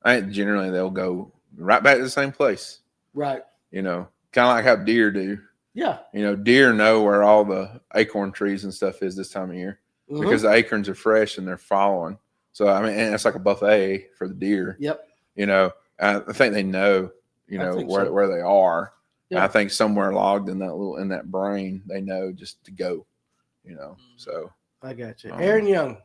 I think generally they'll go right back to the same place. Right. Kind of like how deer do. Yeah. Deer know where all the acorn trees and stuff is this time of year because the acorns are fresh and they're following. So, and it's like a buffet for the deer. Yep. I think they know, where they are. Yeah. I think somewhere logged in that brain, they know just to go, so. I got you. Aaron Young.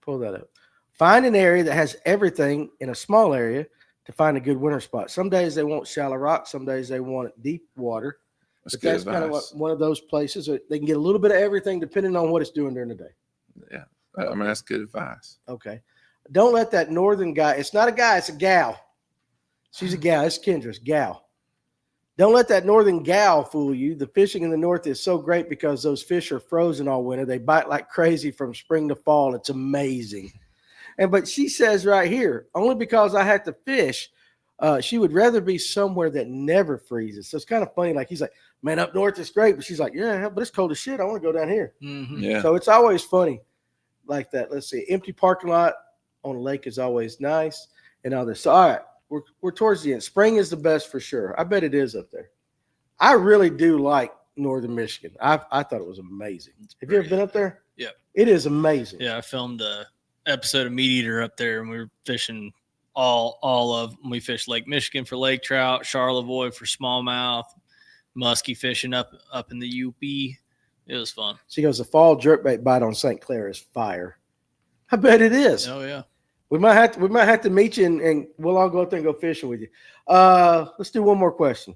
Pull that up. Find an area that has everything in a small area to find a good winter spot. Some days they want shallow rock. Some days they want deep water. That's kind of one of those places that they can get a little bit of everything depending on what it's doing during the day. Yeah. That's good advice. Okay. Don't let that northern guy, it's not a guy, it's a gal. She's a gal. It's Kendra's gal. Don't let that northern gal fool you. The fishing in the north is so great because those fish are frozen all winter. They bite like crazy from spring to fall. It's amazing. But she says right here, only because I have to fish, she would rather be somewhere that never freezes. So it's kind of funny. Like he's like, man, up north is great. But she's like, yeah, but it's cold as shit. I want to go down here. Mm-hmm. Yeah. So it's always funny like that. Let's see. Empty parking lot on a lake is always nice and all this. So, all right, we're towards the end. Spring is the best for sure. I bet it is up there. I really do like northern Michigan. I thought it was amazing. Have you ever been up there? Yeah. It is amazing. Yeah, I filmed a episode of Meat Eater up there, and we were fishing we fished Lake Michigan for lake trout, Charlevoix for smallmouth, muskie fishing up in the UP. It was fun. She goes, the fall jerkbait bite on St. Clair is fire. I bet it is. Oh yeah. We might have to meet you and we'll all go up there and go fishing with you. Let's do one more question.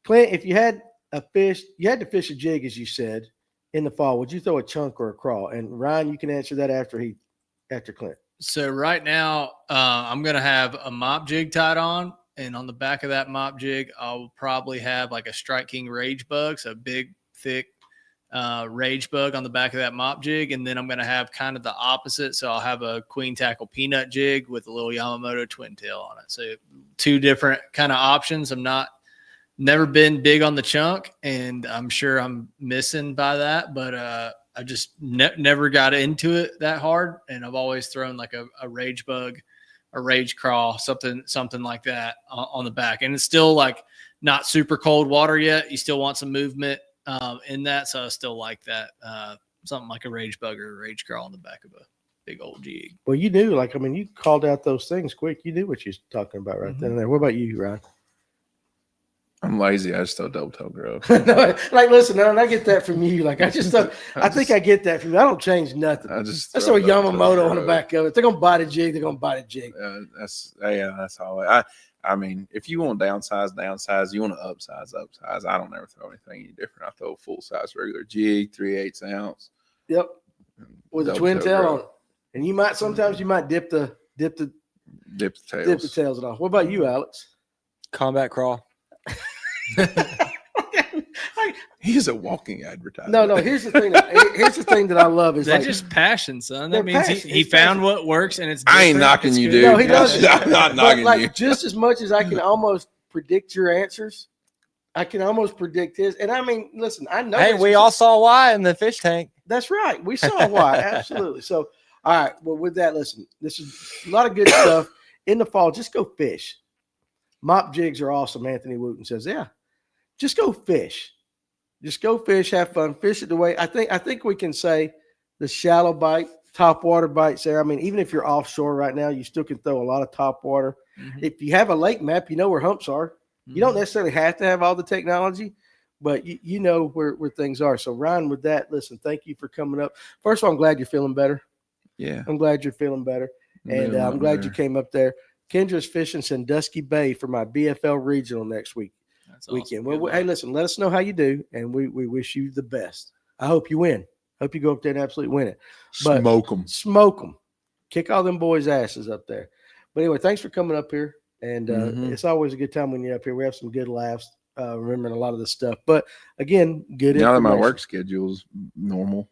Clint, if you had to fish a jig, as you said, in the fall, would you throw a chunk or a crawl? And Ryan, you can answer that after Clint. So right now, I'm going to have a mop jig tied on, and on the back of that mop jig, I'll probably have like a Strike King Rage Bug, so a big, thick Rage Bug on the back of that mop jig, and then I'm going to have kind of the opposite. So I'll have a Queen Tackle Peanut jig with a little Yamamoto Twin Tail on it. So two different kind of options. Never been big on the chunk, and I'm sure I'm missing by that, but I just never got into it that hard, and I've always thrown like a Rage Bug, a Rage Crawl, something like that on the back. And it's still like not super cold water yet. You still want some movement in that, so I still like that. Something like a Rage Bug or a Rage Crawl on the back of a big old jig. Well, you knew, you called out those things quick. You knew what you was talking about right then and there. What about you, Ryan? I'm lazy. I just throw double toe grub. No, listen, I get that from you. I think I get that from you. I don't change nothing. That's a Yamamoto on the back of it. They're gonna bite a jig. They're gonna bite a jig. That's all. I mean, if you want downsize. You want to upsize. I don't ever throw anything any different. I throw a full size regular jig, 3/8 ounce. Yep. With a twin tail on it. And you might dip the tails and all. What about you, Alex? Combat crawl. He's a walking advertisement. No. Here's the thing that I love is that's just passion, son. That means he found what works, and it's. I ain't knocking you, dude. No, he doesn't. I'm not knocking you. Just as much as I can almost predict your answers, I can almost predict his. And I mean, listen, I know. Hey, we all saw why in the fish tank. That's right. We saw why. Absolutely. So, all right. Well, with that, listen, this is a lot of good stuff in the fall. Just go fish. Mop jigs are awesome. Anthony Wooten says, yeah, just go fish. Just go fish, have fun, fish it the way. I think we can say the shallow bite, top water bites there. I mean, even if you're offshore right now, you still can throw a lot of top water. Mm-hmm. If you have a lake map, you know where humps are. Mm-hmm. You don't necessarily have to have all the technology, but you know where things are. So Ryan, with that, listen, thank you for coming up. First of all, I'm glad you're feeling better. Yeah. I'm glad you're feeling better. And I'm glad you came up there. Kendra's fishing Sandusky Bay for my BFL regional next weekend. Well, hey, listen, let us know how you do, and we wish you the best. I hope you win. Hope you go up there and absolutely win it. But Smoke them. Smoke them. Kick all them boys' asses up there. But anyway, thanks for coming up here. And it's always a good time when you're up here. We have some good laughs, remembering a lot of this stuff. But again, good Now that my information. work schedule's normal.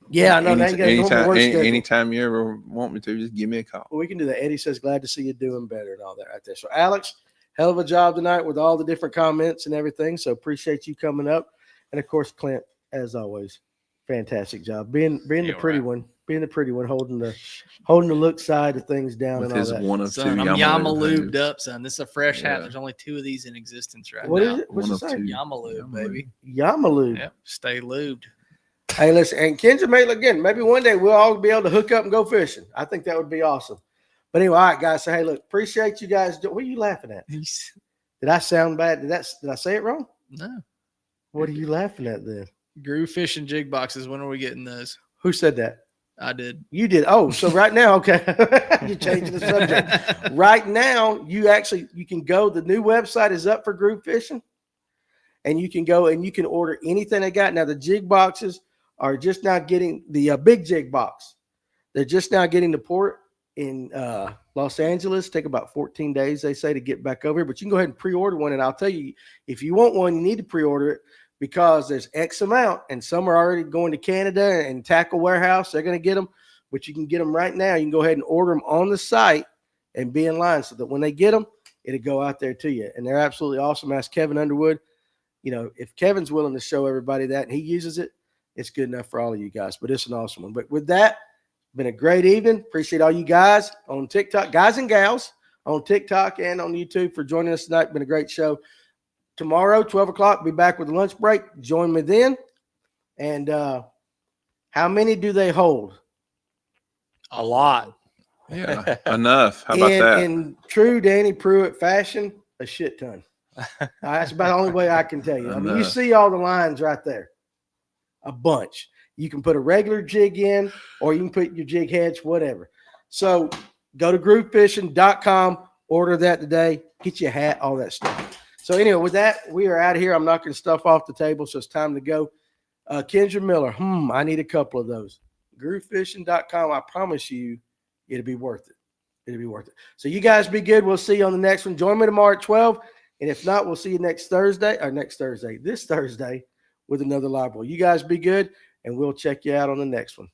Yeah, I know. Now you got a normal work schedule. Anytime you ever want me to, just give me a call. Well, we can do that. Eddie says, glad to see you doing better and all that right there. So, Alex, hell of a job tonight with all the different comments and everything. So, appreciate you coming up. And, of course, Clint, as always, fantastic job. Being the pretty one, holding the look side of things down With and all his that. one of Son, two I'm Yamalube Yamalubed up, son. This is a fresh hat. Yeah. There's only 2 of these in existence right What now. is it? What's One it of say? two. Yamalube, baby. Yamalube. Yep. Stay lubed. Hey, listen, and Kendra, maybe one day we'll all be able to hook up and go fishing. I think that would be awesome. But anyway, all right, guys. So, hey, look, appreciate you guys. What are you laughing at? Did I sound bad? Did I say it wrong? No. What are you laughing at then? Groove fish and jig boxes. When are we getting those? Who said that? I did. You did. Oh, so right now, okay. You're changing the subject. Right now, you can go. The new website is up for group fishing. And you can go and you can order anything they got. Now, the jig boxes are just now getting the big jig box. They're just now getting the port in Los Angeles. Take about 14 days, they say, to get back over here. But you can go ahead and pre-order one. And I'll tell you, if you want one, you need to pre-order it because there's X amount. And some are already going to Canada and Tackle Warehouse. They're going to get them. But you can get them right now. You can go ahead and order them on the site and be in line so that when they get them, it'll go out there to you. And they're absolutely awesome. Ask Kevin Underwood. You know, if Kevin's willing to show everybody that and he uses it, it's good enough for all of you guys. But it's an awesome one. But with that, been a great evening. Appreciate all you guys on TikTok, guys and gals on TikTok and on YouTube for joining us tonight. Been a great show. Tomorrow, 12 o'clock, be back with the lunch break. Join me then. And how many do they hold? A lot. Yeah, enough. How about that? In true Danny Pruitt fashion, a shit ton. That's about the only way I can tell you. I mean, you see all the lines right there. A bunch. You can put a regular jig in, or you can put your jig heads, whatever. So go to groovefishing.com, order that today, get you a hat, all that stuff. So anyway, with that, we are out of here. I'm knocking stuff off the table, so it's time to go. Kendra Miller, I need a couple of those. Groovefishing.com, I promise you, it'll be worth it. It'll be worth it. So you guys be good. We'll see you on the next one. Join me tomorrow at 12. And if not, we'll see you this Thursday, with another live boy. You guys be good, and we'll check you out on the next one.